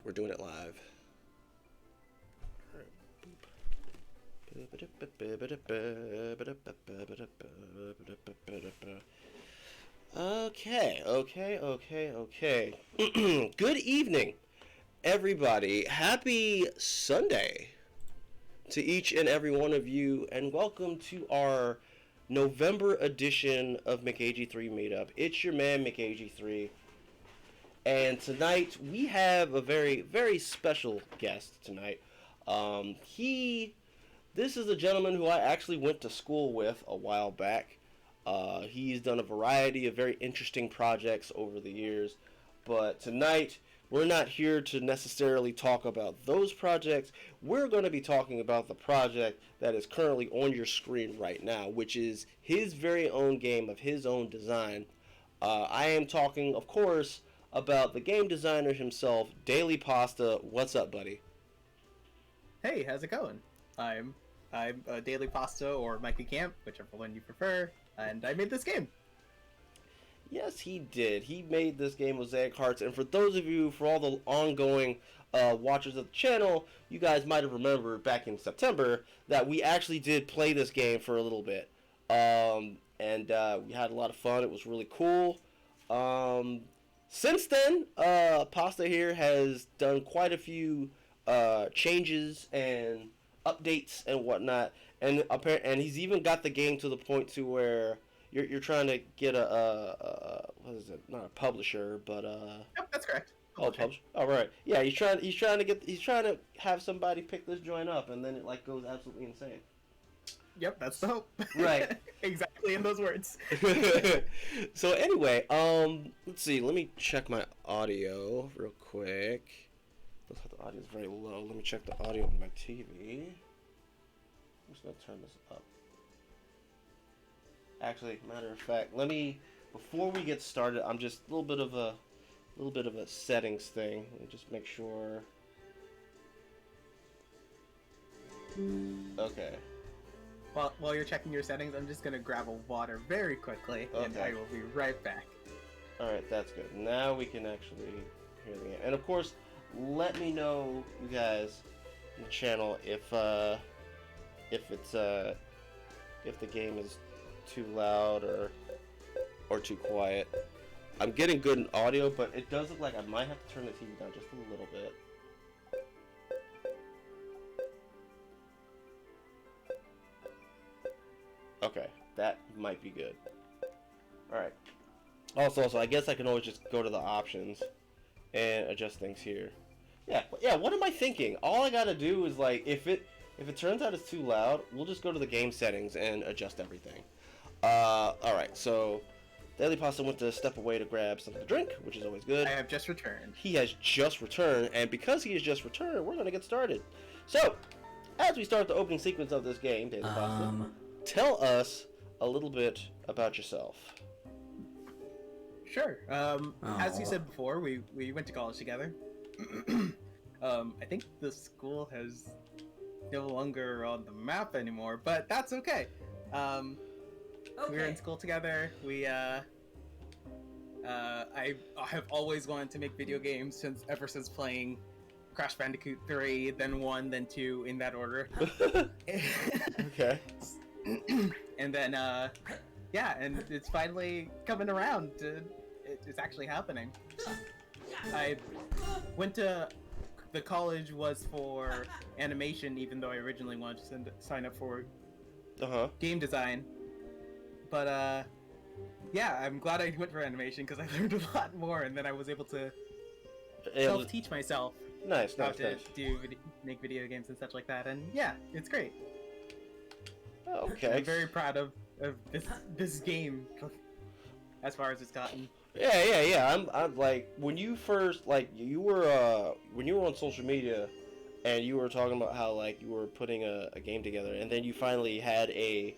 We're doing it live. Okay. Good evening, everybody. Happy Sunday to each and every one of you, and welcome to our November edition of McAgee3 Meetup. It's your man, McAgee3. And tonight we have a very, very special guest tonight. This is a gentleman who I actually went to school with a while back. He's done a variety of very interesting projects over the years. But tonight, we're not here to necessarily talk about those projects. We're going to be talking about the project that is currently on your screen right now, which is his very own game of his own design. I am talking, of course, about the game designer himself, DailyPasta. What's up, buddy? Hey, how's it going? I'm DailyPasta or Mikey Camp, whichever one you prefer, and I made this game. Yes, he did. He made this game, Mosaic Hearts, and for those of you, for all the ongoing watchers of the channel, you guys might have remembered back in September that we actually did play this game for a little bit. And we had a lot of fun. It was really cool. Since then, Pasta here has done quite a few changes and updates and whatnot, and he's even got the game to the point to where you're trying to get a what is it? Not a publisher, but Yep, that's correct. publisher. All right, yeah, he's trying to have somebody pick this joint up, and then it like goes absolutely insane. Yep, that's the hope. Right. Exactly in those words. So anyway, let's see. Let me check my audio real quick. Looks like the audio is very low. Let me check the audio on my TV. I'm just gonna turn this up. Actually, matter of fact, before we get started, I'm just a little bit of a settings thing. Let me just make sure. Okay. While you're checking your settings, I'm just gonna grab a water very quickly, and Okay. I will be right back. Alright, that's good. Now we can actually hear the game. And of course, let me know, you guys, in the channel, if the game is too loud or too quiet. I'm getting good in audio, but it does look like I might have to turn the TV down just a little bit. Okay, that might be good. Alright. Also, I guess I can always just go to the options and adjust things here. Yeah, what am I thinking? All I gotta do is, like, if it turns out it's too loud, we'll just go to the game settings and adjust everything. Alright, so DailyPasta went to step away to grab something to drink, which is always good. I have just returned. He has just returned, and because he has just returned, we're gonna get started. So, as we start the opening sequence of this game, DailyPasta, tell us a little bit about yourself. Sure. As you said before, we went to college together. I think the school has no longer on the map anymore, but that's okay. We were in school together. I have always wanted to make video games ever since playing Crash Bandicoot 3, then 1, then 2, in that order. Okay. And then, yeah, and it's finally coming around. It's actually happening. I went to... The college was for animation, even though I originally wanted to sign up for game design. But, yeah, I'm glad I went for animation because I learned a lot more, and then I was able to self-teach myself Nice. how to make video games and such like that, and yeah, it's great. Okay. I'm very proud of this game as far as it's gotten. Yeah. I'm like, when you first, like, you were on social media and you were talking about how, like, you were putting a game together, and then you finally had a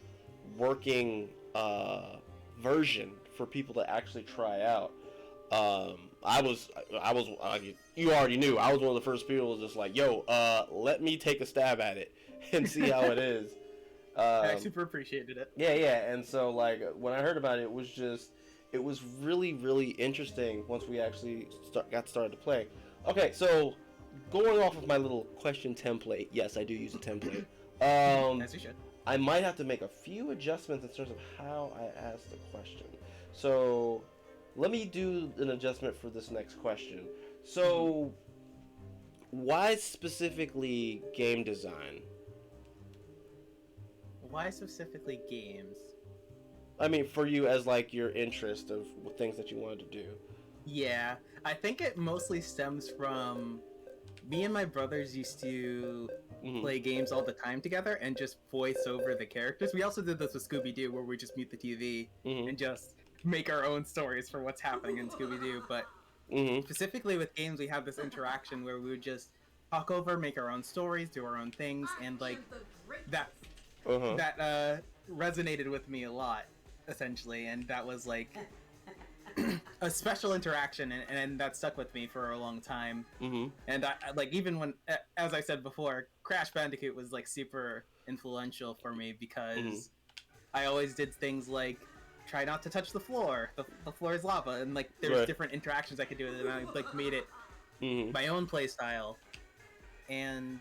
working version for people to actually try out. You already knew I was one of the first people just like, yo, let me take a stab at it and see how it is. I super appreciated it. Yeah, and so, like, when I heard about it, it was really, really interesting once we actually got started to play. Okay, so going off of my little question template, yes, I do use a template. As you should. I might have to make a few adjustments in terms of how I ask the question. So, let me do an adjustment for this next question. So, why specifically game design? Why specifically games? I mean, for you as like your interest of things that you wanted to do. Yeah, I think it mostly stems from me and my brothers used to play games all the time together and just voice over the characters. We also did this with Scooby-Doo where we just mute the TV and just make our own stories for what's happening in Scooby-Doo. But specifically with games, we have this interaction where we would just talk over, make our own stories, do our own things, and like that resonated with me a lot, essentially, and that was like a special interaction, and that stuck with me for a long time. And I like, even when, as I said before, Crash Bandicoot was like super influential for me because I always did things like try not to touch the floor. The floor is lava, and like there's different interactions I could do with it, and I like made it my own play style. And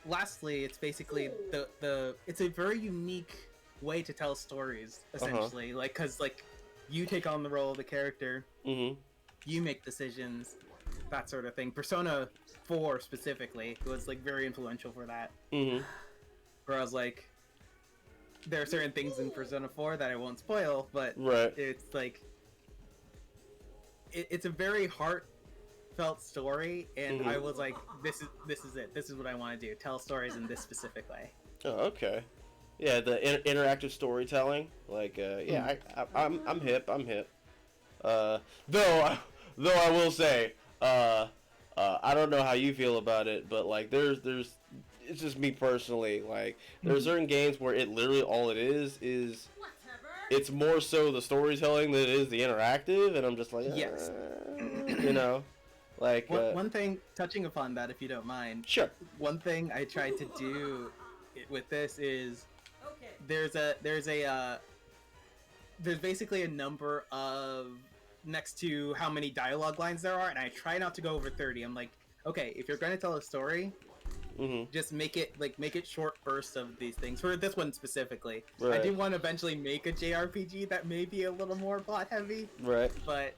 lastly, it's basically it's a very unique way to tell stories, essentially. Like, cause like you take on the role of the character, you make decisions, that sort of thing. Persona 4 specifically was like very influential for that. Where I was like, there are certain things in Persona 4 that I won't spoil, but it's like it's a very heartfelt story, and I was like, this is it. This is what I want to do. Tell stories in this specific way. Oh, okay. Yeah, the interactive storytelling, like, yeah, I'm hip. Though I will say, I don't know how you feel about it, but like, there's, it's just me personally. Like, there are certain games where it literally all it is it's more so the storytelling than it is the interactive, and I'm just like, yes, you know, like one thing, touching upon that, if you don't mind. Sure. One thing I tried to do with this is, there's basically a number of next to how many dialogue lines there are, and I try not to go over 30. I'm like, okay, if you're going to tell a story, just make it short bursts of these things. For this one specifically, I do want to eventually make a JRPG that may be a little more plot heavy. But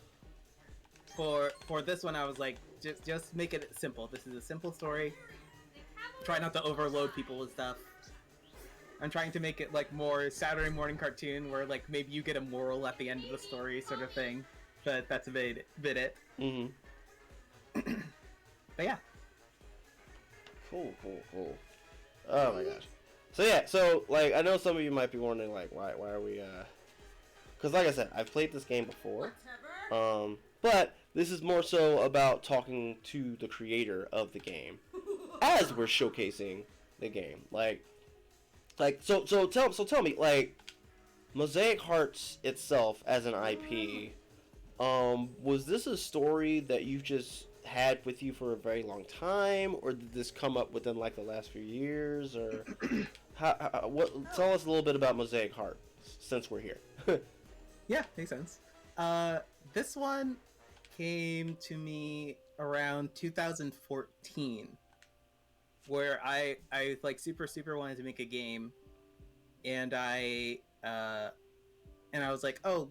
for this one, I was like, just make it simple. This is a simple story. Try not to overload people with stuff. I'm trying to make it like more Saturday morning cartoon where like maybe you get a moral at the end of the story sort of thing. But that's a bit it. But yeah. Cool. Oh my gosh. So yeah, so like I know some of you might be wondering like why are we because like I said, I've played this game before. But this is more so about talking to the creator of the game as we're showcasing the game. So tell me, like, Mosaic Hearts itself as an IP, was this a story that you've just had with you for a very long time, or did this come up within like the last few years, or tell us a little bit about Mosaic Hearts since we're here. Yeah, makes sense. This one came to me around 2014. Where I like super wanted to make a game, and I was like, oh,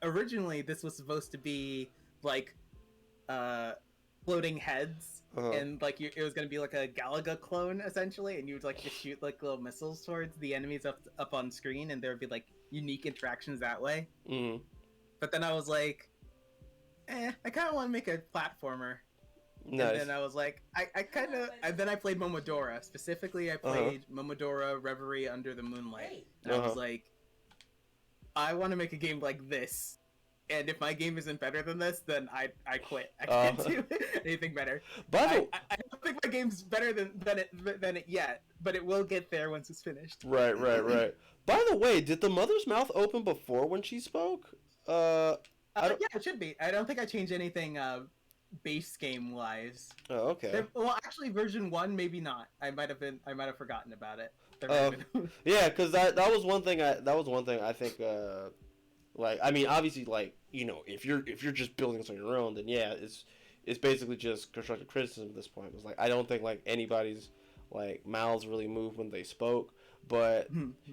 originally this was supposed to be like floating heads, and like it was gonna be like a Galaga clone essentially, and you would like just shoot like little missiles towards the enemies up on screen, and there would be like unique interactions that way. But then I was like, I kind of want to make a platformer. Nice. And then I was like, then I played Momodora. Specifically, I played Momodora Reverie Under the Moonlight. And I was like, I want to make a game like this. And if my game isn't better than this, then I quit. I can't do anything better. But I don't think my game's better than it yet, but it will get there once it's finished. Right. By the way, did the mother's mouth open before when she spoke? Yeah, it should be. I don't think I changed anything base game wise. Oh, okay. Well, actually, version 1 maybe not. I might have forgotten about it. Yeah, because that was one thing. I think. Like, I mean, obviously, like, you know, if you're just building this on your own, then yeah, it's basically just constructive criticism at this point. It's like I don't think like anybody's like mouths really moved when they spoke, but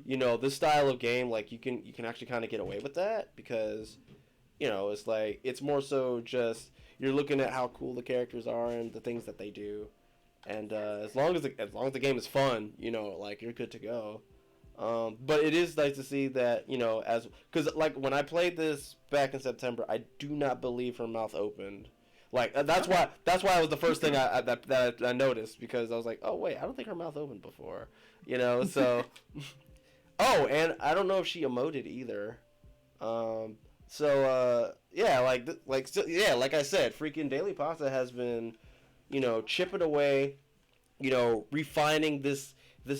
you know, this style of game, like you can actually kind of get away with that because you know it's like it's more so just you're looking at how cool the characters are and the things that they do, and as long as the game is fun, you know, like you're good to go. But it is nice to see that, you know, because like when I played this back in September, I do not believe her mouth opened. Like that's why it was the first thing that I noticed, because I was like, oh wait, I don't think her mouth opened before, you know. So, oh, and I don't know if she emoted either. Yeah, like I said, freaking DailyPasta has been, you know, chipping away, you know, refining this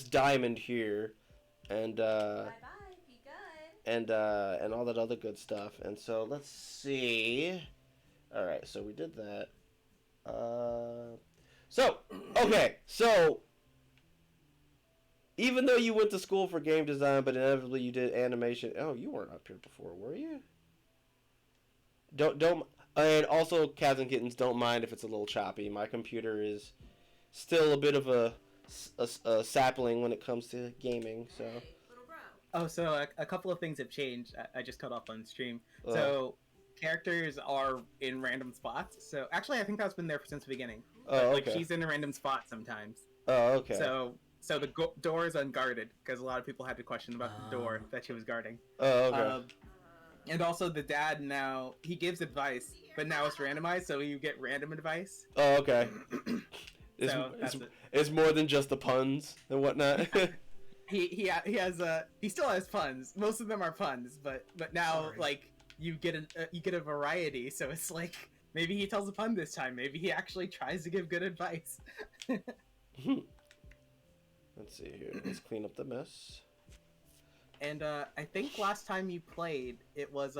diamond here. And and all that other good stuff. And so let's see. All right, so we did that. So even though you went to school for game design, but inevitably you did animation. Oh, you weren't up here before, were you? Don't. And also, Cats and Kittens, don't mind if it's a little choppy. My computer is still a bit of a sapling when it comes to gaming, so. Oh, so a couple of things have changed. I just cut off on stream. So characters are in random spots. So actually, I think that's been there since the beginning. Oh, like okay. she's in a random spot sometimes. Oh, okay. So the door is unguarded because a lot of people had to question about the door that she was guarding. Oh, okay. And also the dad now, he gives advice, but now it's randomized, so you get random advice. Oh, okay. It's more than just the puns and whatnot. he still has puns. Most of them are puns, but now like you get a variety. So it's like maybe he tells a pun this time. Maybe he actually tries to give good advice. Let's see here. Let's clean up the mess. And I think last time you played, it was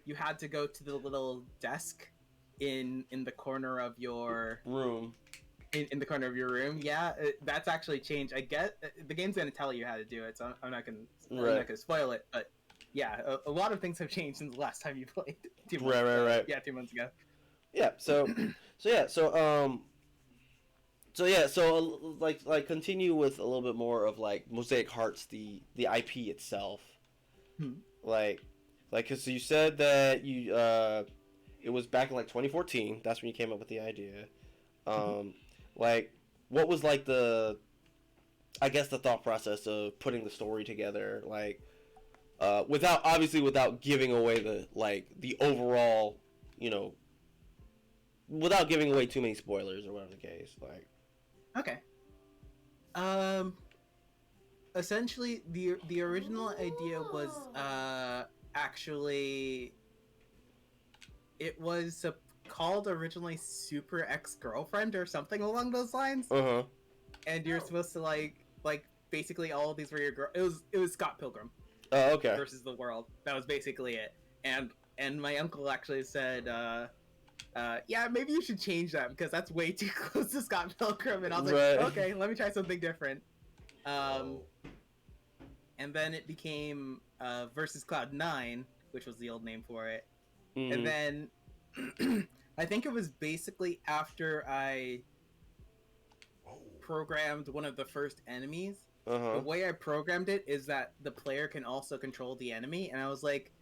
you had to go to the little desk in the corner of your room. In the corner of your room, yeah, that's actually changed. I get the game's gonna tell you how to do it, so I'm not gonna spoil it. But yeah, a lot of things have changed since the last time you played. 2 months ago. Right. Yeah, 2 months ago. Yeah. So like continue with a little bit more of like Mosaic Hearts, the IP itself. Like, cause you said that you it was back in like 2014. That's when you came up with the idea. Like, what was like the thought process of putting the story together, like, without giving away the overall, you know, without giving away too many spoilers or whatever the case, like. Okay. Essentially, the original idea was actually it was called originally Super Ex-Girlfriend or something along those lines. And you're supposed to like basically all of these were your girl. It was Scott Pilgrim. Oh, okay. Versus the world. That was basically it. And my uncle actually said, yeah, maybe you should change that because that's way too close to Scott Pilgrim. And I was like, okay, let me try something different. And then it became Versus Cloud9, which was the old name for it. And then I think it was basically after I programmed one of the first enemies. The way I programmed it is that the player can also control the enemy, and I was like,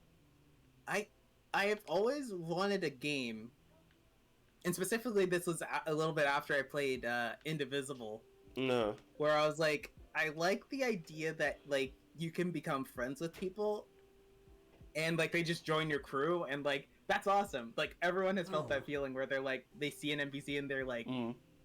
I have always wanted a game, and specifically this was a little bit after I played Indivisible. No. Where I was like, I like the idea that like you can become friends with people, and like they just join your crew, and like that's awesome. Like everyone has felt that feeling where they're like they see an NPC and they're like,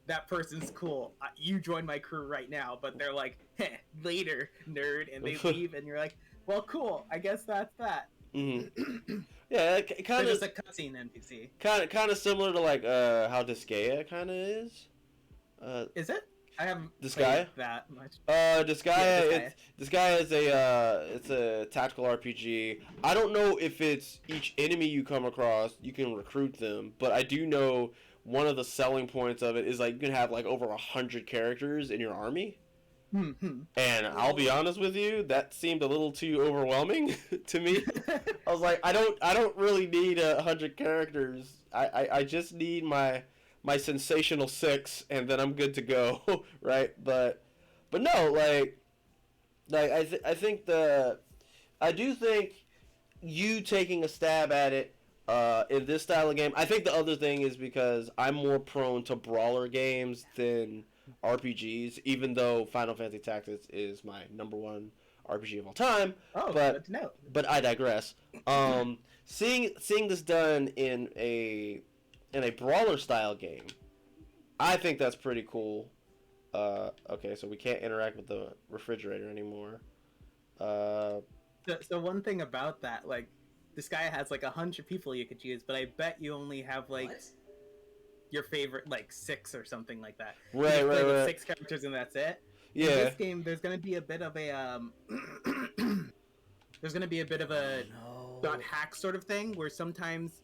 that person's cool. You join my crew right now, but they're like, heh, later, nerd, and they leave, and you're like, well, cool. I guess that's that. Yeah, kind of just a cutscene NPC. Kind of similar to like how Disgaea kind of is. Is it? I haven't Disgaea? played that much. Disgaea is it's a tactical RPG. I don't know if it's each enemy you come across, you can recruit them, but I do know one of the selling points of it is like you can have like over 100 characters in your army. Mm-hmm. And I'll be honest with you, that seemed a little too overwhelming to me. I was like, I don't really need 100 characters. I just need my sensational 6, and then I'm good to go, right? But no, I do think you taking a stab at it in this style of game. I think the other thing is because I'm more prone to brawler games than RPGs, even though Final Fantasy Tactics is my #1 RPG of all time. Oh, but good to know. but I digress. Seeing this done in a brawler style game, I think that's pretty cool. Okay, so we can't interact with the refrigerator anymore. So one thing about that, like, this guy has like 100 people you could choose, but I bet you only have like your favorite like 6 or something like that. You Right, just play with right. 6 characters and that's it. Yeah. In this game, there's gonna be a bit of a there's gonna be a bit of a dot hack sort of thing where sometimes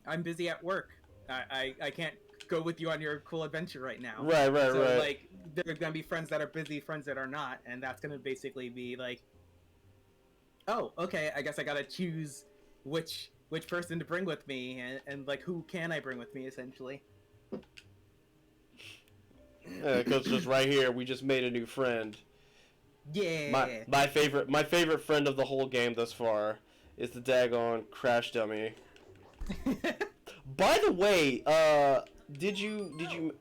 I'm busy at work. I can't go with you on your cool adventure right now. Right. So like there are gonna be friends that are busy, friends that are not, and that's gonna basically be like, oh, okay, I guess I gotta choose which person to bring with me, and like who can I bring with me essentially. Because just right here, we just made a new friend. Yeah. My favorite friend of the whole game thus far is the daggone Crash Dummy. By the way, did you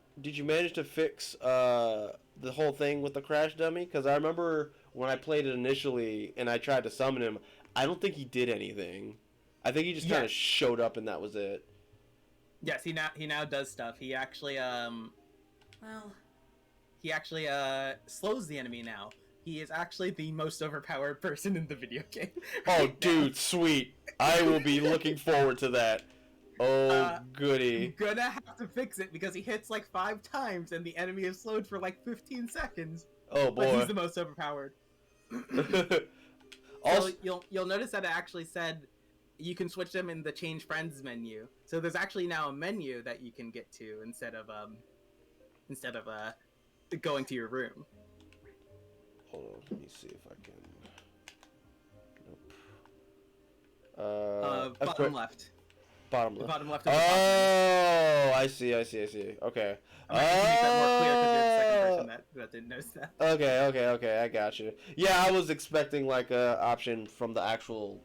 manage to fix the whole thing with the Crash Dummy? Because I remember when I played it initially and I tried to summon him, I don't think he did anything. I think he just kind of showed up and that was it. Yes, he now does stuff. He actually slows the enemy now. He is actually the most overpowered person in the video game. Oh, dude, sweet. I will be looking forward to that. Oh, goody. I'm gonna have to fix it because he hits like 5 times and the enemy is slowed for like 15 seconds. Oh, boy. But he's the most overpowered. Also, so you'll notice that it actually said you can switch them in the change friends menu. So there's actually now a menu that you can get to instead of going to your room. hold on, let me see if I can. Nope. Bottom left. Bottom The left. bottom left of Oh, the top I see. Okay. I'm gonna make that more clear because you're the second person that didn't notice that. Okay, I got you. Yeah, I was expecting like a option from the actual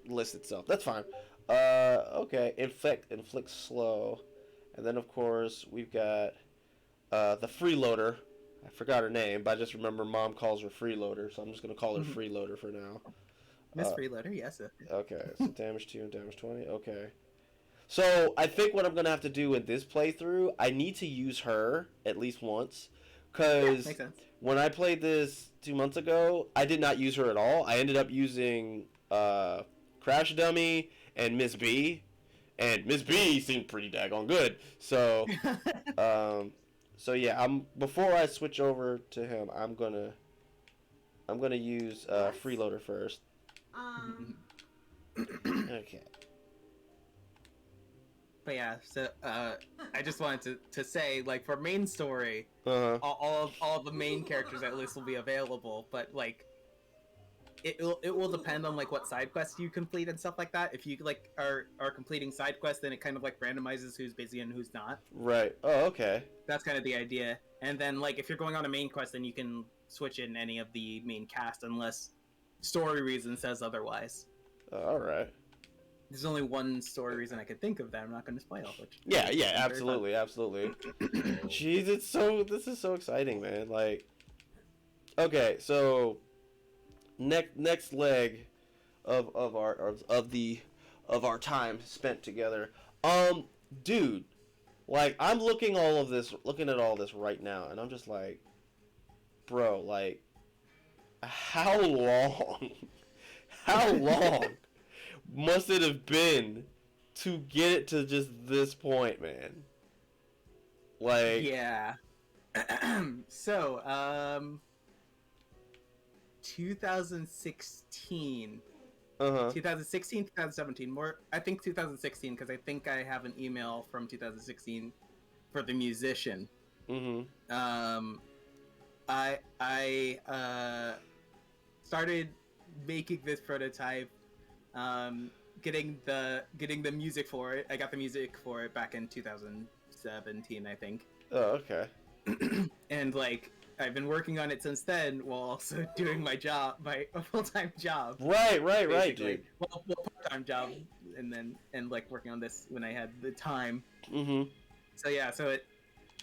list itself. That's fine. Okay, inflict slow, and then of course we've got the freeloader. I forgot her name, but I just remember Mom calls her freeloader, so I'm just gonna call her freeloader for now. Miss Freeloader, yes. Okay, so damage 2 and damage 20. Okay. So I think what I'm gonna have to do in this playthrough, I need to use her at least once, because makes sense. when I played this 2 months ago, I did not use her at all. I ended up using Crash Dummy and Miss B, and Miss B seemed pretty daggone good. So, so yeah, before I switch over to him, I'm gonna use Freeloader first. Okay. But yeah, so I just wanted to say, like, for main story, Uh-huh. all the main characters at least will be available, but like it will depend on like what side quests you complete and stuff like that. If you like are completing side quests, then it kind of like randomizes who's busy and who's not. Right. Oh, okay. That's kind of the idea. And then like if you're going on a main quest, then you can switch in any of the main cast unless story reason says otherwise. All right. There's only one story reason I could think of that I'm not going to spoil. Which Yeah, absolutely. Jeez, this is so exciting, man. Like, okay, so next leg of our time spent together. Dude, like I'm looking at all this right now, and I'm just like, bro, like, how long must it have been to get it to just this point, man? Like, yeah. So, 2016. 2016, 2017. More, I think 2016 because I think I have an email from 2016 for the musician. I started making this prototype, getting the music for it. I got the music for it back in 2017, I think. Oh, okay. And like I've been working on it since then, while also doing my job, my full-time job. Right, dude. Well, part-time job, and like working on this when I had the time. Mm-hmm. So yeah,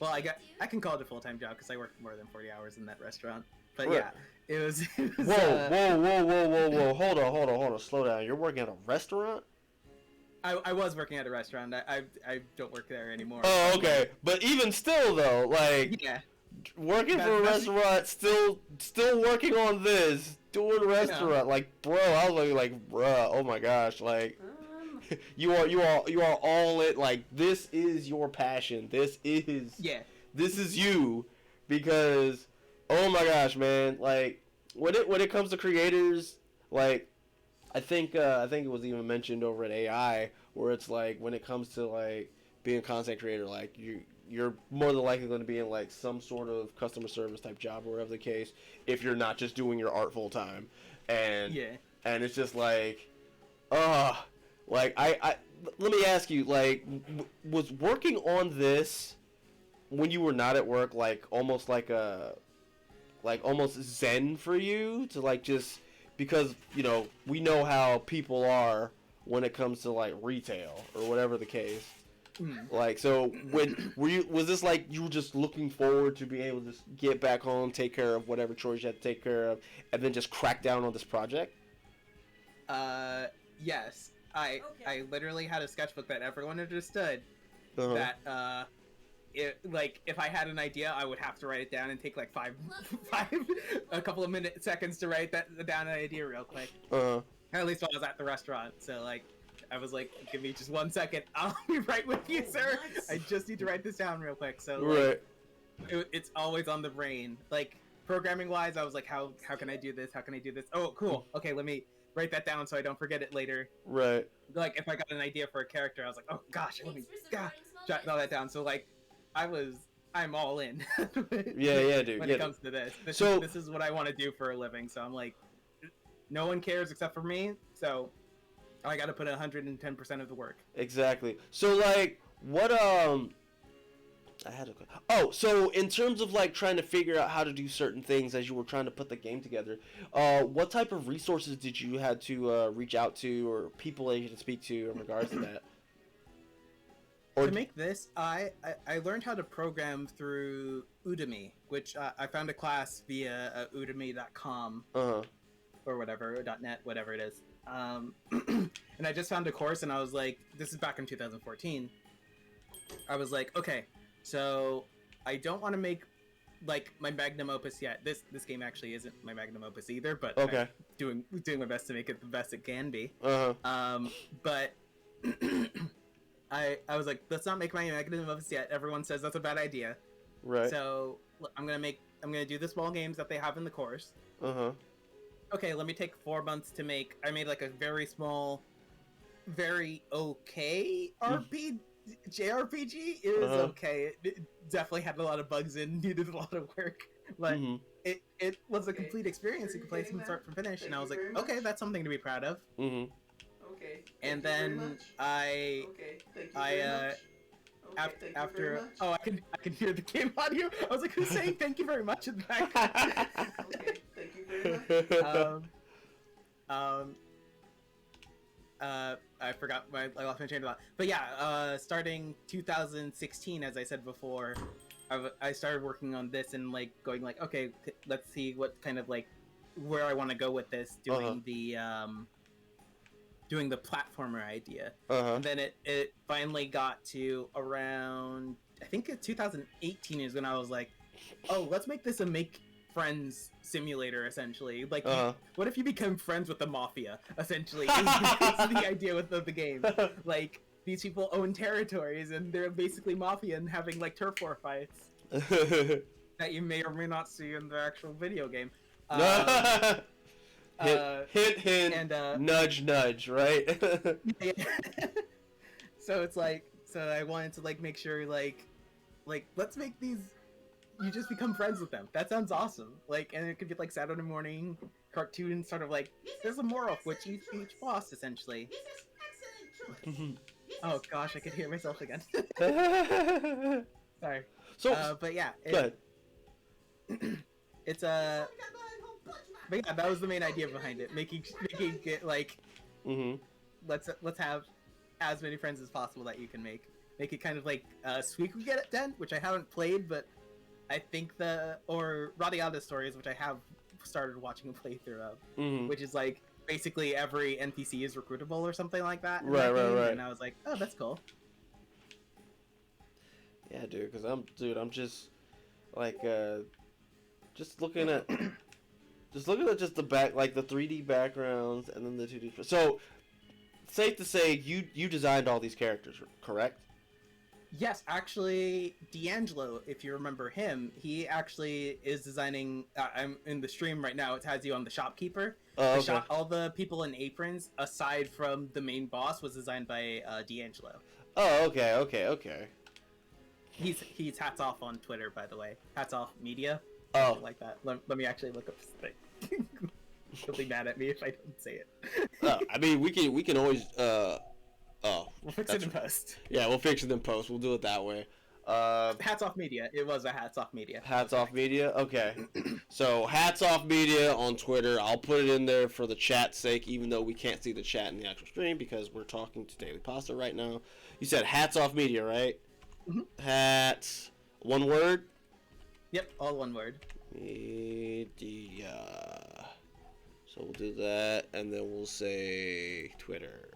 well, I can call it a full-time job because I worked more than 40 hours in that restaurant. But Right. yeah, it was Whoa. Hold on. Slow down. You're working at a restaurant? I was working at a restaurant. I don't work there anymore. Oh, okay. But even still, though, like, Yeah. working for a restaurant, still working on this, doing a restaurant, like, bro, I was like, bro, oh my gosh, like, you are all it, like, this is your passion. This is you, because, oh my gosh, man, like, when it comes to creators, like, I think it was even mentioned over at AI, where it's like, when it comes to like being a content creator, like you're more than likely going to be in like some sort of customer service type job or whatever the case, if you're not just doing your art full time. And it's just like, like I let me ask you, like, was working on this when you were not at work like almost zen for you to like just, because, you know, we know how people are when it comes to like retail or whatever the case. Like, so was this like you were just looking forward to being able to just get back home, take care of whatever chores you had to take care of, and then just crack down on this project? Yes. I literally had a sketchbook that everyone understood. Uh-huh. That like if I had an idea, I would have to write it down and take like a couple of seconds to write that down, an idea real quick. At least while I was at the restaurant. So like, I was like, give me just 1 second, I'll be right with you, sir. I just need to write this down real quick. So like, it's always on the brain. Like programming wise, I was like, how can I do this? How can I do this? Oh, cool. Okay, let me write that down so I don't forget it later. Right. Like if I got an idea for a character, I was like, oh gosh, let me jot all that down. So like, I'm all in. Yeah, dude. When it comes to this, this is what I want to do for a living. So I'm like, no one cares except for me. So I got to put 110% of the work. Exactly. So like, what so in terms of like trying to figure out how to do certain things as you were trying to put the game together, what type of resources did you had to reach out to, or people that you had to speak to in regards to that? To make this, I learned how to program through Udemy, which I found a class via udemy.com or whatever, .net, whatever it is. And I just found a course, and I was like, this is back in 2014. I was like, okay, so I don't want to make like my magnum opus yet. This game actually isn't my magnum opus either, but I'm doing my best to make it the best it can be. But I was like, let's not make my magnum opus yet. Everyone says that's a bad idea. Right. So I'm gonna do the small games that they have in the course. Okay, let me take 4 months to make. I made like a very small, very okay JRPG. It was okay. It definitely had a lot of bugs and needed a lot of work, but it was a complete experience. You could play from start to finish, and I was like, okay, that's something to be proud of. Okay. And then after I can hear the game audio. I was like, who's saying thank you very much in the background? Okay, thank you very much. I forgot I lost my train of thought. But yeah, starting 2016, as I said before, I started working on this and like going like, okay, let's see what kind of like where I want to go with this, doing the platformer idea. And then it finally got to around, I think 2018 is when I was like, oh, let's make this a make friends simulator, essentially. Like, what if you become friends with the mafia, essentially, is the idea with the game. Like, these people own territories, and they're basically mafia and having, like, turf war fights that you may or may not see in the actual video game. Hint, and, nudge, nudge, right? Yeah. So it's like, so I wanted to, like, make sure, like, let's make these you just become friends with them. That sounds awesome. Like, and it could be like Saturday morning cartoon, sort of like there's a moral for each boss essentially. Oh gosh, I could hear myself again. Sorry. So, but yeah, go ahead. It's but yeah, that was the main idea behind it, making it like, let's have as many friends as possible that you can make it kind of like Squeak We Get It Den, which I haven't played, but I think or Radiata Stories, which I have started watching a playthrough of, which is like basically every NPC is recruitable or something like that. Right. And I was like, oh, that's cool. Yeah, dude, because I'm just like just looking at just the back, like the 3D backgrounds and then the 2D. So safe to say you designed all these characters, correct? Yes, actually, D'Angelo, if you remember him, he actually is designing. I'm in the stream right now. It has you on the shopkeeper. Oh, okay. All the people in aprons, aside from the main boss, was designed by D'Angelo. Oh, okay. He's hats off on Twitter, by the way. Hats off media. Oh, Like that. Let me actually look up his thing. He'll be mad at me if I don't say it. I mean, we can always We'll fix it in post. Yeah, we'll fix it in post. We'll do it that way. Hats off media. It was a hats off media. Hats off media. Okay. So hats off media on Twitter. I'll put it in there for the chat's sake, even though we can't see the chat in the actual stream because we're talking to DailyPasta right now. You said hats off media, right? Hats. One word. Yep, all one word. Media. So we'll do that, and then we'll say Twitter.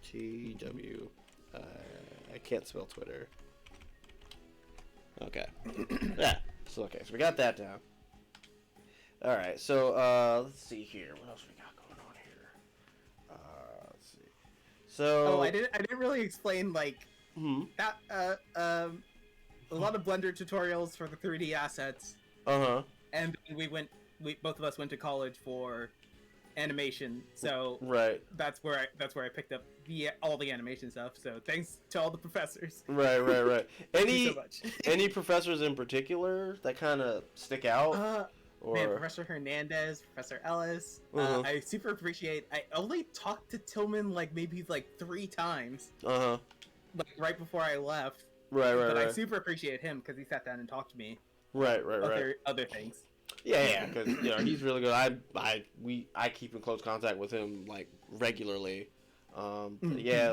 TW. I can't spell Twitter. Okay. Yeah. So okay. So we got that down. All right. So let's see here. What else we got going on here? Let's see. So. Oh, I didn't really explain like that. A lot of Blender tutorials for the 3D assets. And we both of us went to college for animation, so right. That's where I picked up all the animation stuff. So thanks to all the professors. Right. Thank you so much. Any professors in particular that kind of stick out? Man, Professor Hernandez, Professor Ellis. I super appreciate. I only talked to Tillman maybe 3 times. Like right before I left. Right. But I super appreciate him because he sat down and talked to me. Right. Other things. Yeah, because he's really good. I keep in close contact with him regularly. Yeah, yeah,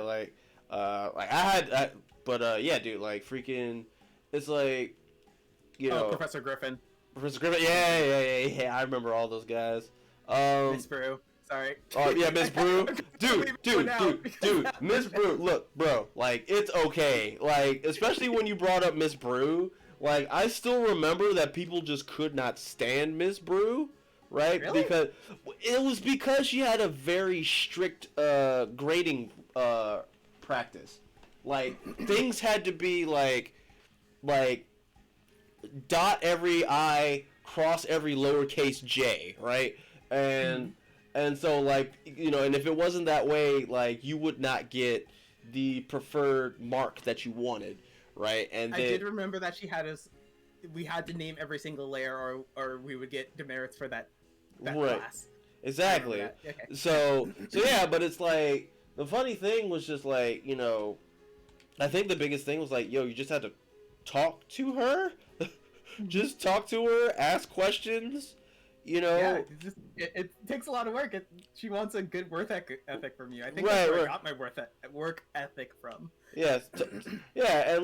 dude, freaking, it's Professor Griffin. Professor Griffin, yeah. I remember all those guys. Miss Brew. Sorry. Oh yeah, Miss Brew. Dude, Miss Brew. Look, bro, it's okay. Especially when you brought up Miss Brew. I still remember that people just could not stand Miss Brew, right? Really? Because she had a very strict grading practice. Things had to be dot every I, cross every lowercase j, right? And so and if it wasn't that way, you would not get the preferred mark that you wanted. Right, and I did remember that we had to name every single layer, or we would get demerits for that right. class. Exactly. Okay. So yeah, but it's the funny thing was just I think the biggest thing was you just had to talk to her, just talk to her, ask questions. Yeah, it takes a lot of work. She wants a good work ethic from you. I think right, that's where right. I got my work ethic from. Yes, yeah, and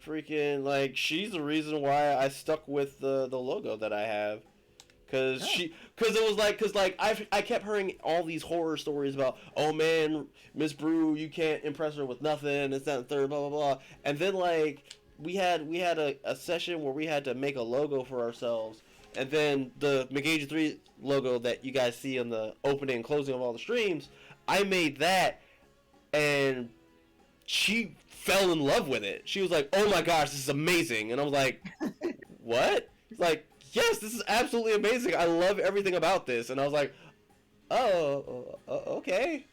freaking she's the reason why I stuck with the logo that I have, because I kept hearing all these horror stories about, oh man, Miss Brew, you can't impress her with nothing, it's that and third, blah blah blah, and then we had a session where we had to make a logo for ourselves. And then the McAgee3 logo that you guys see on the opening and closing of all the streams, I made that, and she fell in love with it. She was like, "Oh my gosh, this is amazing!" And I was like, "What?" It's "Yes, this is absolutely amazing. I love everything about this." And I was like, "Oh, okay."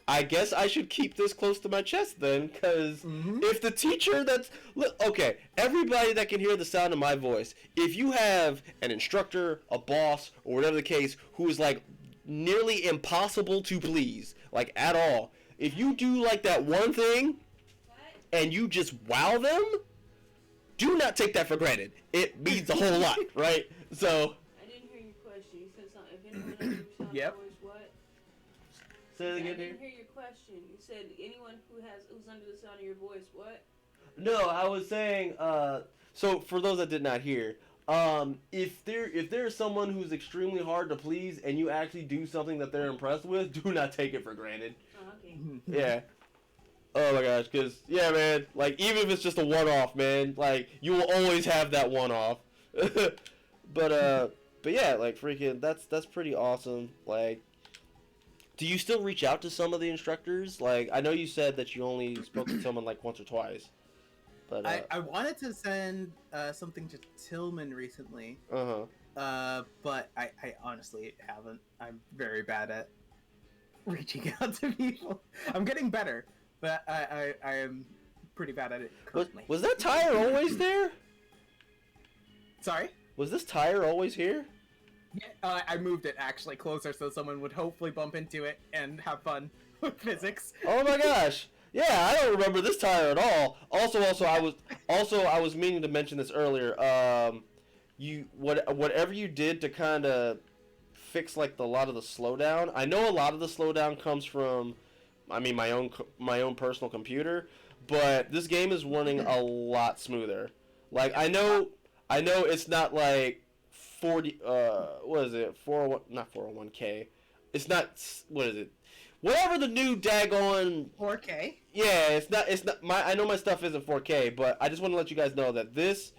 I guess I should keep this close to my chest then, because if the teacher okay, everybody that can hear the sound of my voice, if you have an instructor, a boss, or whatever the case, who is like nearly impossible to please, like at all, if you do like that one thing and you just wow them, do not take that for granted. It means a whole lot, right? So. I didn't hear your question. You said something. If anyone under the sound Yep. of your voice, what? Say it I again. didn't hear your question. You said anyone who's under the sound of your voice, what? No, I was saying. So for those that did not hear, if there is someone who's extremely hard to please and you actually do something that they're impressed with, do not take it for granted. Oh, okay. Yeah. Oh my gosh, because, yeah, man, like, even if it's just a one-off, man, like, you will always have that one-off. But yeah, like, freaking, that's pretty awesome. Like, do you still reach out to some of the instructors? Like, I know you said that you only spoke to someone, like, once or twice. But, I wanted to send something to Tillman recently. But I honestly haven't. I'm very bad at reaching out to people. I'm getting better, but I am pretty bad at it currently. Was that tire always there? Sorry? Was this tire always here? Yeah, I moved it actually closer so someone would hopefully bump into it and have fun with physics. Oh my gosh. Yeah, I don't remember this tire at all. Also, I was meaning to mention this earlier. Whatever you did to kind of fix like a lot of the slowdown. I know a lot of the slowdown comes from, I mean, my own personal computer, but this game is running a lot smoother. Like I know it's not like 40. What is it? 401? Not 401k. It's not. What is it? Whatever the new daggone 4K. Yeah, it's not I know my stuff isn't 4K, but I just want to let you guys know that this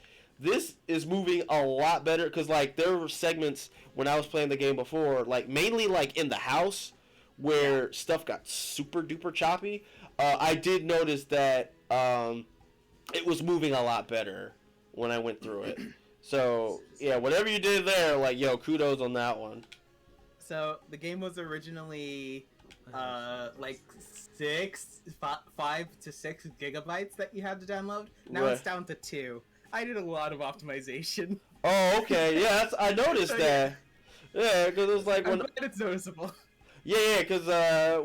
is moving a lot better, because like there were segments when I was playing the game before, like mainly like in the house where stuff got super duper choppy. I did notice that it was moving a lot better when I went through it. So yeah, whatever you did there, like, yo, kudos on that one. So the game was originally like 5 to 6 gigabytes that you had to download. Now it's down to 2. I did a lot of optimization. Oh, okay. Yeah, I noticed that. Yeah, because it was like I'm glad it's noticeable. Yeah, because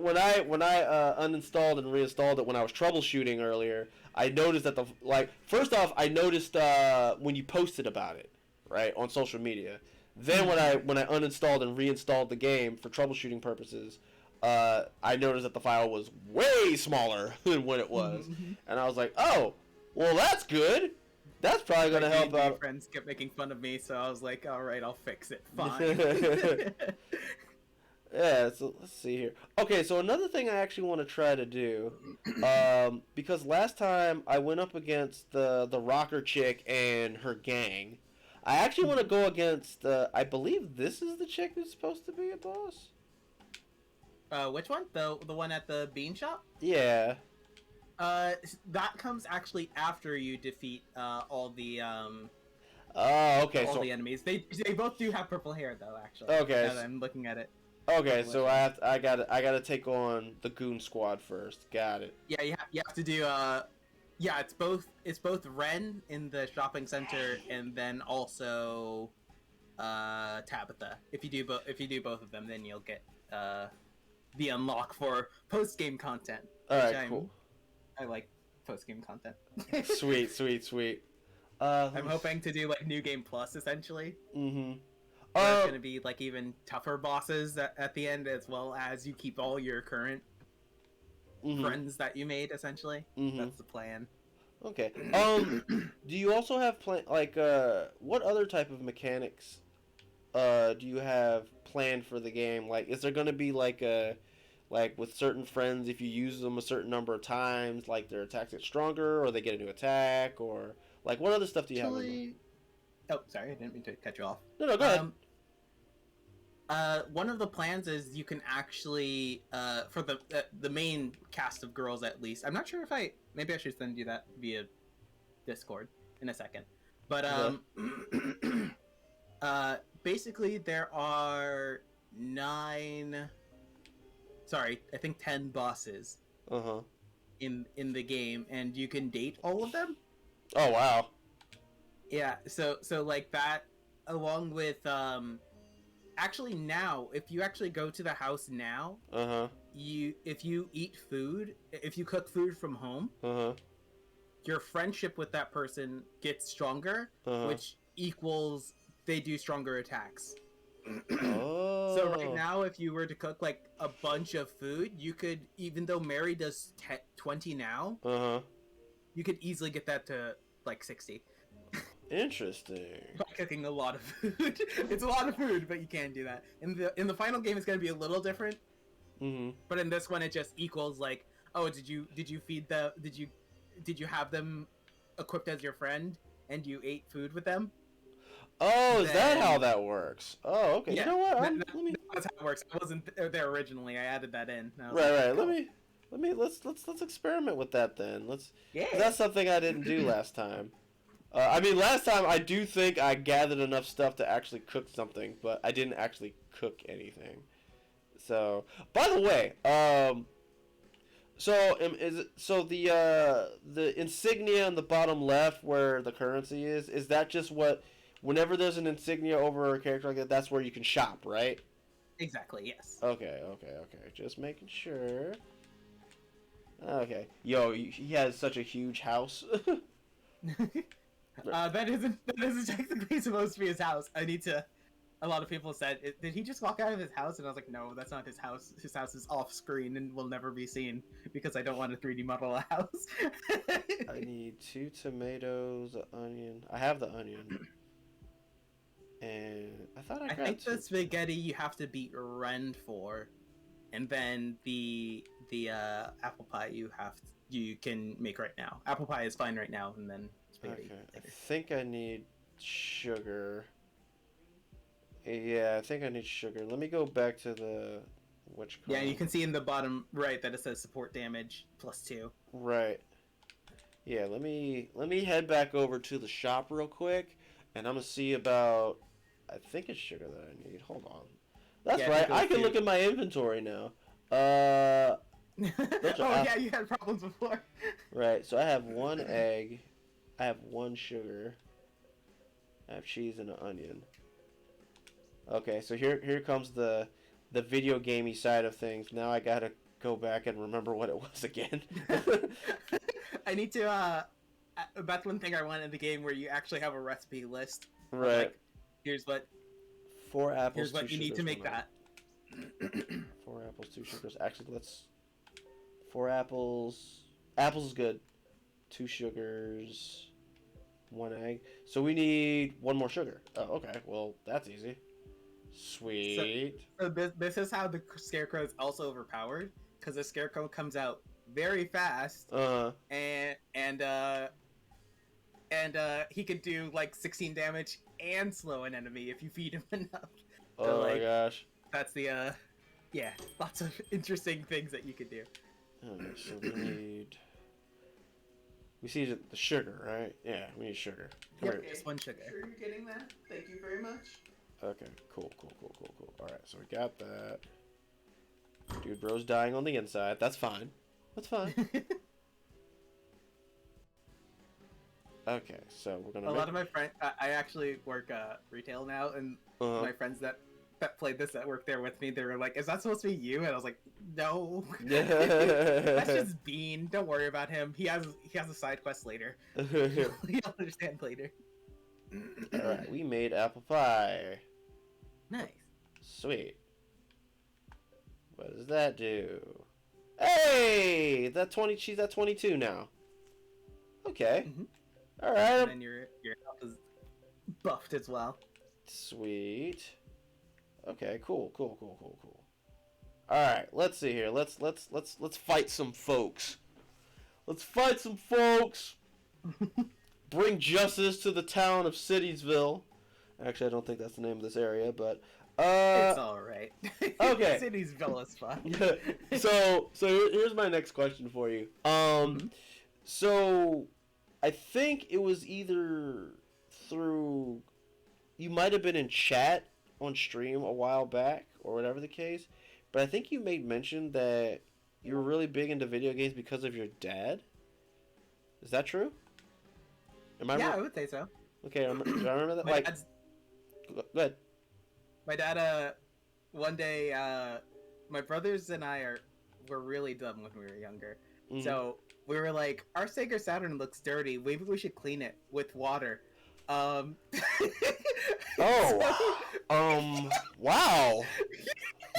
when I uninstalled and reinstalled it when I was troubleshooting earlier, I noticed that first off, I noticed when you posted about it, right, on social media. Then when I uninstalled and reinstalled the game for troubleshooting purposes, I noticed that the file was way smaller than what it was, and I was like, oh, well, that's good. That's probably gonna help out. My friends kept making fun of me, so I was like, all right, I'll fix it. Fine. Yeah, so let's see here. Okay, so another thing I actually want to try to do, because last time I went up against the rocker chick and her gang, I actually want to go against, I believe this is the chick who's supposed to be a boss? Which one? The one at the bean shop? Yeah. That comes actually after you defeat all the Oh, okay. all the enemies. They both do have purple hair though, actually. Okay. Now that I'm looking at it. Okay, so I gotta take on the goon squad first. Got it. Yeah, you have to do yeah, it's both Ren in the shopping center and then also Tabitha. If you do both of them, then you'll get the unlock for post game content. All right, cool. I like post game content. Sweet. I'm hoping to do like New Game Plus essentially. Mm-hmm. There's gonna be like even tougher bosses at the end, as well as you keep all your current friends that you made. Essentially, that's the plan. Okay. Do you also have what other type of mechanics do you have planned for the game? Like, is there gonna be like with certain friends, if you use them a certain number of times, like their attacks get stronger, or they get a new attack, or like what other stuff do you have? Oh, sorry, I didn't mean to cut you off. No, go ahead. One of the plans is you can actually, for the main cast of girls at least. I'm not sure if maybe I should send you that via Discord in a second. But basically there are 9 sorry, I think 10 bosses Uh-huh. in the game, and you can date all of them. Oh, wow. Yeah, so like that, along with actually now, if you actually go to the house now, Uh-huh. if you eat food, if you cook food from home, Uh-huh. your friendship with that person gets stronger, Uh-huh. which equals they do stronger attacks. Oh. So right now, if you were to cook like a bunch of food, you could, even though Mary does 20 now, Uh-huh. you could easily get that to like 60 Interesting. by cooking a lot of food. It's a lot of food, but you can do that. In the final game, it's going to be a little different. Mm-hmm. But in this one, it just equals like, oh, did you feed the did you have them equipped as your friend and you ate food with them? Oh, is that Then- how that works? Oh, okay. Yeah, You know what? that- Let me. That's how it works. I wasn't there originally. I added that in. I was Right, like, right. cool. Let me. Let's experiment with that then. Yeah. That's something I didn't do last time. I mean, last time I do think I gathered enough stuff to actually cook something, but I didn't actually cook anything. So, by the way, so the insignia on the bottom left where the currency is that just what? Whenever there's an insignia over a character like that, that's where you can shop, right? Exactly. Yes. Okay. Just making sure. Okay. Yo, he has such a huge house. That isn't technically supposed to be his house. I need to. A lot of people said, did he just walk out of his house? And I was like, no, that's not his house. His house is off screen and will never be seen because I don't want to 3D model a house. I need 2 tomatoes, an onion. I have the onion. And I thought I got I think two. the spaghetti you have to beat Ren for, and then the apple pie you can make right now. Apple pie is fine right now, and then spaghetti Okay. I later. think I need sugar. Yeah, I think I need sugar. Let me go back to the which Yeah, column? you can see in the bottom right that it says support damage +2. Right. Yeah, let me head back over to the shop real quick, and I'm gonna see about. I think it's sugar that I need. Hold on. That's Yeah, I right. think it was I can two. look at my inventory now. Oh are yeah, you had problems before. Right. So I have 1 egg. I have 1 sugar. I have cheese and an onion. Okay, so here comes the video gamey side of things. Now I gotta go back and remember what it was again. I need to. That's one thing I want in the game where you actually have a recipe list. of, Right. Like, here's what 4 apples. here's what 2 you need to sugars, make 1 egg. that. 4 apples, 2 sugars. Actually, let's. 4 apples. Apples is good. 2 sugars. 1 egg. So we need 1 more sugar. Oh, okay. Well, that's easy. Sweet. So this is how the scarecrow is also overpowered, because the scarecrow comes out very fast, and he could do like 16 damage and slow an enemy if you feed him enough. Oh my like, gosh. That's the yeah, lots of interesting things that you could do. Okay, so we need. We see the sugar, right? Yeah, we need sugar. Come Yep. here. Just 1 sugar. Sure you're getting that? Thank you very much. Okay, cool. Alright, so we got that. Dude, bro's dying on the inside. That's fine. That's fine. Okay, so we're gonna A lot of my friends, I actually work retail now, and my friends that played this that work there with me, they were like, "Is that supposed to be you?" And I was like, "No, that's just Bean. Don't worry about him. He has a side quest later. You'll understand later." Alright, we made apple pie. Nice. Sweet. What does that do? Hey! She's at 22 now. Okay. Mhm. Alright. And then your health is buffed as well. Sweet. Okay, cool. Alright, let's see here. Let's fight some folks. Let's fight some folks. Bring justice to the town of Citiesville. Actually, I don't think that's the name of this area, but It's all right. okay. Citiesville is fun. so here's my next question for you. So I think it was either through you might have been in chat on stream a while back or whatever the case, but but I think you made mention that you were really big into video games because of your dad. Is that true? Yeah, I would say so. Okay, do I remember that? My Like, dad's- go ahead. My dad, one day, my brothers and I were really dumb when we were younger. Mhm. So we were like, our Sega Saturn looks dirty. Maybe we should clean it with water. Oh, wow.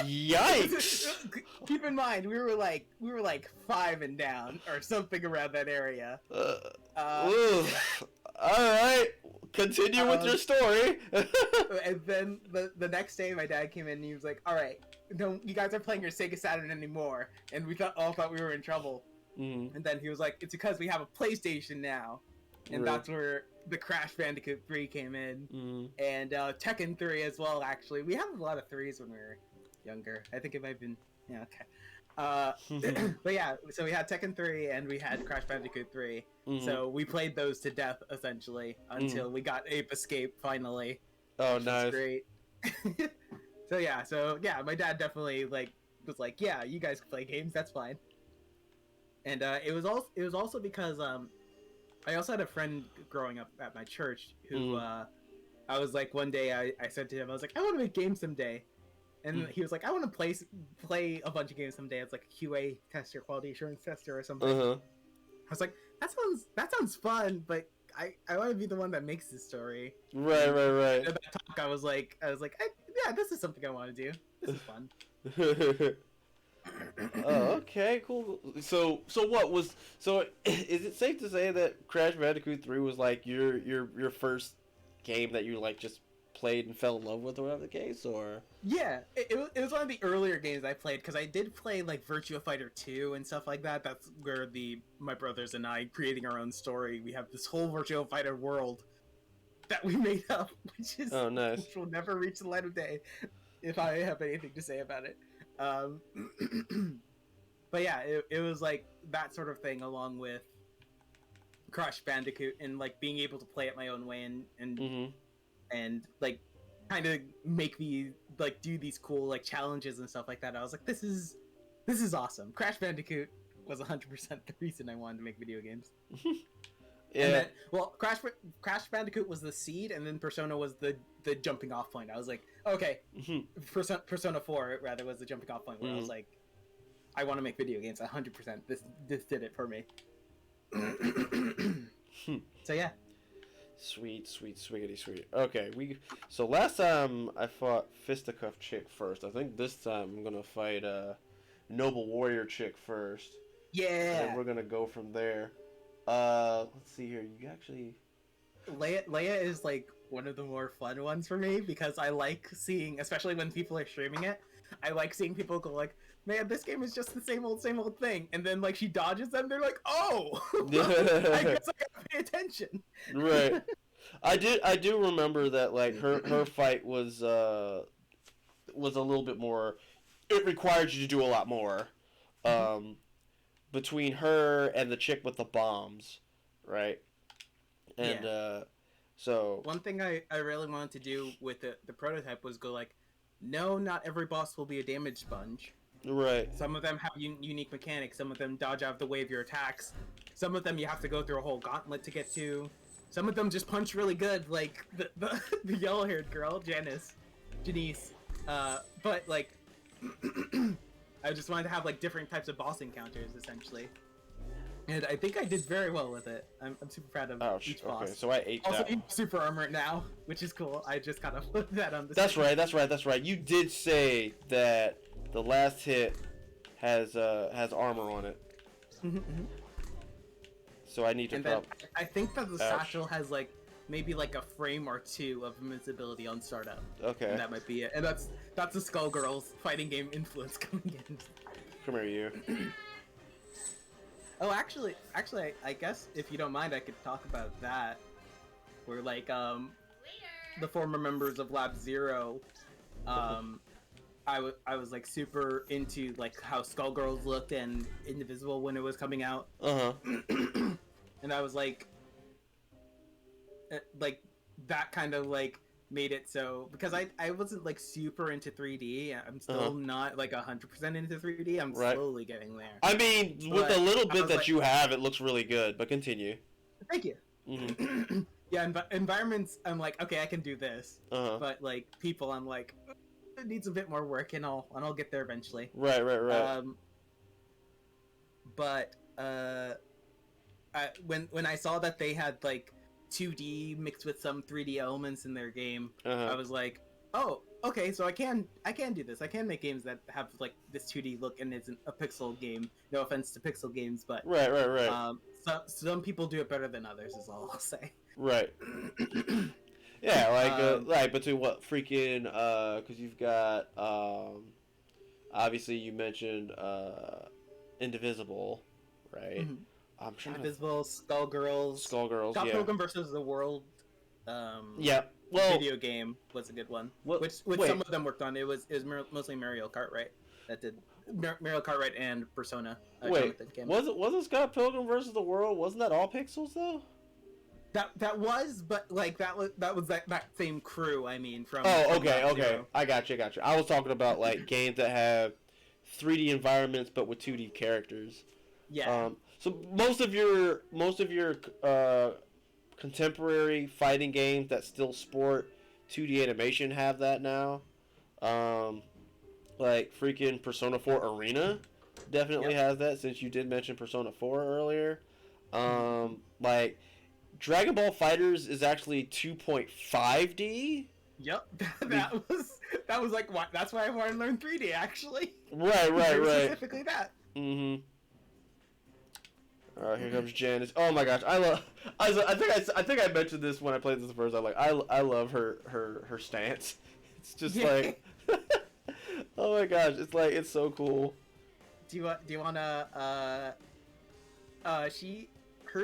Yikes. Keep in mind, we were like 5 and down or something around that area. All right, continue with your story. And then the next day, my dad came in and he was like, "All right, no, you guys aren't playing your Sega Saturn anymore." And we all thought we were in trouble. Mm. And then he was like, "It's because we have a PlayStation now," and Right. that's where the Crash Bandicoot 3 came in, Mm. and Tekken 3 as well. Actually, we had a lot of threes when we were younger. I think it might have been okay. But yeah, so we had Tekken 3 and we had Crash Bandicoot 3. Mhm. So we played those to death essentially until we got Ape Escape finally. Oh, Which was nice. great. So yeah, my dad definitely was like, yeah, you guys can play games, that's fine. And it was also because I also had a friend growing up at my church who I was like, one day I said to him, I was like, I want to make games someday. And he was like, I want to play a bunch of games someday. It's like a QA tester, quality assurance tester or something. Uh-huh. I was like, that sounds fun, but I want to be the one that makes this story. Right. At that talk, I was like, yeah, this is something I want to do. This is fun. Oh, okay, cool. So is it safe to say that Crash Bandicoot 3 was like your first game that you like just played and fell in love with, or whatever the case, or? Yeah, it was one of the earlier games I played because I did play like Virtua Fighter 2 and stuff like that. That's where my brothers and I creating our own story. We have this whole Virtua Fighter world that we made up, which will never reach the light of day if I have anything to say about it. But yeah, it was like that sort of thing along with Crash Bandicoot and like being able to play it my own way and like kind of make me like do these cool like challenges and stuff like that. I was like, this is awesome. Crash Bandicoot was 100% the reason I wanted to make video games. Yeah. And then, well, Crash Bandicoot was the seed, and then Persona was the jumping off point. I was like, okay, Persona 4 rather was the jumping off point where I was like, I want to make video games 100%. This did it for me. So yeah. Sweet. Okay, so last time I fought Fisticuff Chick first. I think this time I'm gonna fight Noble Warrior Chick first. Yeah. And we're gonna go from there. Let's see here. You actually. Leia is like one of the more fun ones for me because I like seeing, especially when people are streaming it, I like seeing people go like, man, this game is just the same old thing, and then like she dodges them, they're like, oh, I guess I gotta pay attention. Right. I do remember that like her fight was a little bit more. It required you to do a lot more. Between her and the chick with the bombs, right? And so one thing I really wanted to do with the prototype was go like, no, not every boss will be a damage sponge. Right. Some of them have unique mechanics. Some of them dodge out of the way of your attacks. Some of them you have to go through a whole gauntlet to get to. Some of them just punch really good, like the yellow-haired girl, Janice. But like, I just wanted to have like different types of boss encounters, essentially. And I think I did very well with it. I'm super proud of each boss. Okay, so I ate also, that. you have super armor now, which is cool. I just kind of put that on the That's right. You did say that the last hit has armor on it. So I need to. And then I think that the satchel has like maybe like a frame or two of invincibility on startup. Okay. And that might be it. And that's the Skullgirls fighting game influence coming in. Come here, you. Oh, actually, I guess if you don't mind, I could talk about that. Where like the former members of Lab Zero, I was like super into like how Skullgirls looked and Indivisible when it was coming out. And I was like that kind of like made it so because I wasn't like super into 3D. I'm still not like 100% into 3D. I'm slowly getting there. I mean, with But the little bit that like, you have, it looks really good. But continue. Thank you. Mm-hmm. Yeah, environments. I'm like, okay, I can do this. Uh-huh. But like people, I'm like, it needs a bit more work, and I'll get there eventually. Right. But when I saw that they had like 2D mixed with some 3D elements in their game, I was like, oh, okay, so I can do this. I can make games that have like this 2D look and isn't a pixel game. No offense to pixel games, but right. Some people do it better than others, is all I'll say. Right. Yeah, like between what freaking because you've got obviously you mentioned Indivisible, right? Mm-hmm. I'm trying Indivisible, Skullgirls, yeah. Pilgrim versus the World. Yeah. Well, video game was a good one. Which some of them worked on. It was mostly Mario Kart, right? That did Mario Kart, right, and Persona. Wasn't Scott Pilgrim versus the World? Wasn't that all pixels though? That was, but like that was that same crew. I mean, from. Oh, okay. I got you. I was talking about like games that have 3D environments but with 2D characters. Yeah. So most of your contemporary fighting games that still sport 2D animation have that now. Like freaking Persona 4 Arena definitely has that, since you did mention Persona 4 earlier. Like Dragon Ball FighterZ is actually 2.5D. Yep. that was like what, that's why I wanted to learn 3D actually. Right. Specifically that. Mm-hmm. All right, here comes Janice. Oh my gosh, I think I mentioned this when I played this first. I love her stance. It's just like, oh my gosh, it's so cool. Do you wanna her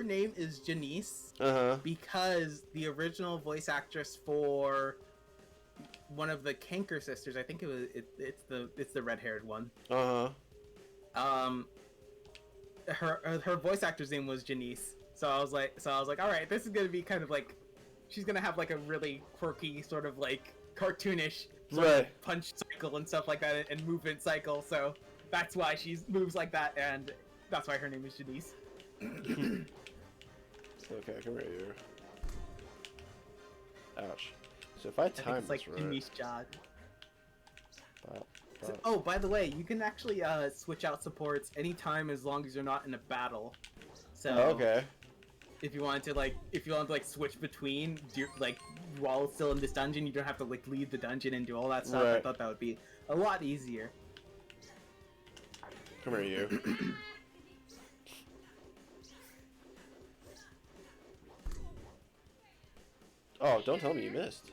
name is Janice. Because the original voice actress for one of the Kanker sisters, I think it's the red-haired one. Her voice actor's name was Janice. So I was like, all right, this is gonna be kind of like, she's gonna have like a really quirky sort of like cartoonish sort of punch cycle and stuff like that, and movement cycle. So that's why she moves like that, and that's why her name is Janice. Okay, come right here. Ouch. So if I time it's like this Janice jog. Wow. Oh, by the way, you can actually switch out supports anytime as long as you're not in a battle. So okay. If you want to switch between like while still in this dungeon, you don't have to like leave the dungeon and do all that stuff. I thought that would be a lot easier. Come here, you. Oh, don't tell me you missed.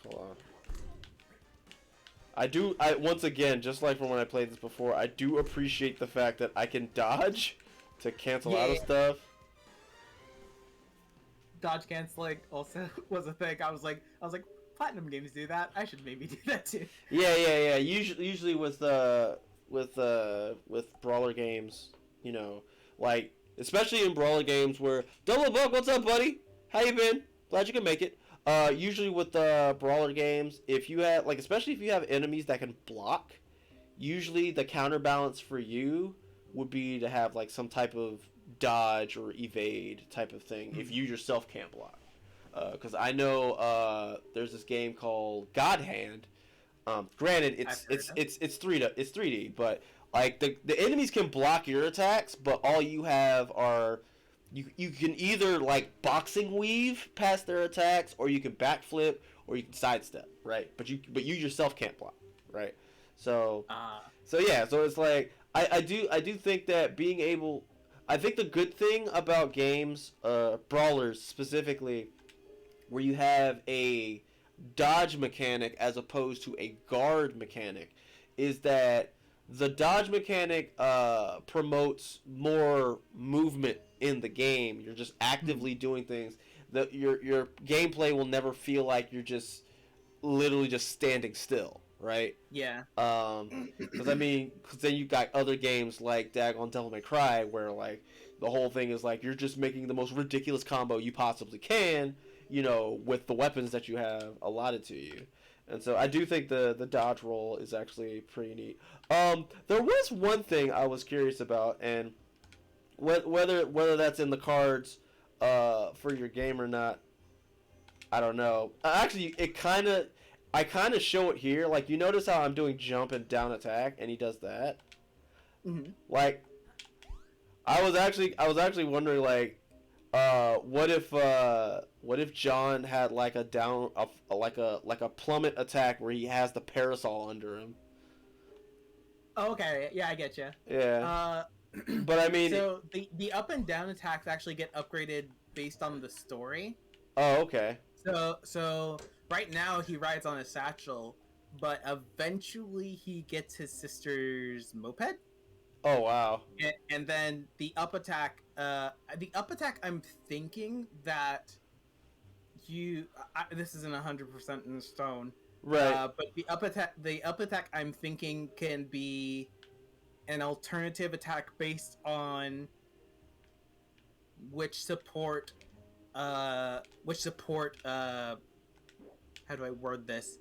Hold on. Once again, just like from when I played this before, I do appreciate the fact that I can dodge to cancel out of stuff. Dodge canceling also was a thing. I was like, Platinum games do that. I should maybe do that too. Yeah. Usually with brawler games, you know, like especially in brawler games where Double Buck, what's up, buddy? How you been? Glad you can make it. Usually with the brawler games, if you have especially if you have enemies that can block, usually the counterbalance for you would be to have like some type of dodge or evade type of thing if you yourself can't block. Because I know there's this game called God Hand. Granted, it's 3D, but like the enemies can block your attacks, but all you have are you can either like boxing weave past their attacks, or you can backflip, or you can sidestep, right? But you yourself can't block, right? So it's like I do think that being able, I think the good thing about games, brawlers specifically, where you have a dodge mechanic as opposed to a guard mechanic, is that the dodge mechanic promotes more movement in the game. You're just actively doing things. Your gameplay will never feel like you're just literally just standing still, right? Yeah. Because then you got other games like Daggone Devil May Cry, where like the whole thing is like you're just making the most ridiculous combo you possibly can, with the weapons that you have allotted to you. And so I do think the dodge roll is actually pretty neat. There was one thing I was curious about, and whether that's in the cards for your game or not, I don't know. Actually, I kind of show it here. Like, you notice how I'm doing jump and down attack, and he does that. Mm-hmm. Like, I was actually wondering, like, what if John had like like a plummet attack where he has the parasol under him? Oh, okay, yeah, I get you. Yeah. But I mean, so the up and down attacks actually get upgraded based on the story. Oh, okay. So right now he rides on a satchel, but eventually he gets his sister's moped. Oh, wow. And then the up attack, I'm thinking that this isn't 100% in stone, Right. but the up attack, I'm thinking can be an alternative attack based on which support, how do I word this?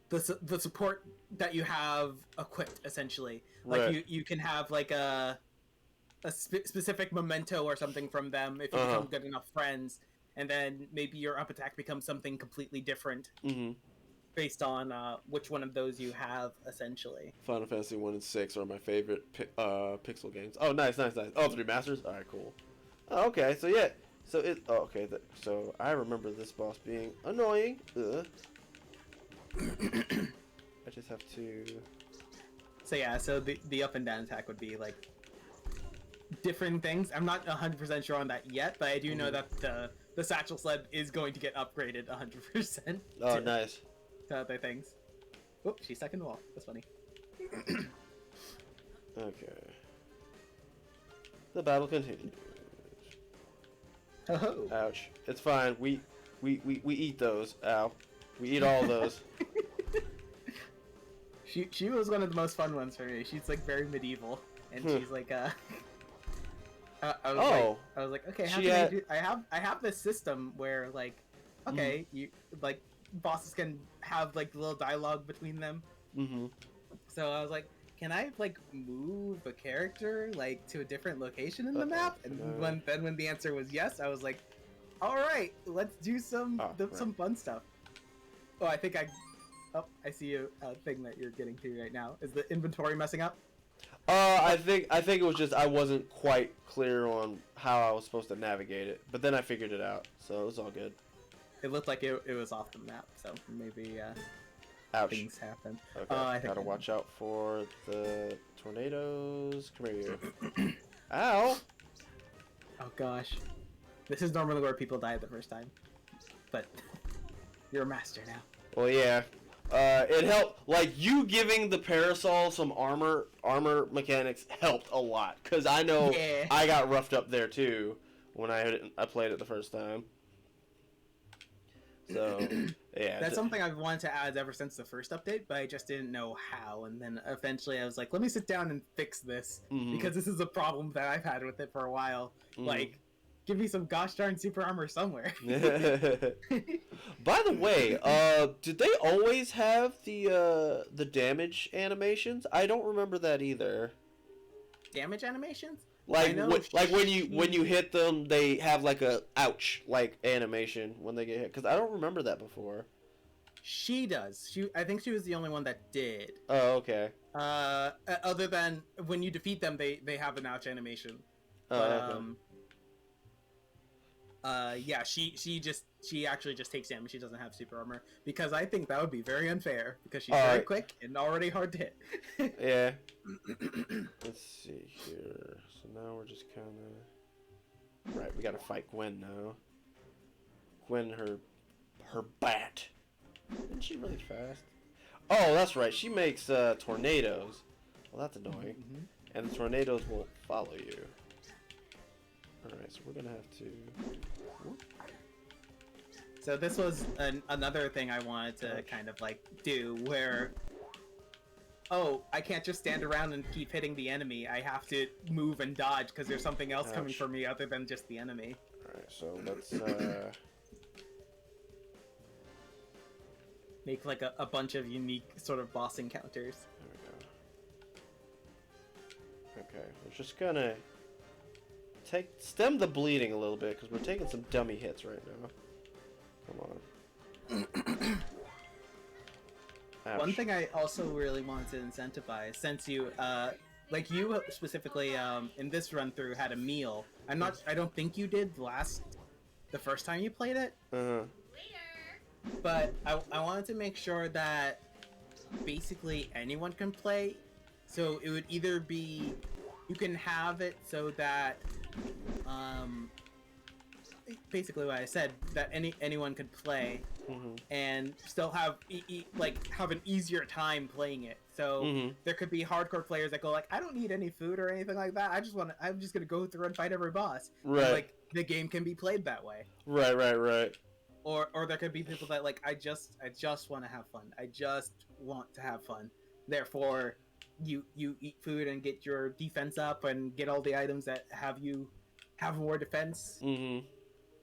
The support that you have equipped, essentially. Like, right. you can have like a specific memento or something from them if you become good enough friends, and then maybe your up attack becomes something completely different based on which one of those you have, essentially. Final Fantasy 1 and 6 are my favorite pixel games. Oh, nice. Oh, 3 Masters? Alright, cool. Oh, okay, so yeah. So so I remember this boss being annoying. Ugh. I just have to... So yeah, so the up and down attack would be like different things. I'm not 100% sure on that yet, but I do know that the satchel sled is going to get upgraded 100%. Oh, nice. To other things. Oh, she's stuck in the wall. That's funny. Okay. The battle continues. Oh. Ouch. It's fine. We eat those. Ow. We eat all those. She was one of the most fun ones for me. She's like very medieval, and she's like I was like, okay, how can I do? I have this system where like, okay, you like bosses can have like little dialogue between them. So I was like, can I like move a character like to a different location in the map? And when the answer was yes, I was like, all right, let's do some fun stuff. Oh, I see a thing that you're getting to right now. Is the inventory messing up? I think it was just I wasn't quite clear on how I was supposed to navigate it, but then I figured it out, so it was all good. It looked like it was off the map, so maybe Ouch. things happen. Okay, I gotta watch out for the tornadoes. Come here. Ow! Oh gosh, this is normally where people die the first time, but you're a master now. Well, yeah. It helped, like, you giving the parasol some armor mechanics helped a lot, because I know I got roughed up there too when I played it the first time. So, yeah. That's something I've wanted to add ever since the first update, but I just didn't know how, and then eventually I was like, let me sit down and fix this, because this is a problem that I've had with it for a while. Like, give me some gosh darn super armor somewhere. By the way, did they always have the damage animations? I don't remember that either. Damage animations? Like when you hit them, they have like a ouch like animation when they get hit. Because I don't remember that before. She does. I think she was the only one that did. Oh, okay. Other than when you defeat them, they have an ouch animation. Oh, But, okay. yeah, she actually just takes damage. She doesn't have super armor, because I think that would be very unfair, because she's very quick and already hard to hit. Yeah. Let's see here. So now we're just kind of... Right, we gotta fight Gwen now. Gwen, her bat. Isn't she really fast? Oh, that's right. She makes tornadoes. Well, that's annoying. And the tornadoes will follow you. Alright, so we're gonna have to... So this was another thing I wanted to kind of like do, where I can't just stand around and keep hitting the enemy. I have to move and dodge, because there's something else coming for me other than just the enemy. Alright, so let's make like a bunch of unique sort of boss encounters. There we go. Okay, we're just gonna stem the bleeding a little bit because we're taking some dummy hits right now. Come on. One thing I also really wanted to incentivize, since you, like you specifically, in this run through had a meal. I don't think you did the first time you played it. But I wanted to make sure that basically anyone can play. So it would either be, you can have it so that, basically what I said, that anyone could play, and still have have an easier time playing it. So there could be hardcore players that go like, I don't need any food or anything like that. I'm just gonna go through and fight every boss. Right. And, like the game can be played that way. Right. Or there could be people that like, I just want to have fun. I just want to have fun. Therefore, you eat food and get your defense up and get all the items that have you have more defense. And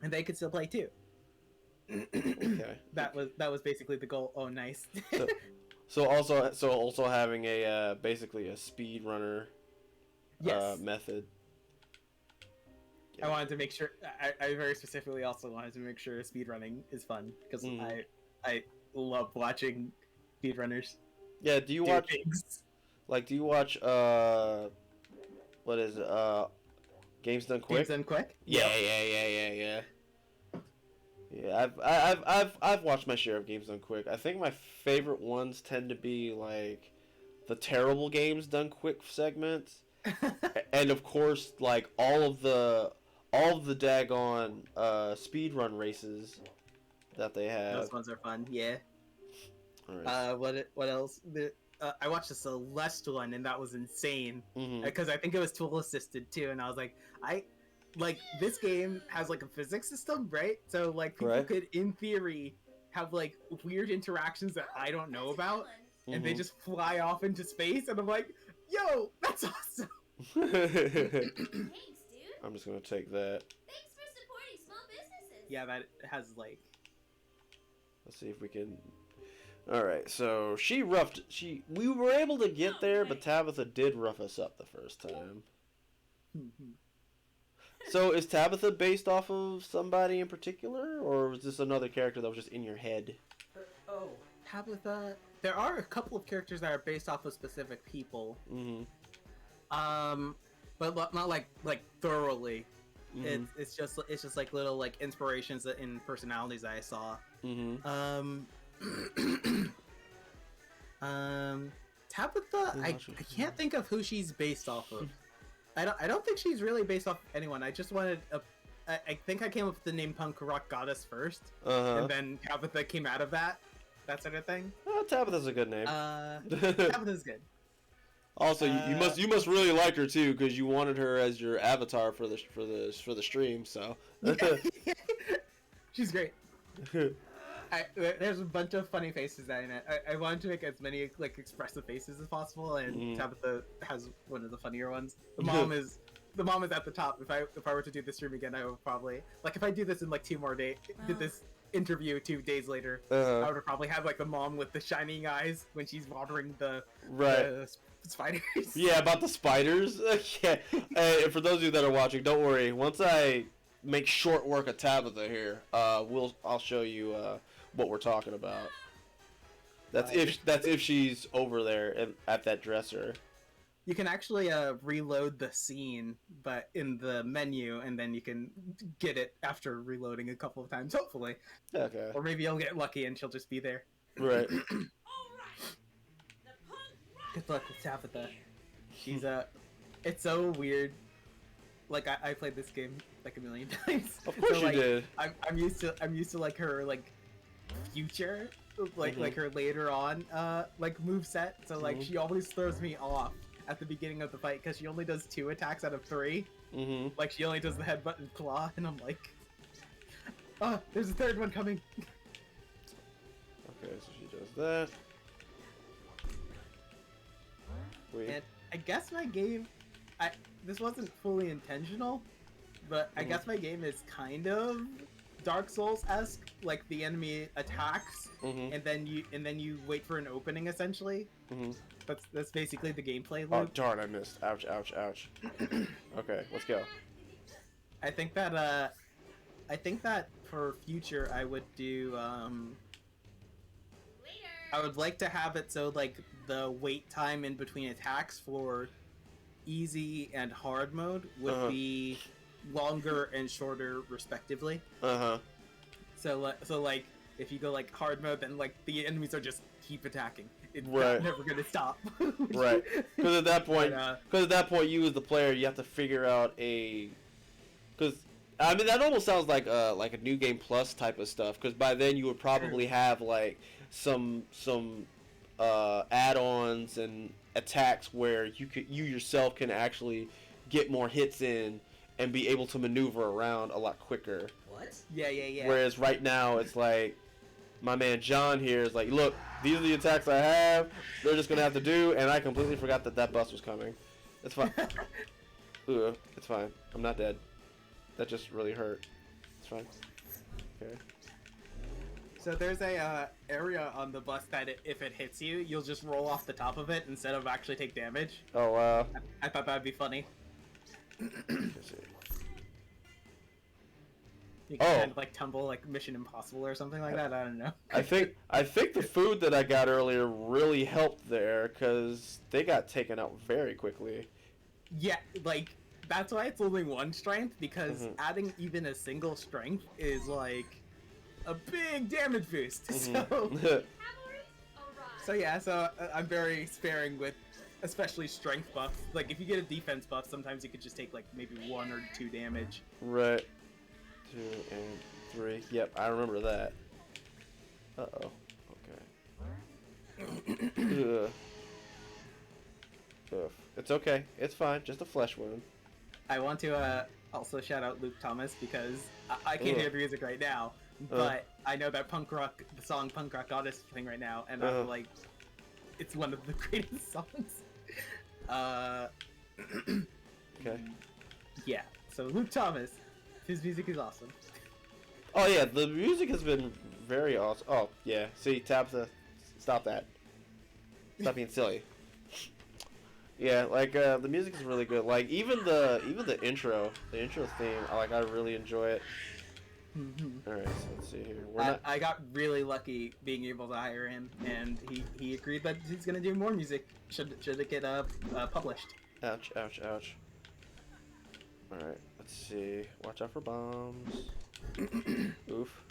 they could still play too. Okay. That was basically the goal. Oh, nice. So also having a basically a speed runner method. I wanted to make sure. I very specifically also wanted to make sure speedrunning is fun because I love watching speedrunners. Yeah. Do you watch things. Like? Do you watch what is it? Games Done Quick? Games Done Quick? Yeah. Yeah, I've watched my share of Games Done Quick. I think my favorite ones tend to be like the terrible Games Done Quick segments, and of course like all of the daggone speedrun races that they have. Those ones are fun. Yeah. All right. What else? I watched the Celeste one, and that was insane because I think it was tool assisted too, and I was like, this game has like a physics system, right? So like people could, in theory, have like weird interactions that I don't know about, and they just fly off into space, and I'm like, yo, that's awesome. Thanks, dude. I'm just gonna take that. Thanks for supporting small businesses. Yeah, that has like. Let's see if we can. All right, so we were able to get there, but Tabitha did rough us up the first time. So is Tabitha based off of somebody in particular, or was this another character that was just in your head? Tabitha. There are a couple of characters that are based off of specific people. But not like thoroughly. It's just like little like inspirations in personalities that I saw. Tabitha, I can't think of who she's based off of. I don't think she's really based off anyone. I just wanted I think I came up with the name Punk Rock Goddess first, and then Tabitha came out of that sort of thing. Tabitha's a good name. Tabitha's good. Also, you must really like her too, because you wanted her as your avatar for the stream. So she's great. There's a bunch of funny faces that I wanted to make as many like expressive faces as possible, and Tabitha has one of the funnier ones. The mom is at the top. If I were to do this stream again, I would probably if I do this in like 2 more days, did this interview 2 days later, I would probably have like the mom with the shining eyes when she's watering the spiders. Yeah, about the spiders. Yeah. Hey, for those of you that are watching, don't worry. Once I make short work of Tabitha here, I'll show you what we're talking about. That's if she's over there at that dresser. You can actually reload the scene, but in the menu, and then you can get it after reloading a couple of times, hopefully. Okay. Or maybe you'll get lucky and she'll just be there. Right. Good luck with Tabitha. She's it's so weird. Like I played this game like a million times. Of course so, you did. I'm used to like her like future, like her later on like move set. So like she always throws me off at the beginning of the fight because she only does 2 attacks out of 3. Like she only does the headbutt and claw, and I'm like, oh, there's a 3rd one coming. Okay, so she does that. And I guess my game, this wasn't fully intentional, but I guess my game is kind of Dark Souls-esque. Like the enemy attacks, Mm-hmm. and then you wait for an opening essentially. Mm-hmm. That's basically the gameplay Oh loop. darn! I missed. Ouch! Ouch! Ouch! Okay, let's go. I think that for future I would do I would like to have it so like the wait time in between attacks for easy and hard mode would be longer and shorter respectively. So like if you go like hard mode, then like the enemies are just keep attacking. It's never gonna stop. Right. Because at that point, But, you as the player, you have to figure out because I mean that almost sounds like a new game plus type of stuff. Because by then you would probably have like some add-ons and attacks where you yourself can actually get more hits in and be able to maneuver around a lot quicker. What? Yeah. Whereas right now it's like my man John here is like, look, these are the attacks I have. They're just gonna have to do, and I completely forgot that bus was coming. It's fine. Ooh, it's fine. I'm not dead. That just really hurt. It's fine. Okay. So there's a area on the bus that if it hits you, you'll just roll off the top of it instead of actually take damage. Oh wow. I thought that'd be funny. Let's see. You can kind of like tumble like Mission Impossible or something like that. I don't know. I think the food that I got earlier really helped there because they got taken out very quickly. Yeah, like that's why it's only one strength, because adding even a single strength is like a big damage boost. So yeah, so I'm very sparing with especially strength buffs. Like if you get a defense buff, sometimes you could just take like maybe 1 or 2 damage. Right. 2 and 3. Yep, I remember that. Uh-oh. Okay. Ugh. Ugh. It's okay. It's fine. Just a flesh wound. I want to also shout out Luke Thomas because I can't hear the music right now, but I know that the song Punk Rock Goddess thing right now, and I'm like, it's one of the greatest songs. Okay. Yeah, so Luke Thomas, his music is awesome. Oh yeah, the music has been very awesome. Oh yeah, see, Tabitha, stop that. Stop being silly. Yeah, like the music is really good. Like even the intro theme, I really enjoy it. All right, so let's see here. I got really lucky being able to hire him, and he agreed that he's gonna do more music. Should it get published? Ouch! Ouch! Ouch! All right, let's see. Watch out for bombs. Oof.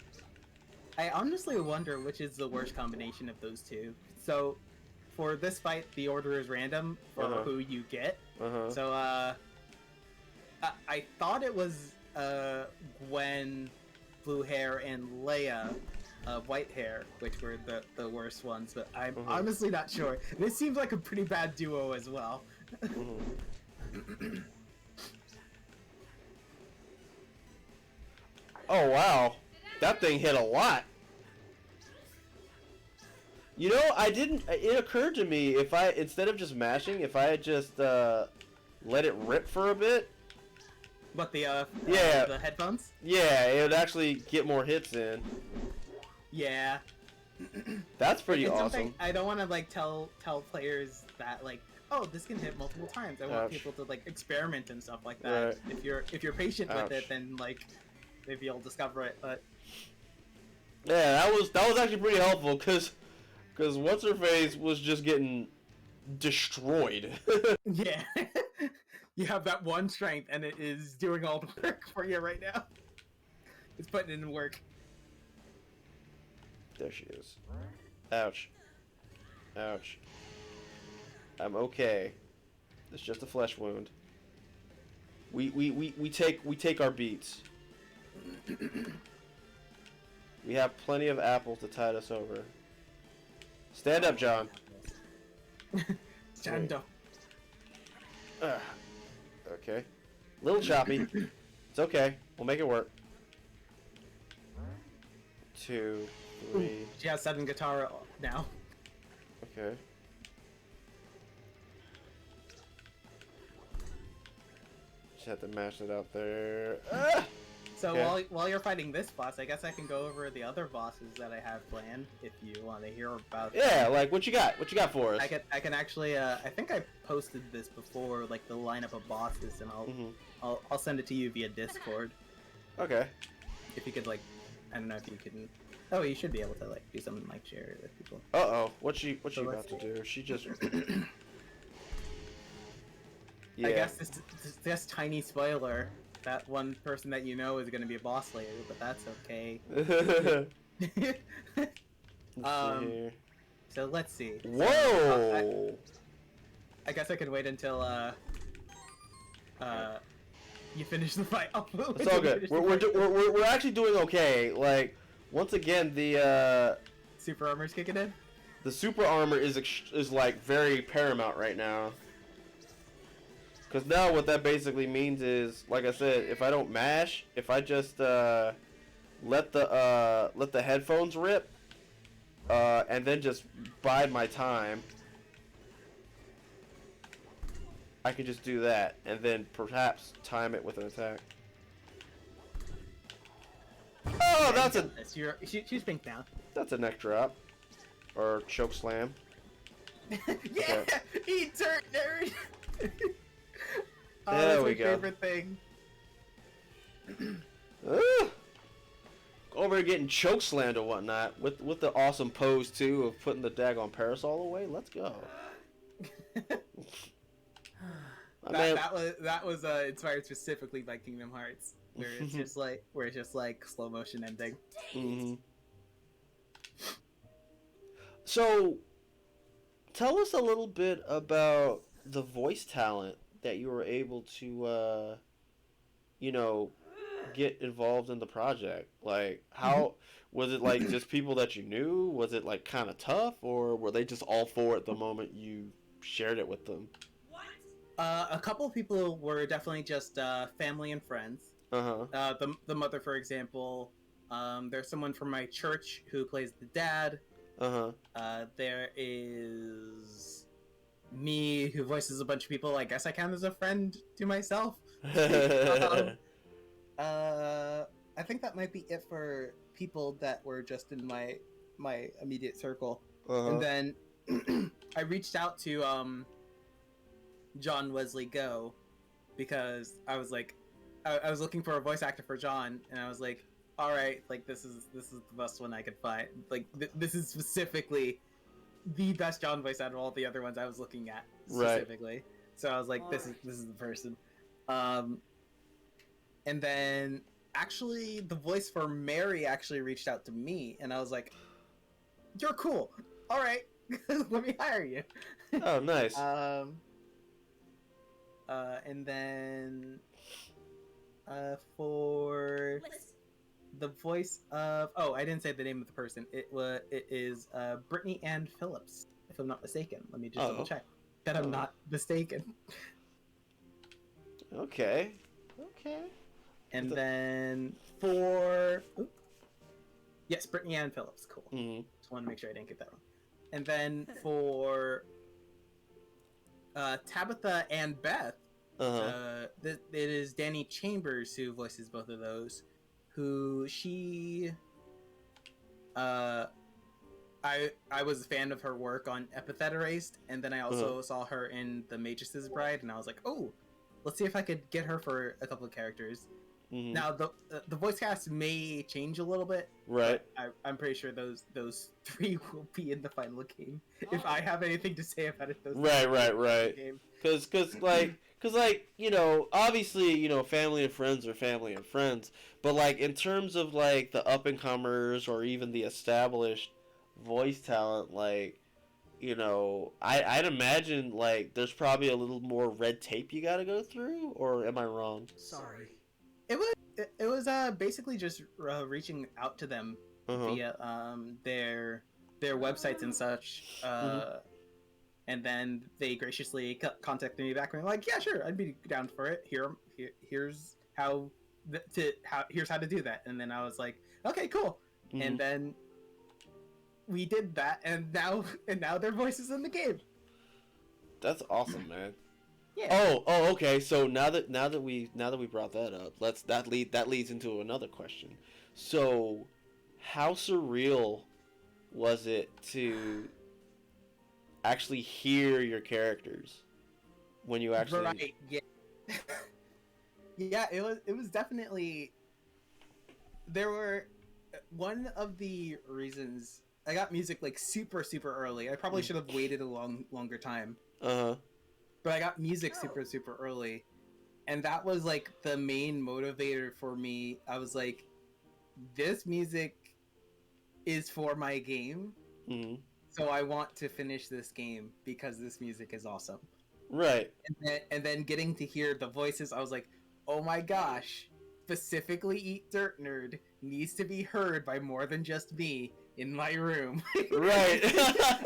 I honestly wonder which is the worst combination of those two. So, for this fight, the order is random for who you get. So, I thought it was Gwen, blue hair, and Leia, white hair, which were the worst ones, but I'm honestly not sure. This seems like a pretty bad duo as well. Oh wow, that thing hit a lot. You know, it occurred to me if instead of just mashing, if I had just let it rip for a bit. But the headphones? Yeah, it would actually get more hits in. Yeah. That's pretty it's awesome. I don't want to like tell players that like, oh, this can hit multiple times. I want people to like experiment and stuff like that. Right. If you're patient with it, then like maybe you'll discover it. But yeah, that was actually pretty helpful because what's her face was just getting destroyed. Yeah. You have that one strength, and it is doing all the work for you right now. It's putting it in work. There she is. Ouch. Ouch. I'm okay. It's just a flesh wound. We take our beats. We have plenty of apples to tide us over. Stand up, John. Stand up. Okay. Little choppy. It's okay. We'll make it work. 2, 3. She has 7 guitar now. Okay. Just have to mash it out there. Ah! So Okay. while you're fighting this boss, I guess I can go over the other bosses that I have planned if you want to hear about them. Yeah, like what you got? What you got for us? I can actually I think I posted this before, like the lineup of bosses, and I'll send it to you via Discord. Okay. If you could like, I don't know if you can. Oh, you should be able to like do something like share it with people. Uh-oh. What she So about to do? She just I guess this tiny spoiler. That one person that you know is going to be a boss later, but that's okay. Let's see here. So let's see. Whoa! I guess I could wait until you finish the fight. It's all good. We're actually doing okay. Like once again, the super armor's kicking in. the super armor is like very paramount right now. Because now what that basically means is, like I said, if I don't mash, if I just let the headphones rip, and then just bide my time, I can just do that, and then perhaps time it with an attack. Oh, that's a She's pink now. that's a neck drop, or choke slam. Yeah, he turned nerd. There that's we my go. favorite thing. Over getting choke slammed or whatnot with the awesome pose too of putting the daggone parasol away. Let's go. That was inspired specifically by Kingdom Hearts, where it's just like slow motion ending. Mm-hmm. So, tell us a little bit about the voice talent that you were able to, get involved in the project. Like, how was it? Like just people that you knew? Was it like kind of tough, or were they just all for it the moment you shared it with them? A couple of people were definitely just family and friends. Uh-huh. The mother, for example. There's someone from my church who plays the dad. Uh-huh. There is me who voices a bunch of people. I guess I count as a friend to myself. I think that might be it for people that were just in my immediate circle. Uh-huh. And then I reached out to John Wesley Go because I was like, I was looking for a voice actor for John, and I was like, all right, like this is the best one I could find. Like this is specifically the best John voice out of all the other ones I was looking at specifically. Right. So I was like, this is the person. And then actually the voice for Mary actually reached out to me, and I was like, you're cool. All right, let me hire you. Oh, nice. And then for the voice of I didn't say the name of the person. It is Brittany Ann Phillips, if I'm not mistaken. Let me just double check that I'm not mistaken. Okay. And then for yes, Brittany Ann Phillips. Cool. Mm-hmm. Just want to make sure I didn't get that wrong. And then for Tabitha and Beth, it is Danny Chambers who voices both of those. Who she, I was a fan of her work on Epithet Erased, and then I also saw her in The Magus' Bride, and I was like, oh, let's see if I could get her for a couple of characters. Mm-hmm. Now the voice cast may change a litlittle bit, right? I'm pretty sure those three will be in the final game. If I have anything to say about it, right. Because like obviously family and friends are family and friends, but like in terms of like the up and comers or even the established voice talent, like I'd imagine like there's probably a little more red tape you got to go through, or am I wrong? Sorry. It was basically just reaching out to them via their websites and such, and then they graciously contacted me back and were like, yeah, sure, I'd be down for it. Here's how to do that. And then I was like, okay, cool. And then we did that, and now their voice is in the game. That's awesome, man. Yeah. Oh, okay. So now that we brought that up, that leads into another question. So, how surreal was it to actually hear your characters when you actually? Right. Yeah. Yeah. It was definitely. There were one of the reasons I got music like super super early. I probably should have waited a longer time. Uh-huh. But I got music super super early, and that was like the main motivator for me. I was like, this music is for my game, Mm-hmm. so I want to finish this game because this music is awesome. Right. And then getting to hear the voices, I was like, oh my gosh, specifically Eat Dirt Nerd needs to be heard by more than just me in my room. Right.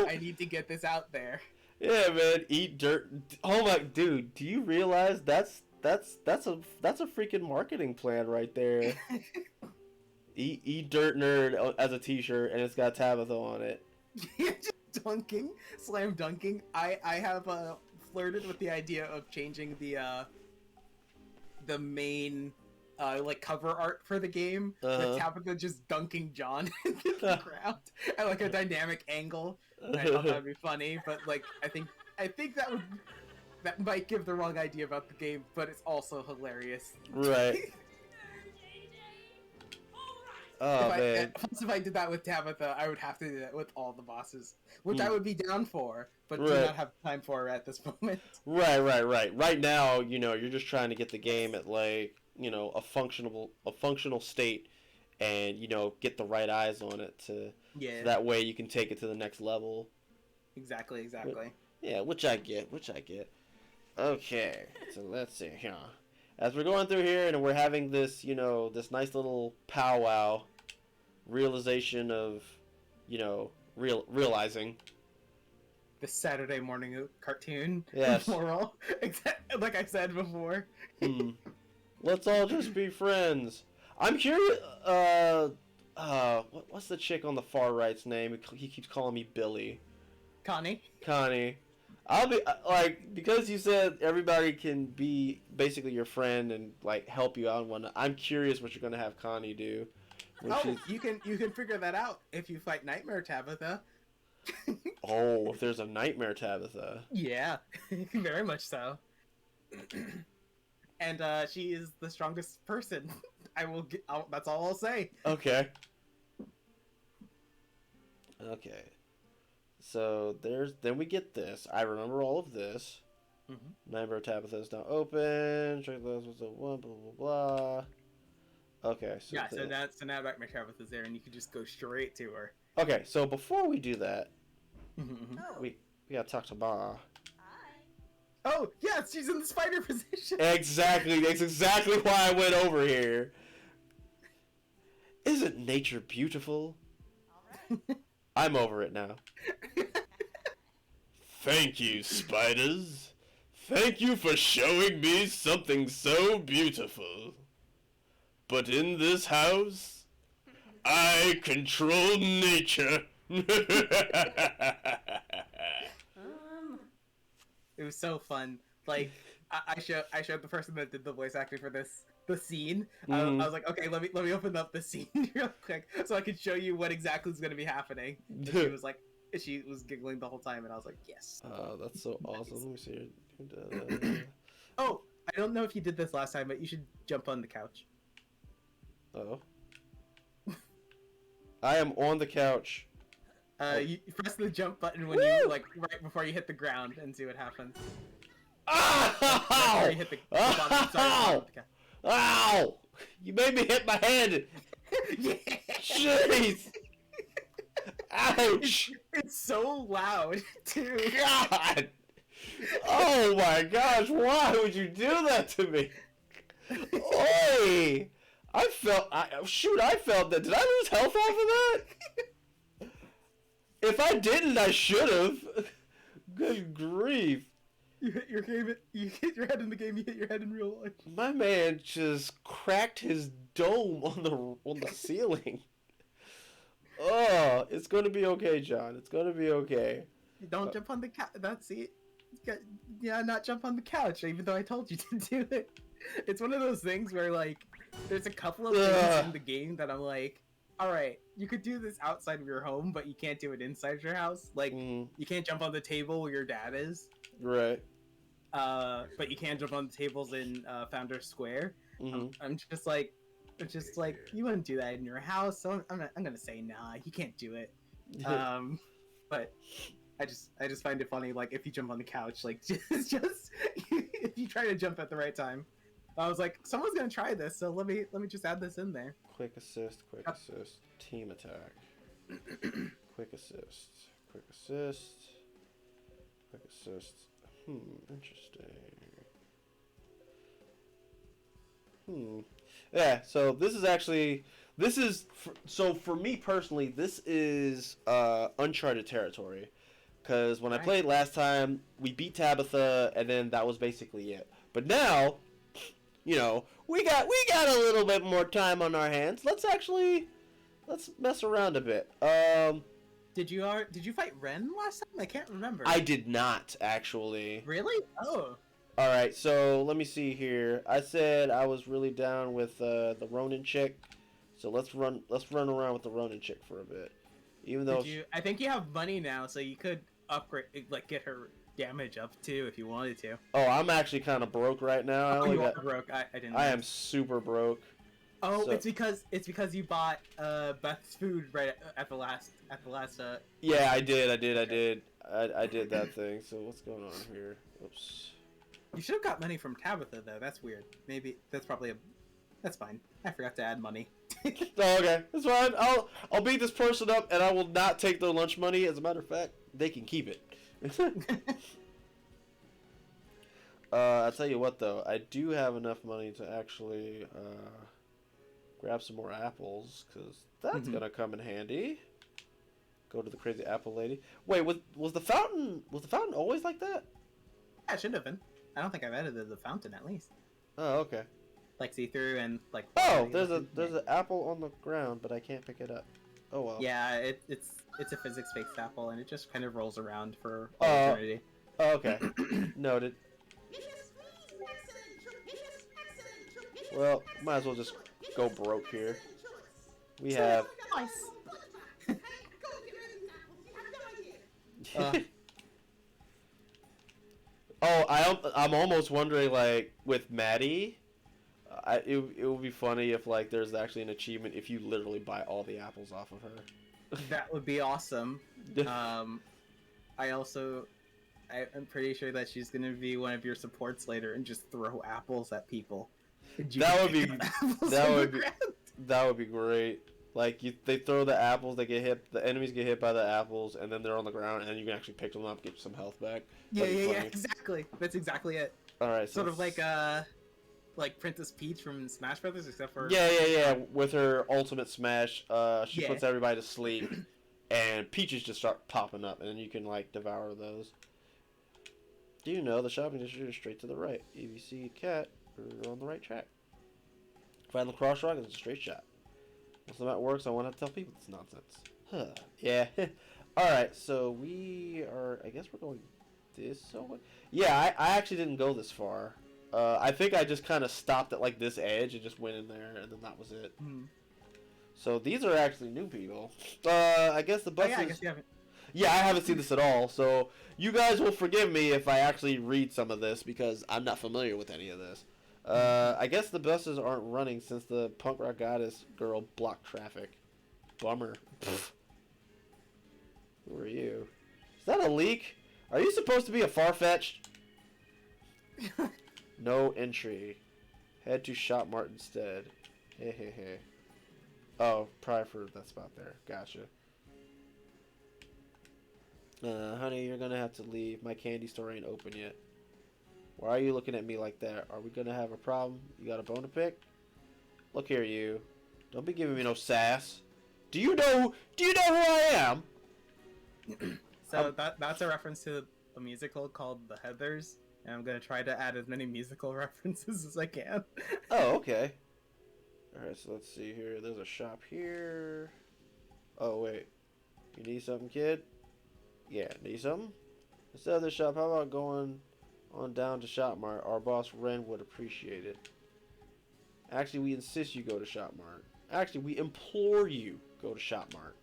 I need to get this out there. Yeah, man. Eat dirt. Oh my, dude. Do you realize that's a freaking marketing plan right there. Eat Dirt Nerd as a T-shirt, and it's got Tabitha on it. Just dunking, slam dunking. I have flirted with the idea of changing the main like cover art for the game, with Tabitha just dunking John into the ground at like a dynamic angle. I thought that'd be funny, but like I think that might give the wrong idea about the game, but it's also hilarious. Right. Oh man. If I did that with Tabitha, I would have to do that with all the bosses, which I would be down for, but do not have time for at this moment. Right. Right now, you're just trying to get the game at like, a functional state, and get the right eyes on it to. Yeah. So that way you can take it to the next level. Exactly. Yeah, which I get. Okay, so let's see here. As we're going through here and we're having this, this nice little powwow, realization of, realizing. The Saturday morning cartoon. Yes. Moral. Like I said before. Let's all just be friends. I'm curious, what's the chick on the far right's name? He keeps calling me Billy. Connie. I'll be because you said everybody can be basically your friend and like help you out and whatnot. I'm curious what you're gonna have Connie do. You can figure that out if you fight Nightmare Tabitha. Oh, if there's a Nightmare Tabitha. Yeah, very much so. And she is the strongest person. That's all I'll say. Okay. So then we get this. I remember all of this. Nightmare Tabitha is now open. Check those was a one. Blah blah blah. Okay. So yeah. So now Nightmare Tabitha's there, and you can just go straight to her. Okay. So before we do that, we gotta talk to Ma. Oh yeah, she's in the spider position. Exactly. That's exactly why I went over here. Isn't nature beautiful? I'm over it now. Thank you, spiders. Thank you for showing me something so beautiful. But in this house, I control nature. It was so fun. Like I showed the person that did the voice acting for the scene. I was like, okay, let me open up the scene real quick so I can show you what exactly is going to be happening. And she was giggling the whole time, and I was like, yes. Oh, that's so awesome. Let me see. Oh, I don't know if you did this last time, but you should jump on the couch. Oh. I am on the couch. You press the jump button when you right before you hit the ground and see what happens. Ow! You hit the bottom, sorry, Ow! You made me hit my head. Yeah. Jeez. Ouch! It's so loud too. God! Oh my gosh! Why would you do that to me? Oi! I felt that. Did I lose health off of that? If I didn't, I should have. Good grief! You hit your game. You hit your head in the game. You hit your head in real life. My man just cracked his dome on the ceiling. Oh, it's gonna be okay, John. It's gonna be okay. Don't jump on the that seat. not jump on the couch, even though I told you to do it. It's one of those things where, like, there's a couple of things in the game that I'm like, alright, you could do this outside of your home, but you can't do it inside your house. Like, you can't jump on the table where your dad is. Right. But you can jump on the tables in Founders Square. I'm just like, you wouldn't do that in your house, so I'm gonna say nah, you can't do it. But I just find it funny, like, if you jump on the couch, like, just if you try to jump at the right time. I was like, someone's gonna try this, so let me just add this in there. Quick assist, team attack. Quick assist. Interesting. Yeah, so so for me personally, this is uncharted territory. Because when I played last time, we beat Tabitha, and then that was basically it. But now, you know, we got a little bit more time on our hands. Let's mess around a bit. Did you fight Ren last time? I can't remember. I did not, actually. Really? Oh. All right, so let me see here. I said I was really down with the Ronin chick, so let's run around with the Ronin chick for a bit. Even though I think you have money now, so you could upgrade, like, get her damage up too if you wanted to. Oh, I'm actually kind of broke right now. You are broke. I didn't. I am super broke. Oh, so. it's because you bought Beth's food right at the last. Yeah, I did that thing. So what's going on here? Oops. You should have got money from Tabitha though. That's weird. Maybe that's fine. I forgot to add money. Oh, okay, that's fine. I'll beat this person up, and I will not take their lunch money. As a matter of fact, they can keep it. I'll tell you what though, I do have enough money to actually grab some more apples, because that's gonna come in handy. Go to the crazy apple lady. Wait, was the fountain always like that? Yeah, it should have been. I don't think I've edited the fountain at least. Oh, okay. Like see through and like. Oh, there's an apple on the ground, but I can't pick it up. Oh well. Yeah, it's a physics-based apple, and it just kind of rolls around for eternity. Oh, okay. Noted. Well, might as well just go broke here. We have. Nice. I'm almost wondering, like, with Maddie, it would be funny if, like, there's actually an achievement if you literally buy all the apples off of her. That would be awesome. I'm pretty sure that she's gonna be one of your supports later and just throw apples at people. That would be great. Like, they throw the apples, the enemies get hit by the apples, and then they're on the ground, and then you can actually pick them up, get some health back. Yeah, exactly. That's exactly it. All right, so sort of like Princess Peach from Smash Brothers, except for yeah. With her ultimate smash, she puts everybody to sleep, and peaches just start popping up, and then you can like devour those. Do you know the shopping district is straight to the right? If you see a cat, you're on the right track. Find the crosswalk, and it's a straight shot. Once the map works, I want to tell people it's nonsense. Huh. Yeah. Alright, so we are... I guess we're going this way? Yeah, I actually didn't go this far. I think I just kind of stopped at, like, this edge and just went in there, and then that was it. So these are actually new people. I guess the buses... I guess you haven't... Yeah, I haven't seen this at all, so you guys will forgive me if I actually read some of this, because I'm not familiar with any of this. I guess the buses aren't running since the punk rock goddess girl blocked traffic. Bummer. Who are you? Is that a leak? Are you supposed to be a Farfetch'd? No entry. Head to Shop Mart instead. Hey. Oh, probably for that spot there. Gotcha. Honey, you're gonna have to leave. My candy store ain't open yet. Why are you looking at me like that? Are we gonna have a problem? You got a bone to pick? Look here, you. Don't be giving me no sass. Do you know who I am? So that's a reference to a musical called The Heathers, and I'm gonna try to add as many musical references as I can. Oh, okay. Alright, so let's see here. There's a shop here. Oh, wait. You need something, kid? Yeah, need something? Instead of the shop, how about going on down to Shop Mart? Our boss Ren would appreciate it. Actually, we insist you go to Shop Mart. Actually, we implore you go to Shop Mart.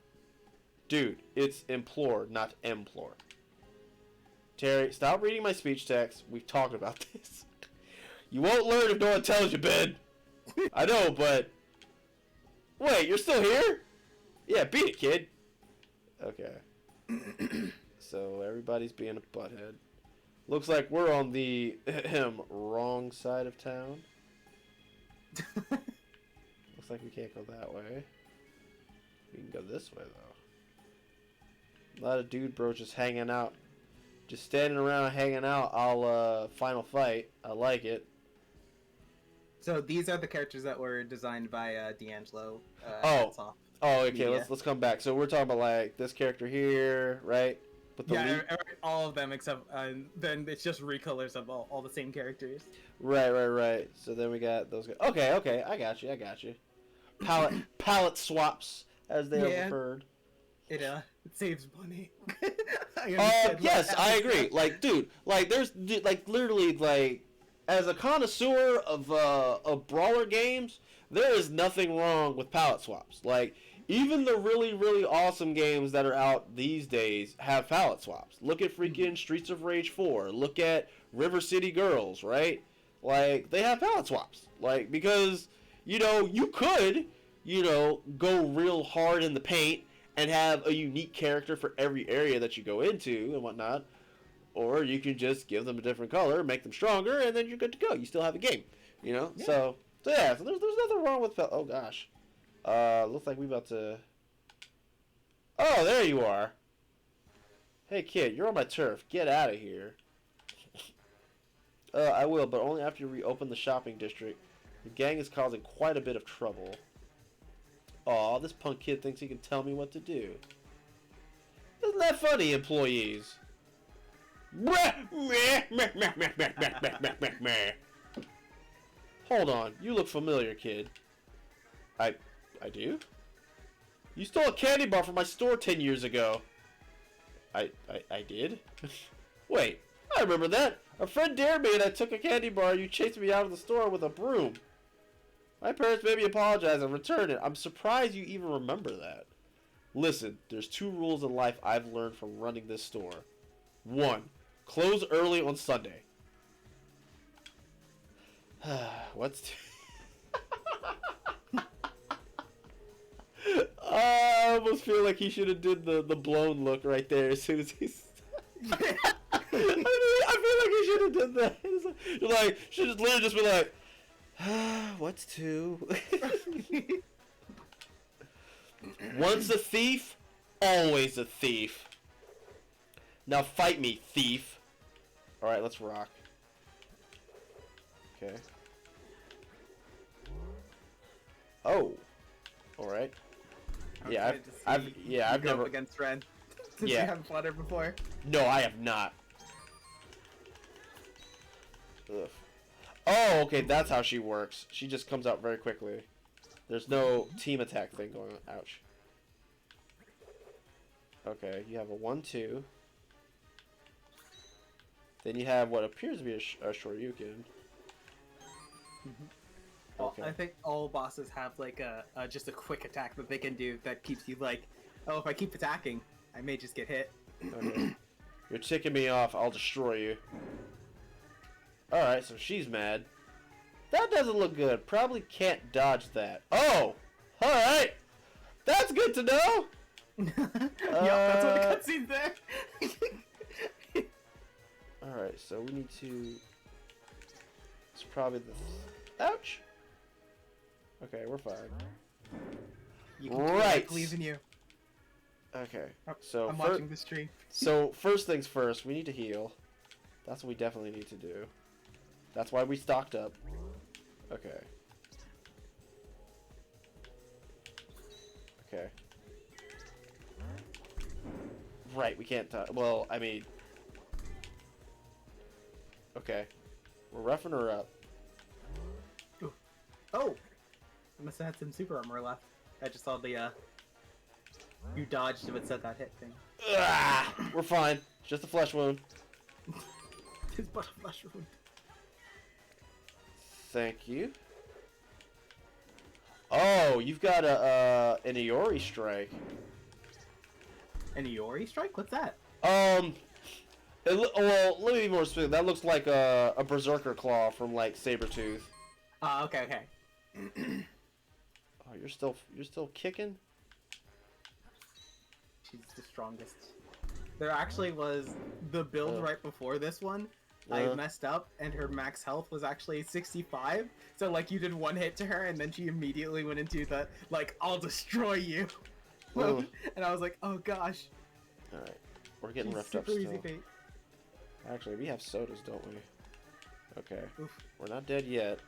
Dude, it's implore, not implore. Terry, stop reading my speech text. We've talked about this. You won't learn if no one tells you, Ben. I know, but... Wait, you're still here? Yeah, beat it, kid. Okay. So, everybody's being a butthead. Looks like we're on the wrong side of town. Looks like we can't go that way. We can go this way, though. A lot of dude bros just hanging out. Just standing around hanging out. I'll, final fight. I like it. So these are the characters that were designed by D'Angelo. Oh, okay. Media. Let's come back. So we're talking about like this character here, right? With the Yeah, all of them except then it's just recolors of all the same characters. Right. So then we got those guys. Okay. I got you. Palette swaps, as they are referred. It saves money. Yes, I agree. Like, dude, like there's like literally like. As a connoisseur of brawler games, there is nothing wrong with palette swaps. Like, even the really, really awesome games that are out these days have palette swaps. Look at freaking Streets of Rage 4. Look at River City Girls, right? Like, they have palette swaps. Like, because, you know, you could, you know, go real hard in the paint and have a unique character for every area that you go into and whatnot. Or you can just give them a different color, make them stronger, and then you're good to go. You still have a game, you know. Yeah. So there's nothing wrong with. Oh gosh, looks like we about to. Oh, there you are. Hey kid, you're on my turf. Get out of here. I will, but only after you reopen the shopping district. The gang is causing quite a bit of trouble. Aw, this punk kid thinks he can tell me what to do. Isn't that funny, employees? Hold on, you look familiar, kid. I do? You stole a candy bar from my store 10 years ago. I did? Wait, I remember that. A friend dared me and I took a candy bar. You chased me out of the store with a broom. My parents made me apologize and return it. I'm surprised you even remember that. Listen, there's 2 rules in life I've learned from running this store. 1. Close early on Sunday. What's... I almost feel like he should have did the blown look right there as soon as he's... I feel like he should have done that. You're like, should have literally just be like, what's 2? Once a thief, always a thief. Now fight me, thief. Alright, let's rock. Okay. Oh. Alright. Yeah, I've never up against Ren. Since you haven't fought her before. No, I have not. Ugh. Oh, okay, that's how she works. She just comes out very quickly. There's no team attack thing going on. Ouch. Okay, you have a 1-2. Then you have what appears to be a Shoryuken. Well, Okay. I think all bosses have like just a quick attack that they can do that keeps you like, oh, if I keep attacking, I may just get hit. Okay. You're ticking me off. I'll destroy you. Alright, so she's mad. That doesn't look good. Probably can't dodge that. Oh! Alright! That's good to know! Yeah, that's what the cutscene's there. Alright, so we need to... It's probably the... Ouch! Okay, we're fine. You can Right. I believe in you. Okay, so... I'm watching the stream. So, first things first, we need to heal. That's what we definitely need to do. That's why we stocked up. Okay. Okay. Right, we can't well, I mean... Okay. We're roughing her up. Ooh. Oh! I must have had some super armor left. I just saw the, you dodged but said that hit thing. Ugh, we're fine. It's just a flesh wound. His butterfly's ruined. Thank you. Oh, you've got an Iori strike. An Iori strike? What's that? Well, let me be more specific. That looks like a Berserker Claw from like Sabretooth. Okay. Oh, you're still kicking? She's the strongest. There actually was the build right before this one. I messed up, and her max health was actually 65. So like you did one hit to her, and then she immediately went into the like I'll destroy you mode. And I was like, oh gosh. All right, we're getting She's roughed up super still. easy fate. Actually, we have sodas, don't we? Okay, Oof. we're not dead yet.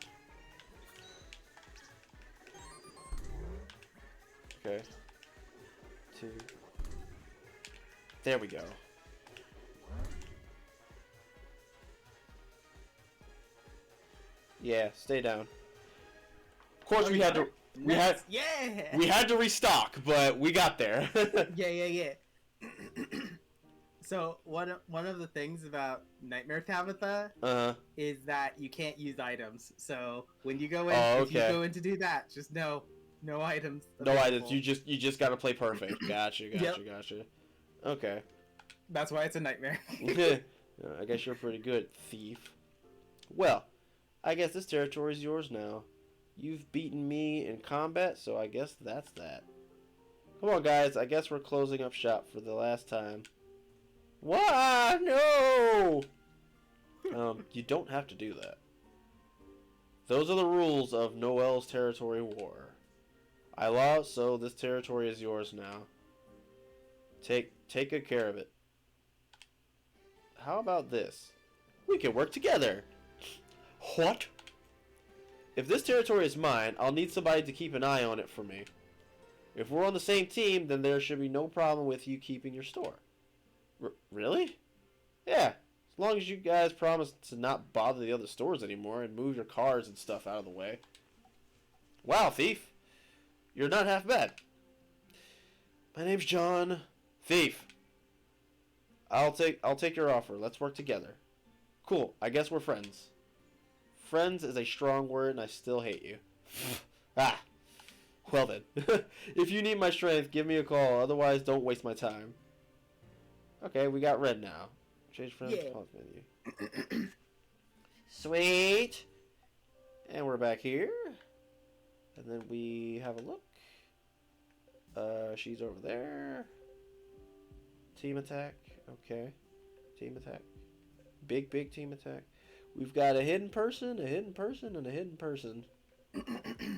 Okay. 2. There we go. Yeah, stay down. Of course, we had to restock, but we got there. Yeah. So one of the things about Nightmare Tabitha is that you can't use items. So when you go in, if you go in to do that, just no items. No items. You just gotta play perfect. Gotcha. Okay. That's why it's a nightmare. I guess you're pretty good, thief. Well, I guess this territory is yours now. You've beaten me in combat, so I guess that's that. Come on, guys. I guess we're closing up shop for the last time. What? No! You don't have to do that. Those are the rules of Noel's Territory War. I allow it, so this territory is yours now. Take good care of it. How about this? We can work together. What? If this territory is mine, I'll need somebody to keep an eye on it for me. If we're on the same team, then there should be no problem with you keeping your store. Really? Yeah. As long as you guys promise to not bother the other stores anymore and move your cars and stuff out of the way. Wow, thief. You're not half bad. My name's John. Thief. I'll take your offer. Let's work together. Cool. I guess we're friends. Friends is a strong word, and I still hate you. Ah. Well then. If you need my strength, give me a call. Otherwise, don't waste my time. Okay, we got red now. Change friends. Yeah. Pause menu. Sweet. And we're back here. And then we have a look. She's over there. Team attack. Okay. Team attack. Big team attack. We've got a hidden person, and a hidden person.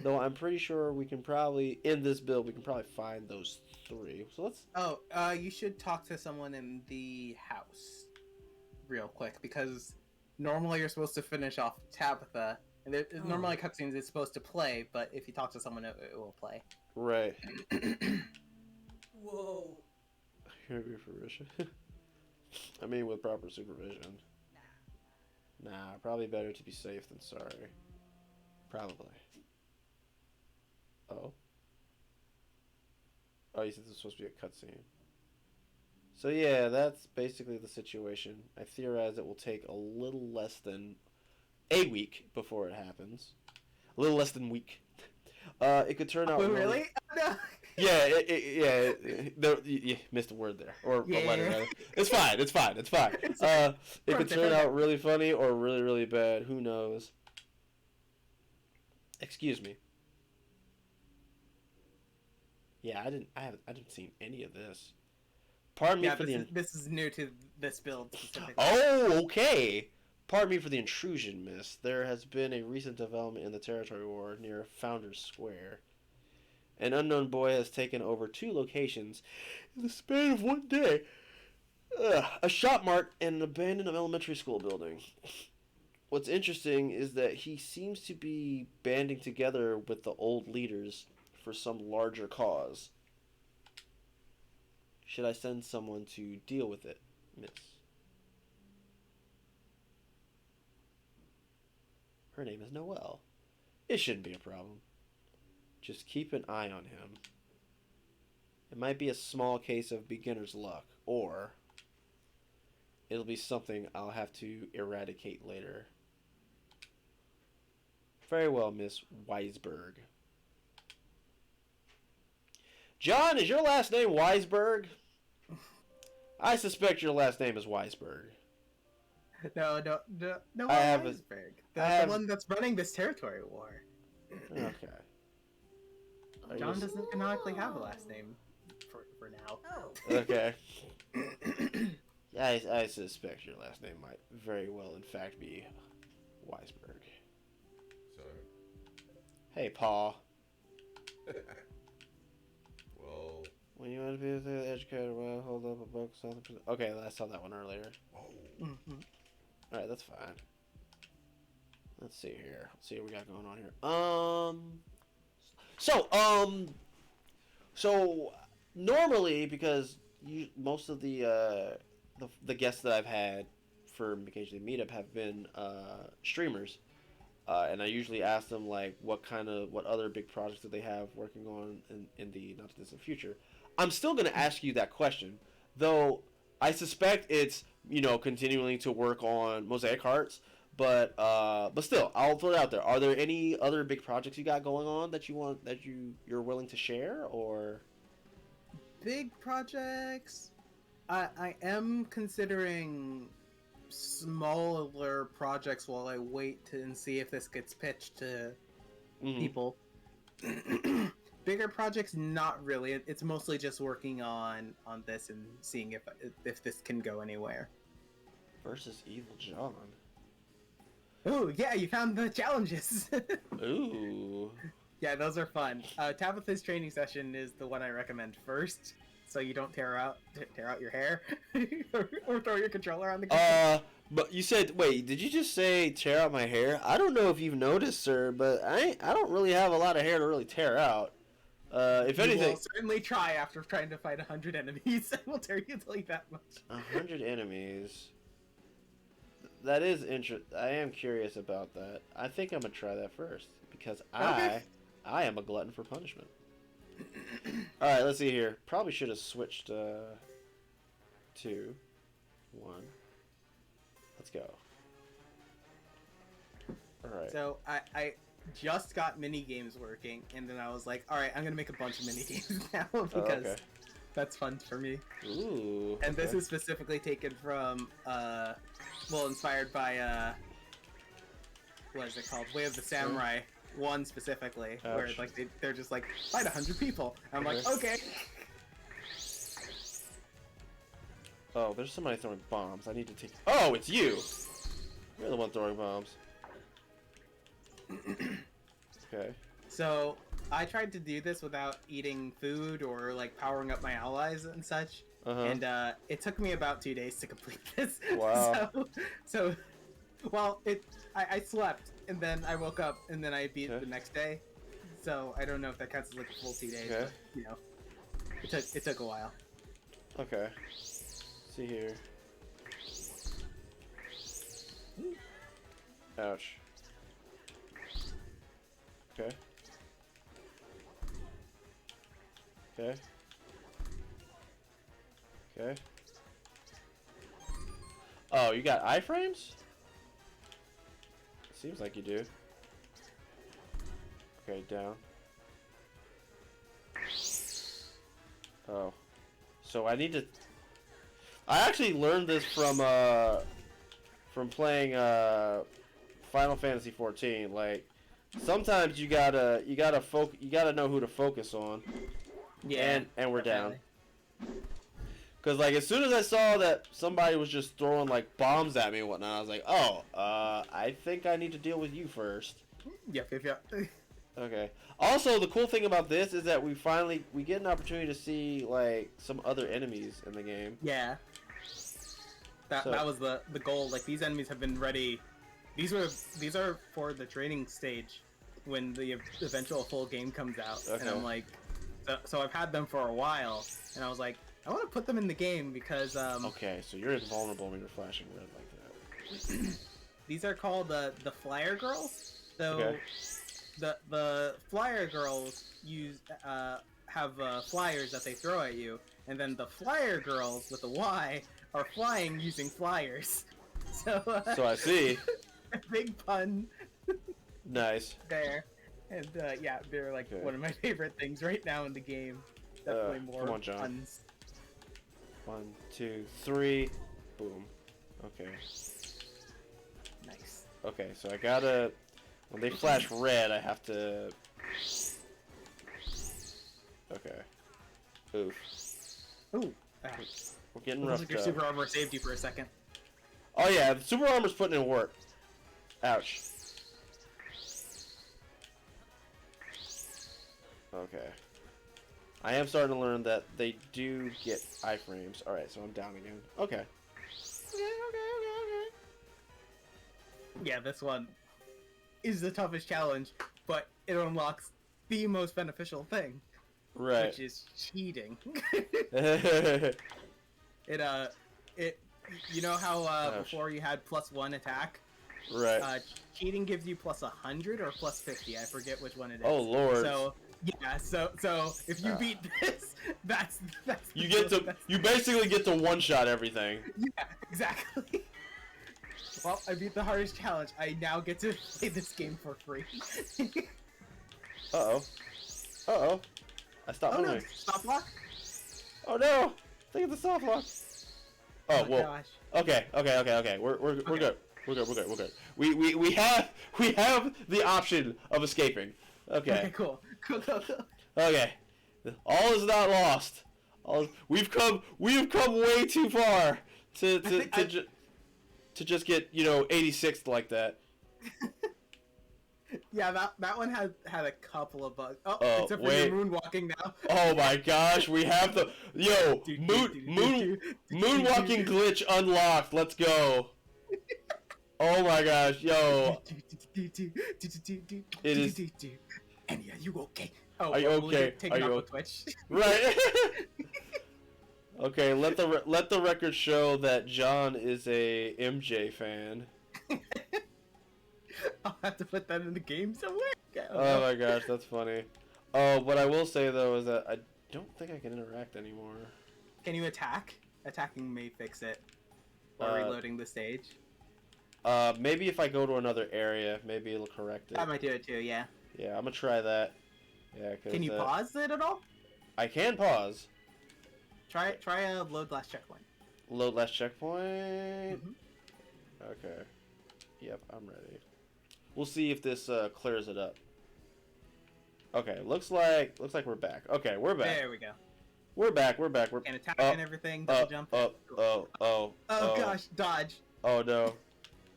Though I'm pretty sure we can probably, in this build, we can probably find those 3. So let's... Oh, you should talk to someone in the house real quick, because normally you're supposed to finish off Tabitha, and normally cutscenes it's supposed to play, but if you talk to someone, it will play. Right. Whoa. Here we for Risha. I mean, with proper supervision. Nah, probably better to be safe than sorry. Probably. Oh. Oh, you said this was supposed to be a cutscene. So yeah, that's basically the situation. I theorize it will take a little less than a week before it happens. A little less than week. It could turn out... Wait, really? No. Yeah, you missed a word there, or a letter. Rather. It's fine. It could turn out really funny or really, really bad. Who knows? Excuse me. Yeah, I haven't seen any of this. Pardon me for this is new to this build specifically. Oh, okay. Pardon me for the intrusion, miss. There has been a recent development in the territory war near Founders Square. An unknown boy has taken over 2 locations in the span of one day. A shop mart and an abandoned elementary school building. What's interesting is that he seems to be banding together with the old leaders for some larger cause. Should I send someone to deal with it, miss? Her name is Noelle. It shouldn't be a problem. Just keep an eye on him. It might be a small case of beginner's luck, or It'll be something I'll have to eradicate later. Very well, Miss Weisberg. John, is your last name Weisberg? I suspect your last name is Weisberg. No, I have a- Weisberg. I The one that's running this territory war. Okay. Are you John s- doesn't canonically have a last name for now. Oh. Okay. I suspect your last name might very well, in fact, be Weisberg. So, Hey, Paul. well, When you want to be an educator, well, hold up a book, something. Okay, I saw that one earlier. oh, All right, that's fine. Let's see here. Let's see what we got going on here. So normally, because most of the guests that I've had for McAgee3 Meetup have been streamers, and I usually ask them like what other big projects that they have working on in the not too distant future. I'm still gonna ask you that question, though. I suspect it's continuing to work on Mosaic Hearts, but still, I'll throw it out there. Are there any other big projects you got going on that you're willing to share, or? Big projects. I am considering smaller projects while I wait and see if this gets pitched to Mhm. people. Bigger projects, not really. It's mostly just working on this and seeing if this can go anywhere. Versus Evil John. Ooh, yeah, you found the challenges. Ooh. Yeah, those are fun. Tabitha's training session is the one I recommend first, so you don't tear out your hair or throw your controller on the ground. But you said, wait, did you just say tear out my hair? I don't know if you've noticed, sir, but I don't really have a lot of hair to really tear out. If You anything, will certainly try after trying to fight 100 enemies. I will tell you that much. 100 enemies. That is interesting. I am curious about that. I think I'm gonna try that first because Okay. I am a glutton for punishment. All right, let's see here. Probably should have switched 2, 1. Let's go. All right. So I just got mini games working, and then I was like, all right, I'm gonna make a bunch of mini games now because okay. that's fun for me. Ooh. And this okay. is specifically taken from, inspired by, what is it called? Way of the Samurai 1 specifically, where Ouch. like they're just like, fight 100 people. And I'm like, okay. Oh, there's somebody throwing bombs. I need to take. Oh, it's you. You're the one throwing bombs. Okay. So I tried to do this without eating food or like powering up my allies and such. And it took me about 2 days to complete this. Wow. So well, I slept and then I woke up and then I beat it the next day. So I don't know if that counts as like a full 2 days, Okay. but it took a while. Okay. Let's see here. Ouch. Okay. Okay. Okay. Oh, you got iframes? Seems like you do. Okay, down. Oh. So I need to... I actually learned this from playing Final Fantasy 14. Like, sometimes you gotta know who to focus on. Yeah. And we're down. definitely. Cause like as soon as I saw that somebody was just throwing like bombs at me and whatnot, I was like, oh, I think I need to deal with you first. Yep. Okay. Also, the cool thing about this is that we get an opportunity to see like some other enemies in the game. Yeah. That was the goal. Like these enemies have been ready. These are for the training stage when the eventual full game comes out. Okay. And I'm like, so I've had them for a while, and I was like, I want to put them in the game because Okay, so you're invulnerable when you're flashing red like that. these are called the flyer girls. So Okay. the flyer girls have flyers that they throw at you, and then the flyer girls with the Y are flying using flyers. So, So I see. big pun Nice. there. And yeah, they're like Okay. one of my favorite things right now in the game. Definitely more come on, John. puns. 1, 2, 3. Boom. Okay. Nice. Okay, so I gotta... When they flash red, I have to... Okay. Oof. Ooh. We're getting Looks rough. like your super armor saved you for a second. Oh yeah, the super armor's putting in work. Ouch. Okay. I am starting to learn that they do get iframes. Alright, so I'm down again. Okay. Okay. Yeah, this one is the toughest challenge, but it unlocks the most beneficial thing, Right. which is cheating. Right. You know how before you had +1 attack? Cheating gives you +100 or +50. I forget which one it is. Oh lord. So yeah, so if you beat this, that's You get to you basically get to one-shot everything. Yeah, exactly. Well, I beat the hardest challenge. I now get to play this game for free. Uh-oh. Uh-oh. I stopped Oh no, moving. stop block. Oh no! Think of the soft lock. Oh, my well. gosh. Okay. We're good. We're good. We have the option of escaping. Okay, cool. Okay. All is not lost. We've come way too far to just get, 86th like that. Yeah, that one had a couple of bugs. Oh, Oh, except for wait. your moonwalking now. Oh my gosh, we have the moonwalking glitch unlocked. Let's go. Oh my gosh, yo. It is. And yeah, you okay? Oh, Are you well, okay? Take Are it you off of Twitch. Right. Okay, let the record show that John is a MJ fan. I'll have to put that in the game somewhere. Oh my gosh, that's funny. Oh, what I will say though is that I don't think I can interact anymore. Can you attack? Attacking may fix it. While reloading the stage. Maybe if I go to another area, maybe it'll correct it. That might do it too, yeah. Yeah, I'm gonna try that. Yeah, cause, Can you pause it at all? I can pause. Try a load last checkpoint. Load last checkpoint. Mhm. Okay. Yep, I'm ready. We'll see if this clears it up. Okay, looks like we're back. Okay, we're back. There we go. We're back. And attack and everything. Double jump. Cool. Oh Gosh, dodge. Oh no.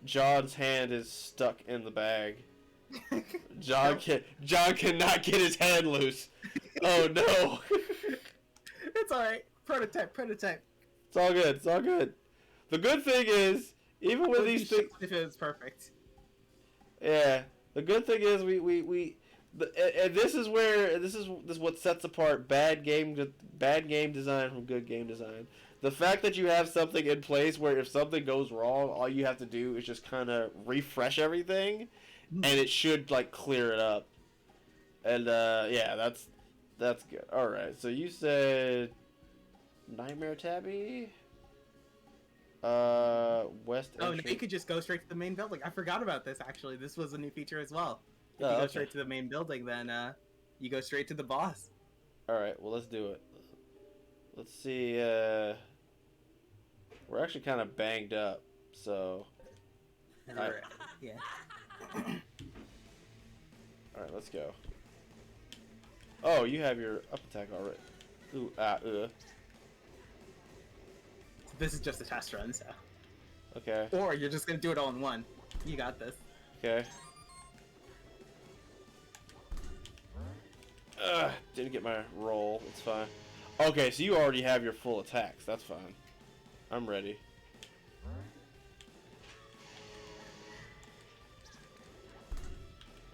John's hand is stuck in the bag. John cannot get his hand loose. Oh no. It's alright. Prototype. It's all good. The good thing is, even with these things, If it's perfect. yeah. The good thing is and this is what sets apart bad game design from good game design. The fact that you have something in place where if something goes wrong, all you have to do is just kind of refresh everything, and it should like clear it up. And yeah, that's good. All right, so you said Nightmare Tabby, West. Oh, no, Entry. you could just go straight to the main building. I forgot about this actually. This was a new feature as well. If Oh, you go okay. straight to the main building, then you go straight to the boss. All right, well let's do it. Let's see. We're actually kind of banged up, so. Yeah. All right, let's go. Oh, you have your up attack already. Ooh, This is just a test run, so. Okay. Or you're just gonna do it all in one. You got this. Okay. Didn't get my roll. It's fine. Okay, so you already have your full attacks. That's fine. I'm ready.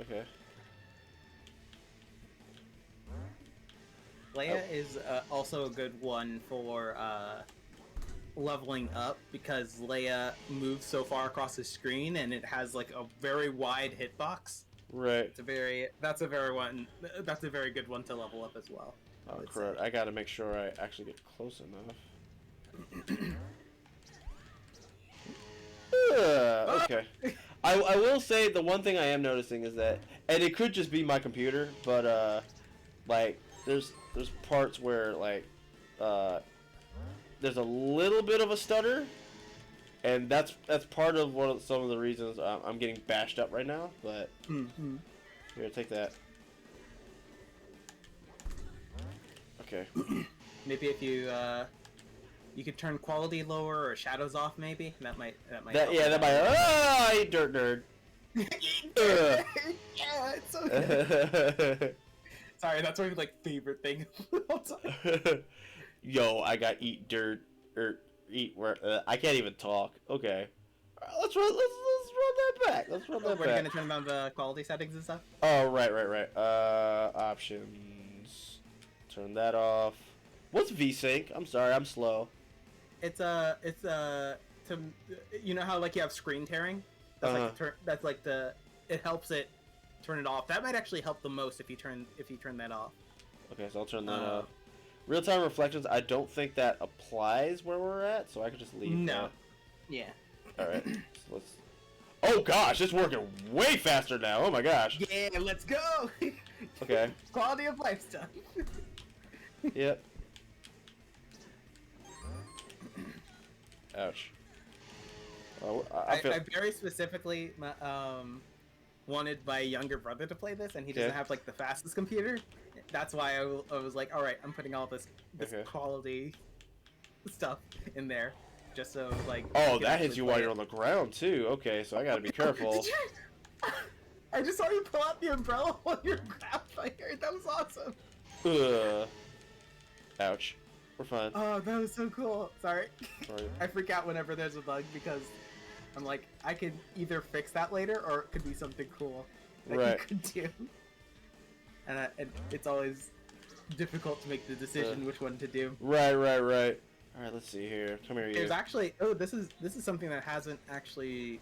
Okay. Leia is also a good one for leveling up because Leia moves so far across the screen and it has like a very wide hitbox. Right. That's a very good one to level up as well. Oh, crud. I gotta make sure I actually get close enough. Okay. I will say the one thing I am noticing is that, and it could just be my computer, but like there's parts where like there's a little bit of a stutter, and that's part of some of the reasons I'm getting bashed up right now. But here, take that. Okay. Maybe if you you could turn quality lower or shadows off, maybe that might help Yeah, that might. Ah, you dirt nerd. Yeah, it's so good. Sorry, that's my like favorite thing. Yo, I got eat dirt or eat where I can't even talk. Okay, let's run that back. Let's run that We're back. gonna turn on the quality settings and stuff. Oh, right. Options. Turn that off. What's VSync? I'm sorry, I'm slow. It's to you know how like you have screen tearing. That's like it helps it turn it off. That might actually help the most if you turn that off. Okay, so I'll turn that off. Real-time reflections, I don't think that applies where we're at, so I could just leave that. Yeah. Alright, so let's... Oh gosh, it's working way faster now, oh my gosh. Yeah, let's go! Okay. Quality of life stuff. Yep. Ouch. Oh, I very specifically wanted my younger brother to play this, and he doesn't have like the fastest computer. That's why I was like, all right, I'm putting all this quality stuff in there, just so like. Oh, that hits you while you're on the ground too. Okay, so I gotta be careful. I just saw you pull out the umbrella while you're grabbed by here. That was awesome. Ouch. We're fine. Oh, that was so cool. Sorry. I freak out whenever there's a bug because I'm like, I could either fix that later or it could be something cool that you could do. And it's always difficult to make the decision which one to do. Right. Alright, let's see here. Come here, you. There's actually... Oh, this is something that hasn't actually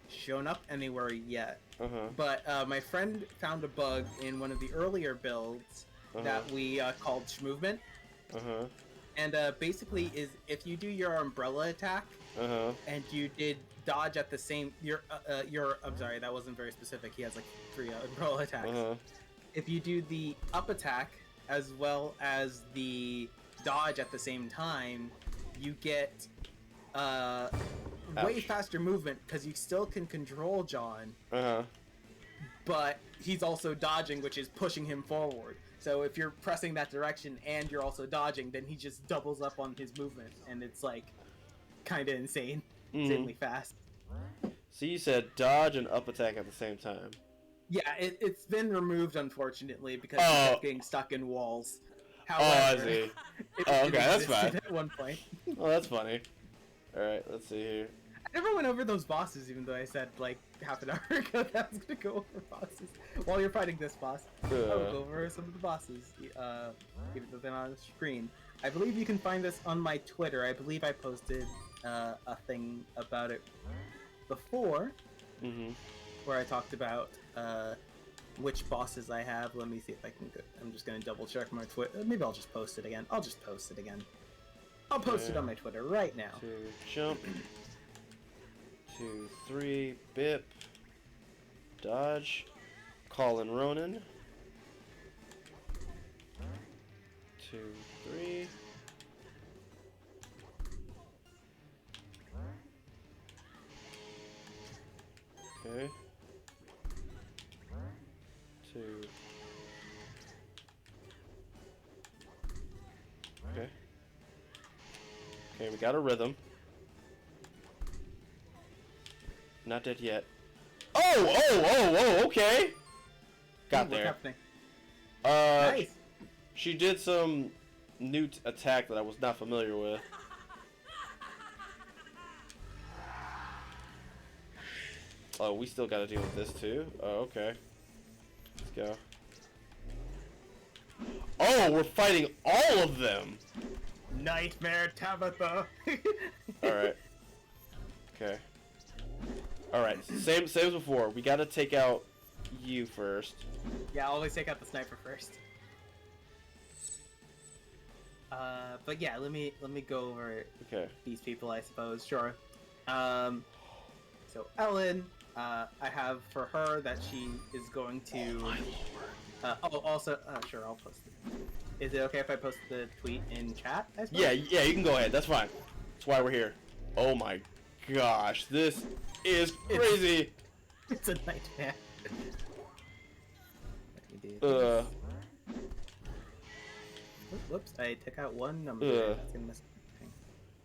shown up anywhere yet. But my friend found a bug in one of the earlier builds that we called Schmovement. And basically is if you do your umbrella attack and you did dodge at the same I'm sorry, that wasn't very specific. He has like 3 umbrella attacks. If you do the up attack as well as the dodge at the same time, you get way faster movement because you still can control John. But he's also dodging, which is pushing him forward. So if you're pressing that direction and you're also dodging, then he just doubles up on his movement, and it's like kind of insane, insanely fast. So you said dodge and up attack at the same time. Yeah, it's been removed unfortunately because he kept getting stuck in walls. However, I see. It okay, that's fine. At one point. Oh, that's funny. All right, let's see here. I never went over those bosses, even though I said like half an hour ago that I was gonna go over bosses. While you're fighting this boss, I'll go over some of the bosses, even though they're not on the screen. I believe you can find this on my Twitter. I believe I posted a thing about it before, where I talked about which bosses I have. Let me see if I can. I'm just gonna double check my Twitter. Maybe I'll just post it again. I'll just post it again. I'll post it on my Twitter right now. 2 jump. 2 3 bip. Dodge. Colin Ronan. 2 3. Okay. 2. Okay. Okay, we got a rhythm. Not dead yet. Oh, okay. Got What's there. happening? Nice. She did some new attack that I was not familiar with. Oh, we still gotta deal with this too? Oh, okay. Let's go. Oh, we're fighting all of them! Nightmare Tabitha! Alright. Okay. Alright, same as before. We gotta take out you first. Yeah, I'll always take out the sniper first. But yeah, let me go over Okay. these people, I suppose. Sure. So Ellen, I have for her that she is going to. Also, sure, I'll post it. Is it okay if I post the tweet in chat? I suppose? Yeah, you can go ahead. That's fine. That's why we're here. Oh my gosh, this is crazy. It's a nightmare. Whoops, I took out one number. That's gonna miss something.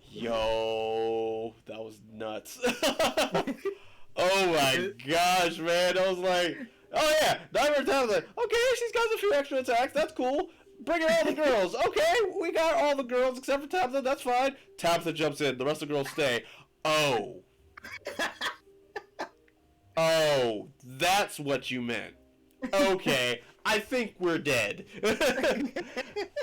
Yo, that was nuts. Oh my gosh, man. I was like, oh yeah, Diamond Town's like, okay, she's got a few extra attacks. That's cool. Bring in all the girls. Okay, we got all the girls except for Tabitha. That's fine. Tabitha jumps in. The rest of the girls stay. Oh. Oh, that's what you meant. Okay, I think we're dead.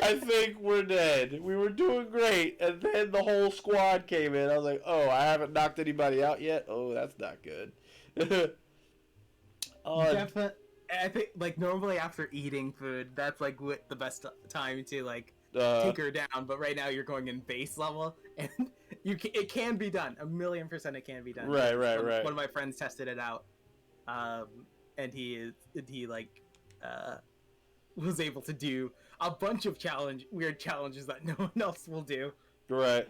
I think we're dead. We were doing great, and then the whole squad came in. I was like, oh, I haven't knocked anybody out yet? Oh, that's not good. Definitely. I think, like, normally after eating food, that's, like, the best time to, like, take her down. But right now you're going in base level, and it can be done. 1,000,000% it can be done. Right. One of my friends tested it out, and he was able to do a bunch of weird challenges that no one else will do. Right.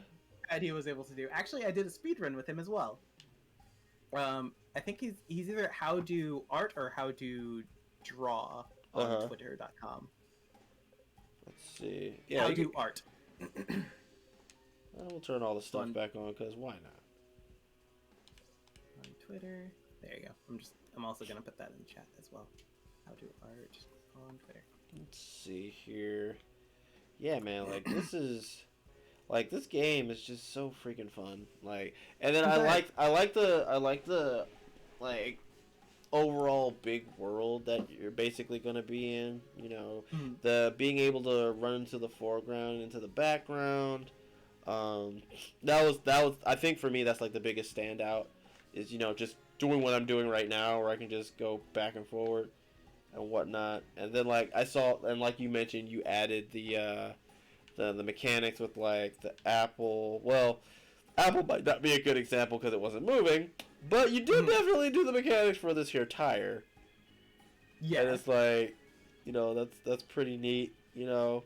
And he was able to do. Actually, I did a speed run with him as well. I think he's either how to art or how to draw on twitter.com. Let's see. Yeah, how to art. We'll turn all the stuff back on, because why not? On Twitter. There you go. I'm also gonna put that in the chat as well. How to art on Twitter. Let's see here. Yeah, man, like this game is just so freaking fun. Like, and then I like the like overall big world that you're basically gonna be in. You know, the being able to run into the foreground, into the background. That was I think for me that's like the biggest standout is, you know, just doing what I'm doing right now, where I can just go back and forward and whatnot. And then like I saw, and like you mentioned, you added the mechanics with like the apple. Well, apple might not be a good example because it wasn't moving, but you did definitely do the mechanics for this here tire. Yeah, and it's like, you know, that's pretty neat, you know.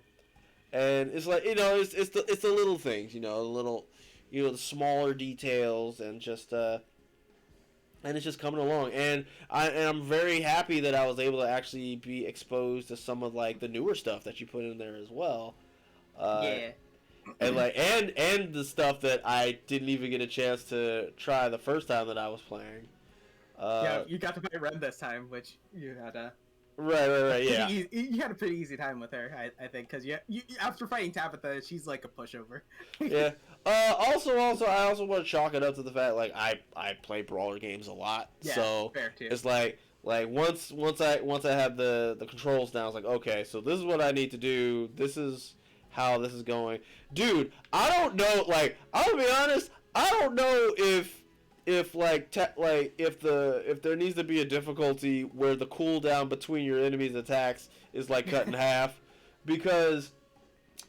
And it's like, you know, it's the little things, you know, the smaller details, and just and it's just coming along. And I'm very happy that I was able to actually be exposed to some of like the newer stuff that you put in there as well. Yeah. And like and the stuff that I didn't even get a chance to try the first time that I was playing. Yeah, you got to play Ren this time, which you had a right. Yeah, you had a pretty easy time with her, I think, because you after fighting Tabitha, she's like a pushover. Yeah. Also, I also want to chalk it up to the fact, like, I play brawler games a lot, yeah, so fair too. It's like once I have the controls down, it's like, okay, so this is what I need to do. This is how this is going, dude. I don't know. Like, I'll be honest. I don't know if there needs to be a difficulty where the cooldown between your enemy's attacks is like cut in half, because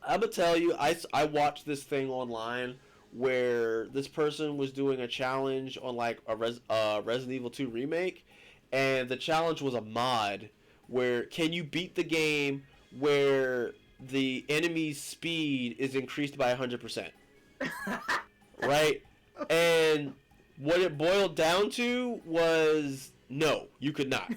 I'm gonna tell you, I watched this thing online where this person was doing a challenge on like a Resident Evil 2 remake, and the challenge was a mod where can you beat the game where the enemy's speed is increased by 100%, right? And what it boiled down to was no, you could not.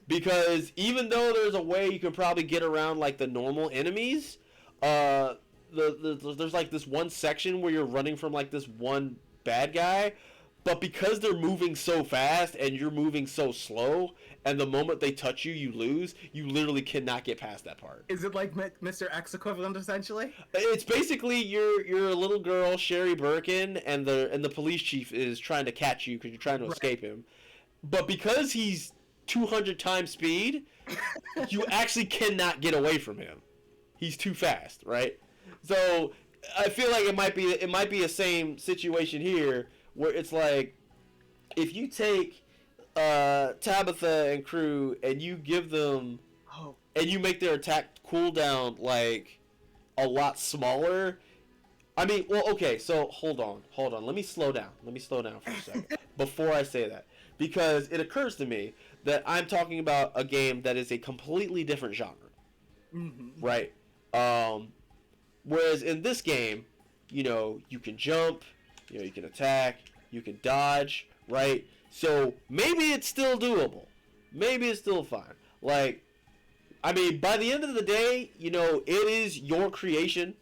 Because even though there's a way you could probably get around like the normal enemies, there's like this one section where you're running from like this one bad guy, but because they're moving so fast and you're moving so slow, and the moment they touch you, you lose, you literally cannot get past that part. Is it like Mr. X equivalent, essentially? It's basically you're a little girl, Sherry Birkin, and the police chief is trying to catch you because you're trying to escape him. But because he's 200 times speed, you actually cannot get away from him. He's too fast, right? So I feel like it might be a same situation here, where it's like if you take Tabitha and crew and you give them and you make their attack cooldown like a lot smaller, I mean, well, okay, so hold on. Let me slow down for a second before I say that, because it occurs to me that I'm talking about a game that is a completely different genre, right? Whereas in this game, you can jump, you can attack, you can dodge, right? So maybe it's still doable. Maybe it's still fine. Like, I mean, by the end of the day, it is your creation.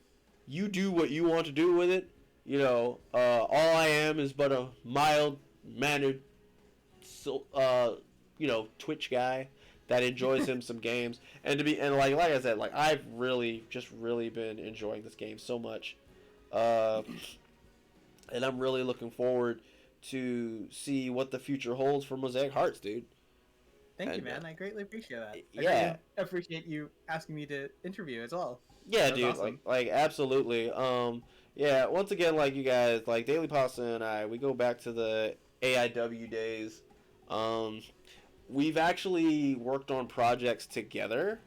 You do what you want to do with it. All I am is but a mild-mannered, Twitch guy that enjoys him some games. And like I said, like I've really been enjoying this game so much, and I'm really looking forward to see what the future holds for Mosaic Hearts, dude. Thank you, man. I greatly appreciate that. I yeah, really appreciate you asking me to interview as well. Yeah, dude. Awesome. Like absolutely. Yeah. Once again, like you guys, like DailyPasta and we go back to the AIW days. We've actually worked on projects together.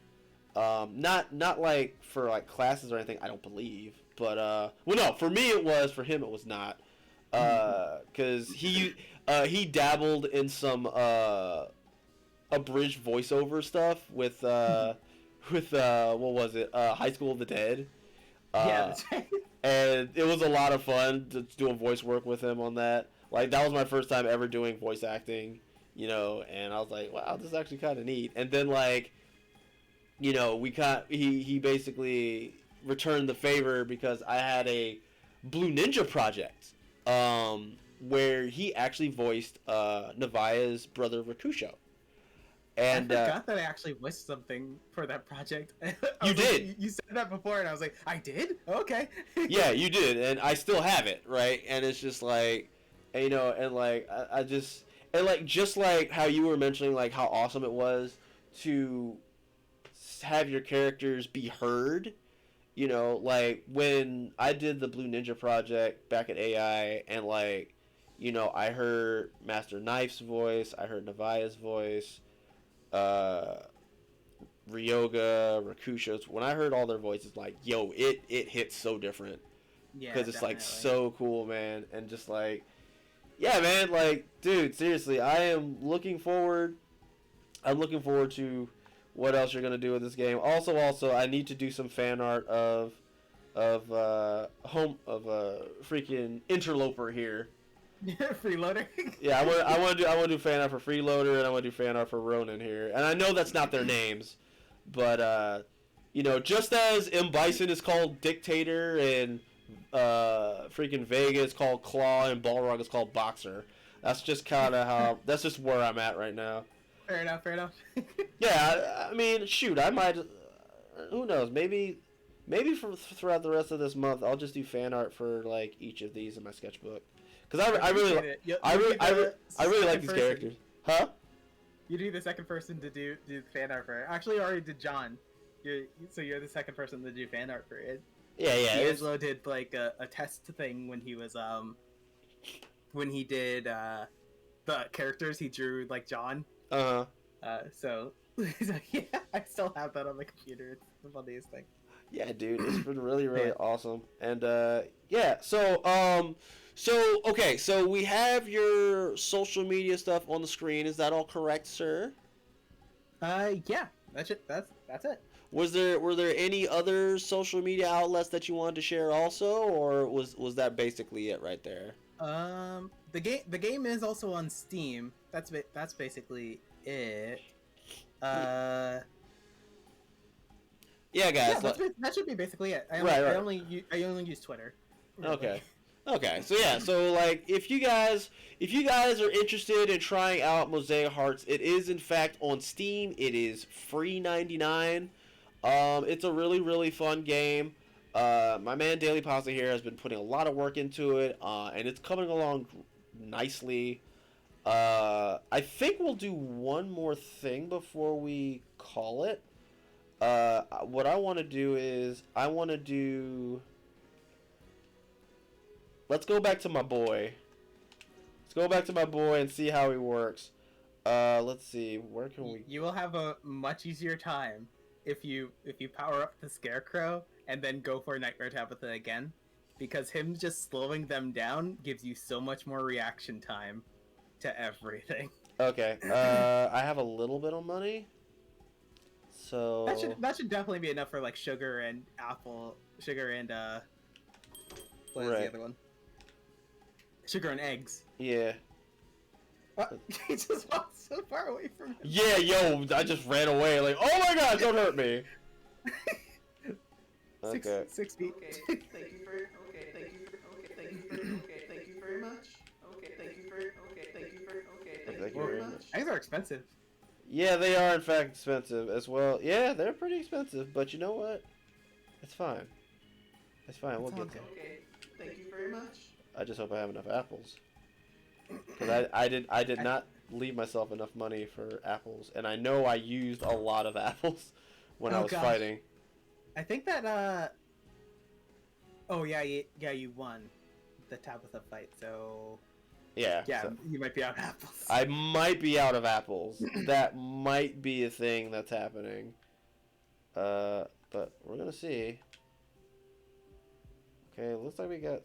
Not like for like classes or anything. I don't believe. But well, no. For me, it was. For him, it was not. Because he dabbled in some abridged voiceover stuff with what was it? High School of the Dead. Yeah, that's right. And it was a lot of fun doing voice work with him on that. Like that was my first time ever doing voice acting, and I was like, wow, this is actually kind of neat. And then like, he basically returned the favor because I had a Blue Ninja project, where he actually voiced Nevaeh's brother Rakusho. And I forgot that I actually voiced something for that project. You did. Like, you said that before, and I was like, I did? Okay. Yeah, you did, and I still have it, right? And it's just like, and like I just, and like just like how you were mentioning, like how awesome it was to have your characters be heard. Like when I did the Blue Ninja project back at AI, and like, I heard Master Knife's voice, I heard Nevaeh's voice. Ryoga, Rakusho's. When I heard all their voices, like, yo, it hits so different. Yeah, because it's definitely. like so cool, man, and just like, yeah, man, like, dude, seriously, I'm looking forward to what else you're gonna do with this game. Also, I need to do some fan art of freaking Interloper here. Freeloader. Yeah, I want to do fan art for Freeloader, and I want to do fan art for Ronin here. And I know that's not their names, but just as M. Bison is called Dictator, and freaking Vega is called Claw, and Balrog is called Boxer. That's just kind of that's just where I'm at right now. Fair enough. Yeah, I mean, shoot, I might. Who knows? Maybe throughout the rest of this month, I'll just do fan art for like each of these in my sketchbook. Because I really like these characters. Huh? You do the second person to do fan art for it. Actually, I already did John. You're the second person to do fan art for it. Yeah. Angelo did like a test thing when he was when he did the characters he drew like John. So yeah, I still have that on the computer. It's the funniest thing. Yeah, dude, it's been really awesome. And yeah, okay, so we have your social media stuff on the screen. Is that all correct, sir? Yeah, that's it. That's it. Were there any other social media outlets that you wanted to share also, or was that basically it right there? The game is also on Steam. That's basically it. Yeah, guys. Yeah, that should be basically it. I only use Twitter. Really. Okay. So yeah. So like, if you guys are interested in trying out Mosaic Hearts, it is in fact on Steam. It is free 99. It's a really fun game. My man DailyPasta here has been putting a lot of work into it, and it's coming along nicely. I think we'll do one more thing before we call it. What I want to do is let's go back to my boy. Let's go back to my boy and see how he works. Let's see, where can we? You will have a much easier time if you power up the Scarecrow and then go for Nightmare Tabitha again. because him just slowing them down gives you so much more reaction time to everything. Okay. I have a little bit of money. So That should definitely be enough for like sugar and what is Right. the other one? Sugar and eggs. yeah. He just walked so far away from him. Yeah, yo, I just ran away. Like, oh my god, don't hurt me. Okay. 6 feet. Okay, thank you very much. Thank you very much. Eggs are expensive. Yeah, they are in fact expensive as well. Yeah, they're pretty expensive, but you know what? It's fine. It's fine. We'll It's all get there. Okay, thank you very much. I just hope I have enough apples. Because I did not leave myself enough money for apples, and I know I used a lot of apples when I Oh, was gosh. fighting. I think that oh yeah, you won the Tabitha fight, so Yeah. yeah, so you might be out of apples. I might be out of apples. That might be a thing that's happening. But we're gonna see. Okay, looks like we got.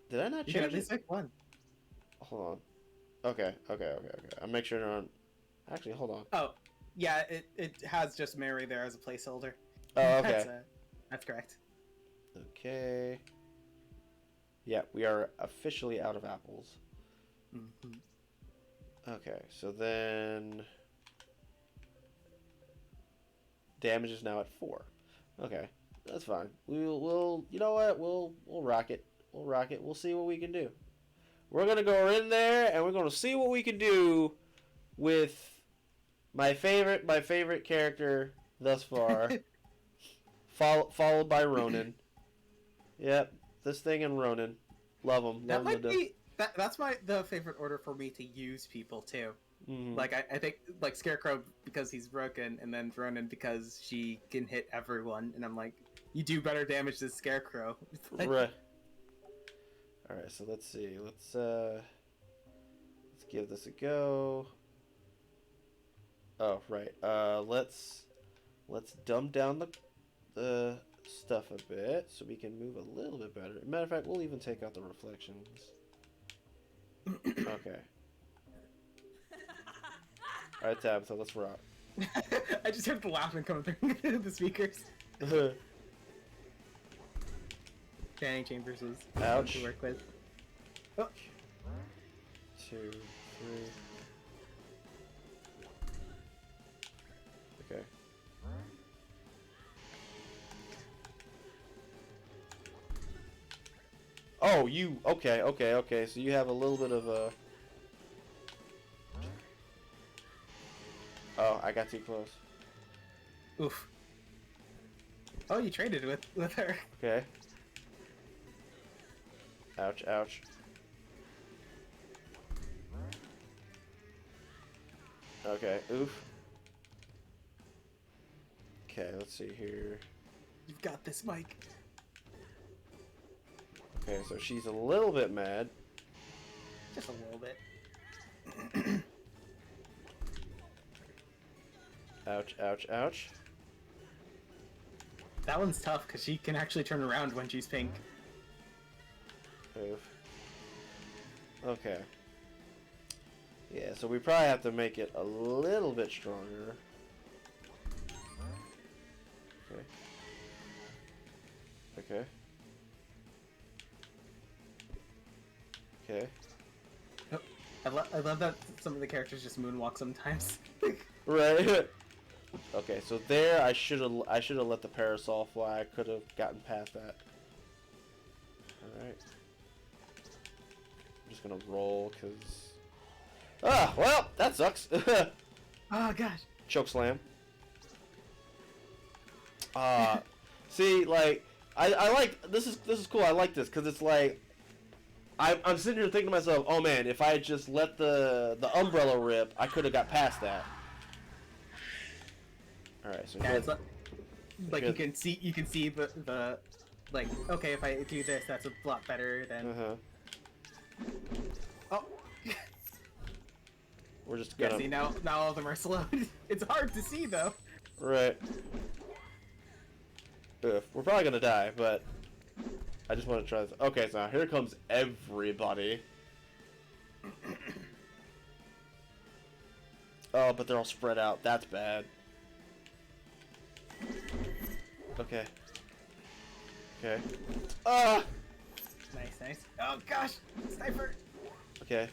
Did I not You got change at least it? like one. Hold on. Okay. I'll make sure they're on. Actually, hold on. Oh, yeah, it has just Mary there as a placeholder. Oh, okay. That's correct. Okay. Yeah, we are officially out of apples. Mm-hmm. Okay, so then damage is now at 4. Okay, that's fine. We'll you know what? We'll rock it. We'll rock it. We'll see what we can do. We're gonna go in there and we're gonna see what we can do with my favorite character thus far, followed by Ronan. Yep, this thing and Ronan. Love them. That might be that's the favorite order for me to use people too. Mm-hmm. Like I think like Scarecrow because he's broken, and then Ronan because she can hit everyone, and I'm like, you do better damage than Scarecrow. Like, Right. All right, so let's see. Let's give this a go. Oh, right. Let's dumb down the stuff a bit so we can move a little bit better. Matter of fact, we'll even take out the reflections. Okay. All right, Tabitha, let's rock. I just heard the laughing coming through the speakers. Channing Chambers is fun Ouch. to work with. Oh, 2, 3. Okay. Oh, you okay. So you have a little bit of a. Oh, I got too close. oof. Oh, you traded with her. Okay. Ouch, ouch. Okay, oof. Okay, let's see here. You've got this, Mike. Okay, so she's a little bit mad. Just a little bit. Ouch, ouch, ouch. That one's tough because she can actually turn around when she's pink. Oof. Okay. Yeah, so we probably have to make it a little bit stronger. Okay. Okay. Okay. Oh, I love that some of the characters just moonwalk sometimes. Right. Okay, so there I should have let the parasol fly. I could have gotten past that. All right. I'm just gonna roll because. Ah, well, that sucks. Oh gosh. Choke slam. See, like I like this is cool. I like this because it's like I'm sitting here thinking to myself, oh man, if I had just let the umbrella rip, I could have got past that. All right, so Yeah, good. it's like Good. you can see the like, okay, if I do this, that's a lot better than. Oh. We're just Yeah, gonna see now all of them are slowed. It's hard to see though. right. Ugh, we're probably gonna die, but I just want to try this. Okay, so now here comes everybody. Oh, but they're all spread out. That's bad. Okay. Okay. Ah! Nice. Oh gosh, sniper. Okay.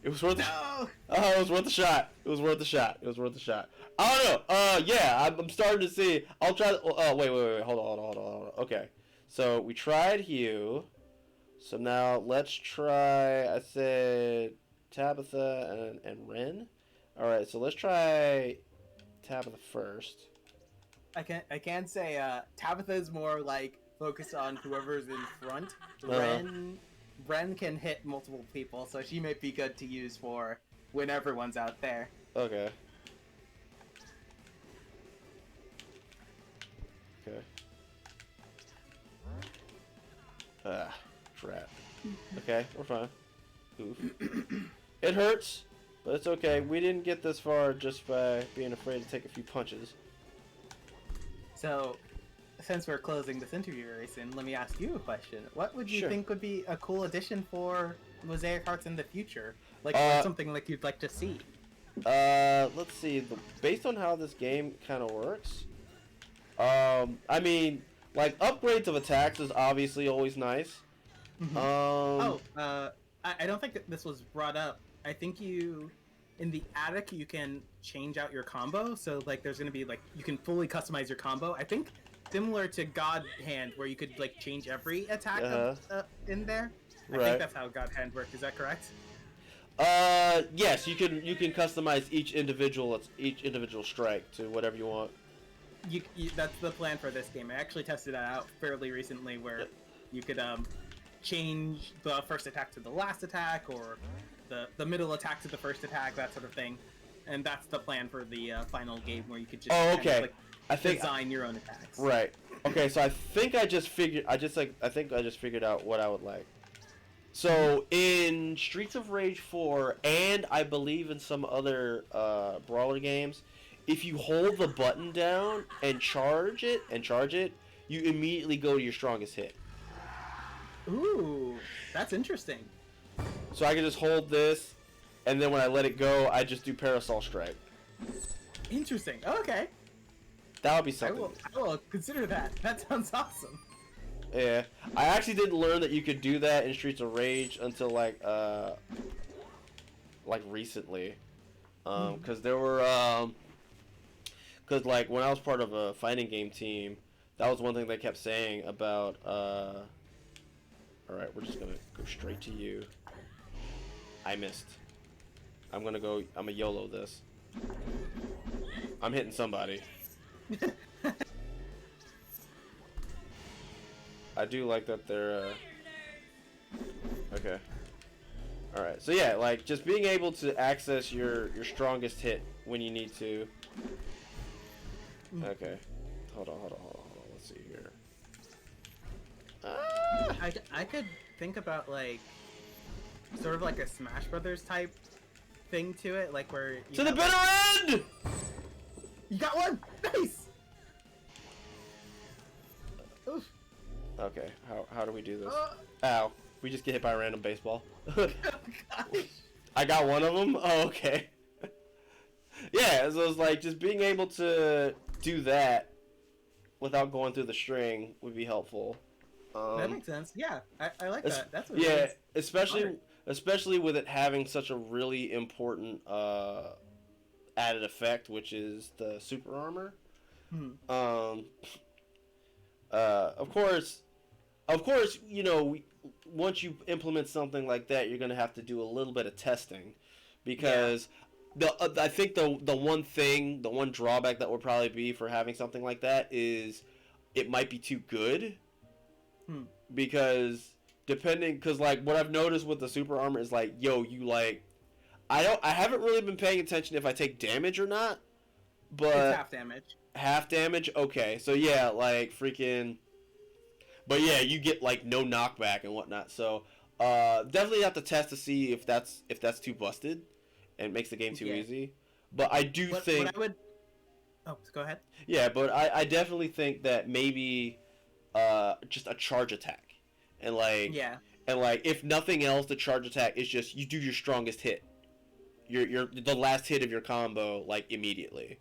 It was worth No. it was worth the shot. It was worth the shot. It was worth the shot. I don't know. Yeah, I'm starting to see. I'll try. Oh, wait. Hold on. Okay. So we tried Hugh. So now let's try. I said Tabitha and Ren. All right. So let's try Tabitha first. I can say Tabitha is more like focused on whoever's in front. Ren can hit multiple people, so she might be good to use for when everyone's out there. Okay. Okay. Crap. Okay, we're fine. Oof. It hurts, but it's okay. We didn't get this far just by being afraid to take a few punches. So, since we're closing this interview very soon, let me ask you a question. What would you Sure. think would be a cool addition for Mosaic Hearts in the future? Like something like you'd like to see? Let's see. Based on how this game kind of works, I mean, like upgrades of attacks is obviously always nice. I don't think that this was brought up. I think in the attic, you can change out your combo. So, like, there's going to be, like, you can fully customize your combo. I think similar to God Hand, where you could, like, change every attack in there. I Right. think that's how God Hand worked. Is that correct? Yes, you can customize each individual strike to whatever you want. That's the plan for this game. I actually tested that out fairly recently, where you could change the first attack to the last attack, or the middle attack to the first attack, that sort of thing. And that's the plan for the final game, where you could just kind of, design your own attacks. Right. Okay, so I think I just figured out what I would like. So in Streets of Rage 4 and I believe in some other brawler games, if you hold the button down and charge it, you immediately go to your strongest hit. Ooh, that's interesting. So I can just hold this, and then when I let it go, I just do Parasol Strike. Interesting. Okay. That would be I something. will consider that. That sounds awesome. Yeah, I actually didn't learn that you could do that in Streets of Rage until like recently, because there were because like when I was part of a fighting game team, that was one thing they kept saying about all right, we're just gonna go straight to you. I missed. I'm gonna YOLO this. I'm hitting somebody. I do like that they're okay. Alright, so yeah, like just being able to access your strongest hit when you need to. Okay. Hold on. Let's see here. I could think about like sort of like a Smash Brothers type thing to it, like where you To the have, bitter like, end! You got one! Nice! Oof. Okay, how do we do this? Ow. We just get hit by a random baseball. Gosh. I got one of them? Oh, okay. Yeah, so it's like just being able to do that without going through the string would be helpful. That makes sense. Yeah, I like that. That's what yeah, it is. especially with it having such a really important added effect, which is the super armor. Of course, you know, once you implement something like that, you're gonna have to do a little bit of testing, because I think the one drawback that would probably be for having something like that is it might be too good. Because like what I've noticed with the super armor is like, I haven't really been paying attention if I take damage or not, but It's half damage. Half damage? Okay, so yeah, like freaking, but yeah, you get like no knockback and whatnot, so definitely have to test to see if that's too busted and it makes the game too easy. But I do think what I would... Oh, go ahead. yeah, but I definitely think that maybe just a charge attack, and like Yeah. and like if nothing else, the charge attack is just you do your strongest hit, your the last hit of your combo like immediately.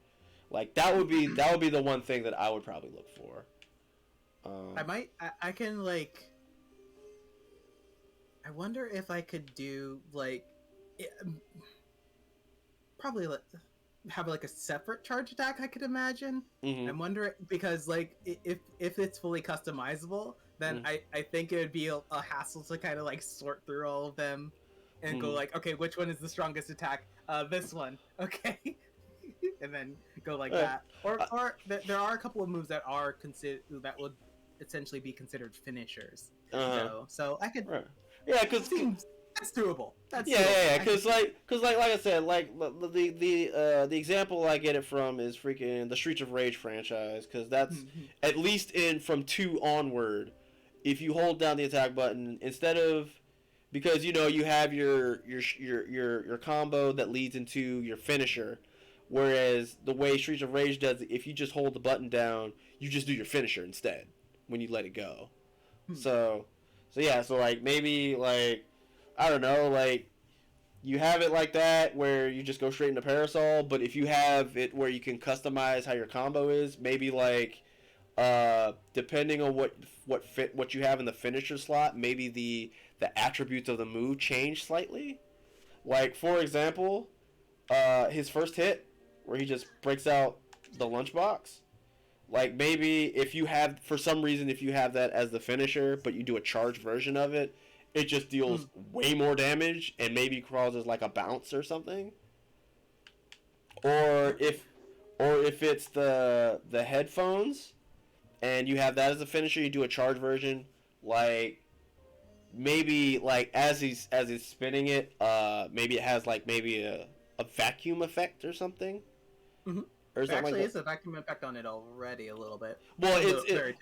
Like that would be the one thing that I would probably look for. I can like. I wonder if I could do like, probably like have like a separate charge attack. I could imagine. Mm-hmm. I'm wondering because like if it's fully customizable, then Mm-hmm. I think it would be a hassle to kind of like sort through all of them, and go Mm-hmm. like, okay, which one is the strongest attack? This one, okay, and then go like that. Or there are a couple of moves that are that would essentially be considered finishers. So I could. Right. Yeah, because That's doable. That's yeah, doable. because like I said, like the example I get it from is freaking the Streets of Rage franchise, because that's at least in from 2 onward, if you hold down the attack button instead of, because you know you have your combo that leads into your finisher, whereas the way Streets of Rage does it, if you just hold the button down, you just do your finisher instead when you let it go. So yeah, so like maybe like I don't know, like you have it like that where you just go straight into Parasol, but if you have it where you can customize how your combo is, maybe like depending on what you have in the finisher slot, maybe the attributes of the move change slightly. Like for example, his first hit where he just breaks out the lunchbox. Like maybe if you have, for some reason, if you have that as the finisher, but you do a charged version of it, it just deals way more damage and maybe causes like a bounce or something. Or if it's the headphones and you have that as a finisher, you do a charged version. Like maybe like as he's spinning it, maybe it has like maybe a vacuum effect or something. Mm-hmm. Or There actually like is a vacuum effect on it already a little bit. Well,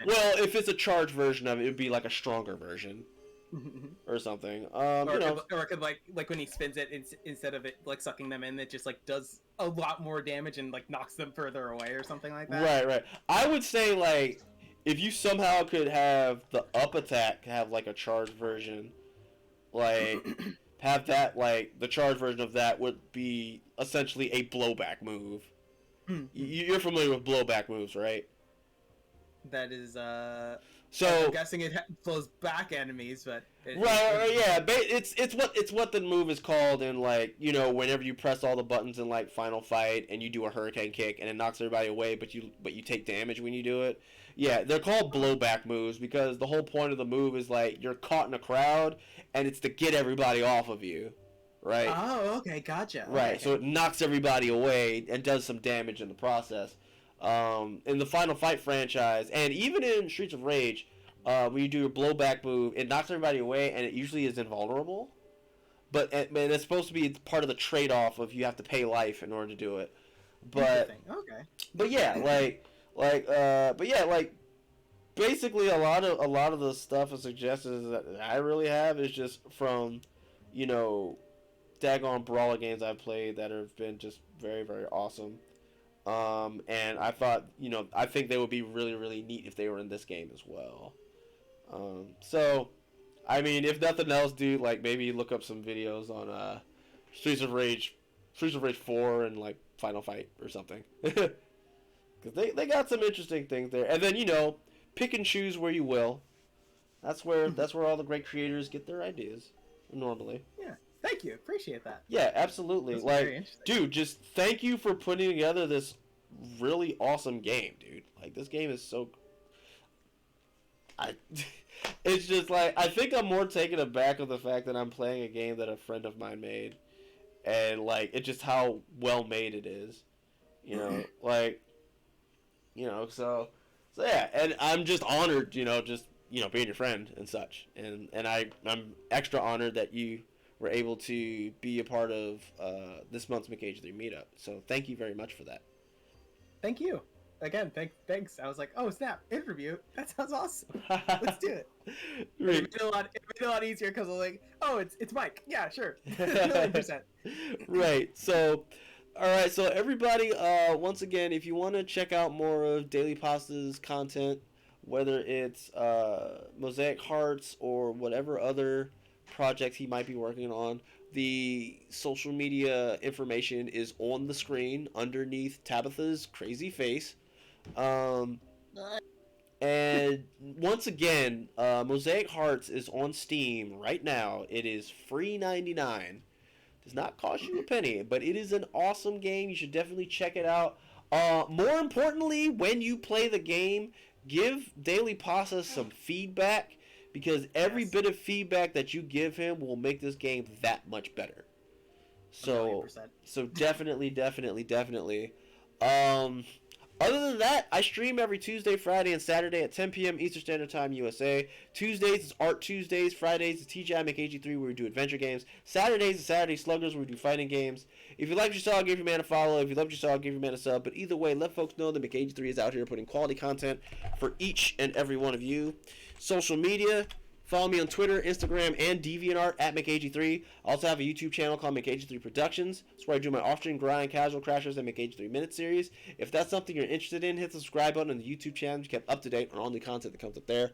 Well, if it's a charged version of it, it would be like a stronger version or something. or it could like when he spins it, instead of it like sucking them in, it just like does a lot more damage and like knocks them further away or something like that. Right. I would say like if you somehow could have the up attack have like a charged version, like have that like the charged version of that would be essentially a blowback move. You're familiar with blowback moves, right? That is, so I'm guessing it blows back enemies, but right, yeah. It's what the move is called in, like, you know, whenever you press all the buttons in like Final Fight and you do a hurricane kick and it knocks everybody away, but you take damage when you do it. Yeah, they're called blowback moves because the whole point of the move is like you're caught in a crowd and it's to get everybody off of you. Right. Oh, okay, gotcha. Right, Okay. so it knocks everybody away and does some damage in the process. In the Final Fight franchise, and even in Streets of Rage, when you do a blowback move, it knocks everybody away, and it usually is invulnerable. But it's supposed to be part of the trade-off of you have to pay life in order to do it. But okay. But yeah, like basically a lot of the stuff and suggestions that I really have is just from, you know, daggone brawler games I've played that have been just very, very awesome. And I thought, you know, I think they would be really, really neat if they were in this game as well. So, I mean, if nothing else, dude, like maybe look up some videos on Streets of Rage 4 and like Final Fight or something. Because they got some interesting things there. And then, you know, pick and choose where you will. That's where all the great creators get their ideas normally. Yeah. Thank you. Appreciate that. Yeah, absolutely. That's like, dude, just thank you for putting together this really awesome game, dude. Like, this game is so... It's just like, I think I'm more taken aback of the fact that I'm playing a game that a friend of mine made. And, like, it's just how well made it is. You know, like, you know, so yeah. And I'm just honored, you know, just, you know, being your friend and such. And I'm extra honored that you were able to be a part of this month's McAgee3 meetup. So thank you very much for that. Thank you. Again, thanks. I was like, oh snap, interview. That sounds awesome. Let's do it. Right. It made it a lot easier because I was like, oh, it's Mike. Yeah, sure. 100%. Right. So, all right. So everybody, once again, if you want to check out more of DailyPasta's content, whether it's Mosaic Hearts or whatever other projects he might be working on. The social media information is on the screen underneath Tabitha's crazy face. And once again, Mosaic Hearts is on Steam right now. It is free $99. Does not cost you a penny, but it is an awesome game. You should definitely check it out. More importantly, when you play the game, give DailyPasta some feedback, because every bit of feedback that you give him will make this game that much better. So, 100%. so definitely. Other than that, I stream every Tuesday, Friday, and Saturday at 10 p.m. Eastern Standard Time, USA. Tuesdays is Art Tuesdays. Fridays is TGI McAgee3, where we do adventure games. Saturdays is Saturday Sluggers, where we do fighting games. If you liked what you saw, give your man a follow. If you loved what you saw, give your man a sub. But either way, let folks know that McAgee3 is out here putting quality content for each and every one of you. Social media. Follow me on Twitter, Instagram, and DeviantArt at McAgee3. I also have a YouTube channel called McAgee3 Productions. That's where I do my off-stream grind, casual crashers, and McAgee3 Minute series. If that's something you're interested in, hit the subscribe button on the YouTube channel to get up to date on all new content that comes up there.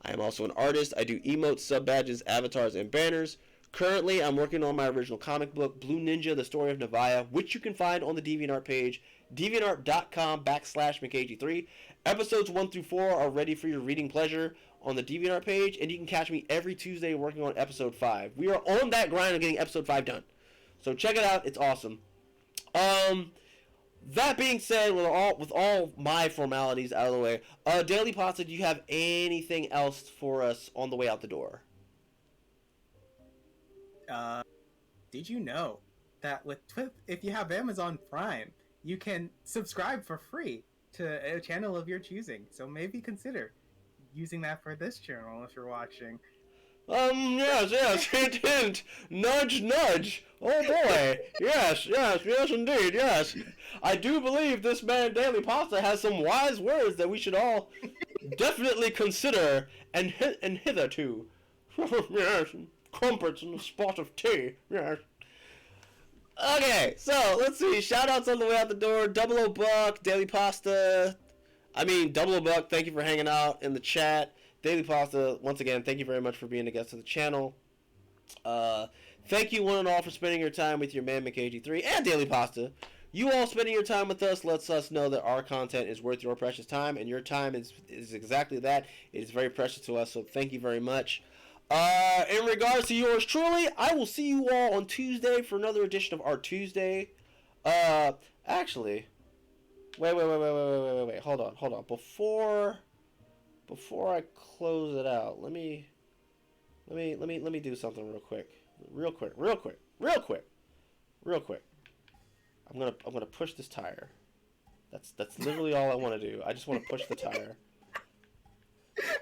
I am also an artist. I do emotes, sub-badges, avatars, and banners. Currently, I'm working on my original comic book, Blue Ninja, The Story of Navaya, which you can find on the DeviantArt page, deviantart.com/McAgee3. Episodes 1 through 4 are ready for your reading pleasure on the DeviantArt page, and you can catch me every Tuesday working on episode 5. We are on that grind of getting episode 5 done. So check it out. It's awesome. That being said, with all my formalities out of the way, DailyPasta, do you have anything else for us on the way out the door? Did you know that if you have Amazon Prime, you can subscribe for free to a channel of your choosing? So maybe consider using that for this channel if you're watching. Yes, hint, hint, nudge, nudge. Oh boy, yes, indeed, yes. I do believe this man DailyPasta has some wise words that we should all definitely consider and hitherto. Yes, crumpets and a spot of tea, yes. Okay, so let's see. Shoutouts on the way out the door. Double O Buck, DailyPasta. Double O Buck, thank you for hanging out in the chat. DailyPasta, once again, thank you very much for being a guest of the channel. Thank you one and all for spending your time with your man McAgee3 and DailyPasta. You all spending your time with us lets us know that our content is worth your precious time, and your time is exactly that. It is very precious to us, so thank you very much. In regards to yours truly, I will see you all on Tuesday for another edition of Art Tuesday. Actually, wait. Hold on. Before I close it out, let me do something real quick. I'm gonna push this tire. That's literally all I want to do. I just want to push the tire.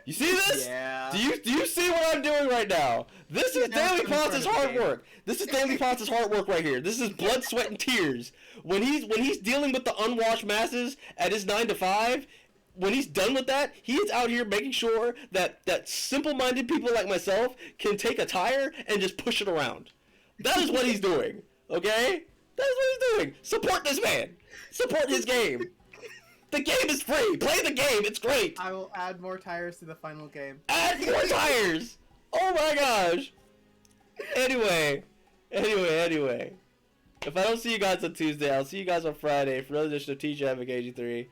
You see this? Yeah. Do you see what I'm doing right now? This is DailyPasta's hard work. This is DailyPasta's hard work right here. This is blood, sweat, and tears. When he's dealing with the unwashed masses at his 9 to 5, when he's done with that, he is out here making sure that simple-minded people like myself can take a tire and just push it around. That is what he's doing. Okay? That is what he's doing. Support this man. Support his game. The game is free. Play the game. It's great. I will add more tires to the final game. Add more tires. Oh my gosh. Anyway. If I don't see you guys on Tuesday, I'll see you guys on Friday for another edition of TGI McAgee3.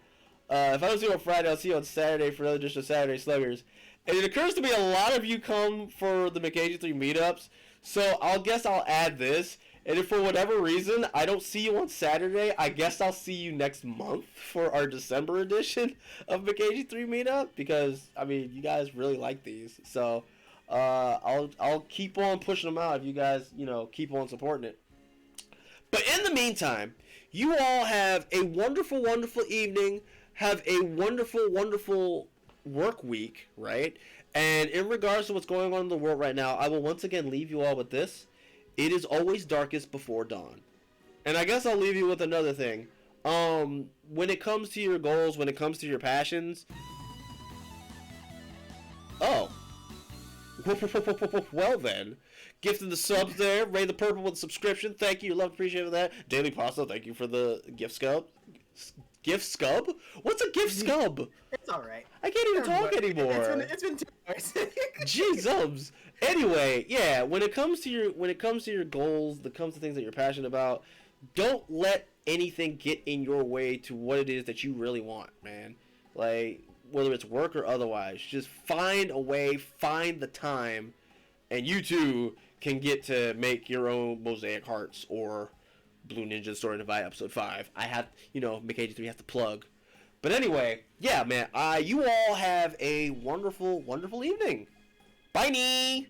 If I don't see you on Friday, I'll see you on Saturday for another edition of Saturday Sluggers. And it occurs to me a lot of you come for the McAgee3 meetups, so guess I'll add this. And if for whatever reason I don't see you on Saturday, I guess I'll see you next month for our December edition of McAgee3 Meetup, because you guys really like these. So I'll keep on pushing them out if you guys keep on supporting it. But in the meantime, you all have a wonderful, wonderful evening. Have a wonderful, wonderful work week, right? And in regards to what's going on in the world right now, I will once again leave you all with this. It is always darkest before dawn. And I guess I'll leave you with another thing. When it comes to your goals, when it comes to your passions... Oh. Well then. Gifted the subs there. Ray the Purple with the subscription. Thank you. Love, appreciate that. DailyPasta, thank you for the gift gift scub? What's a gift scub? It's all right. I can't even talk anymore. It's been 2 hours. Jeez, anyway, yeah. When it comes to your goals, when it comes to things that you're passionate about, don't let anything get in your way to what it is that you really want, man. Like whether it's work or otherwise, just find a way, find the time, and you too can get to make your own Mosaic Hearts or Blue Ninja Story Divide Episode 5. I have, McAgee3 has to plug. But anyway, yeah, man, you all have a wonderful, wonderful evening. Bye-nie!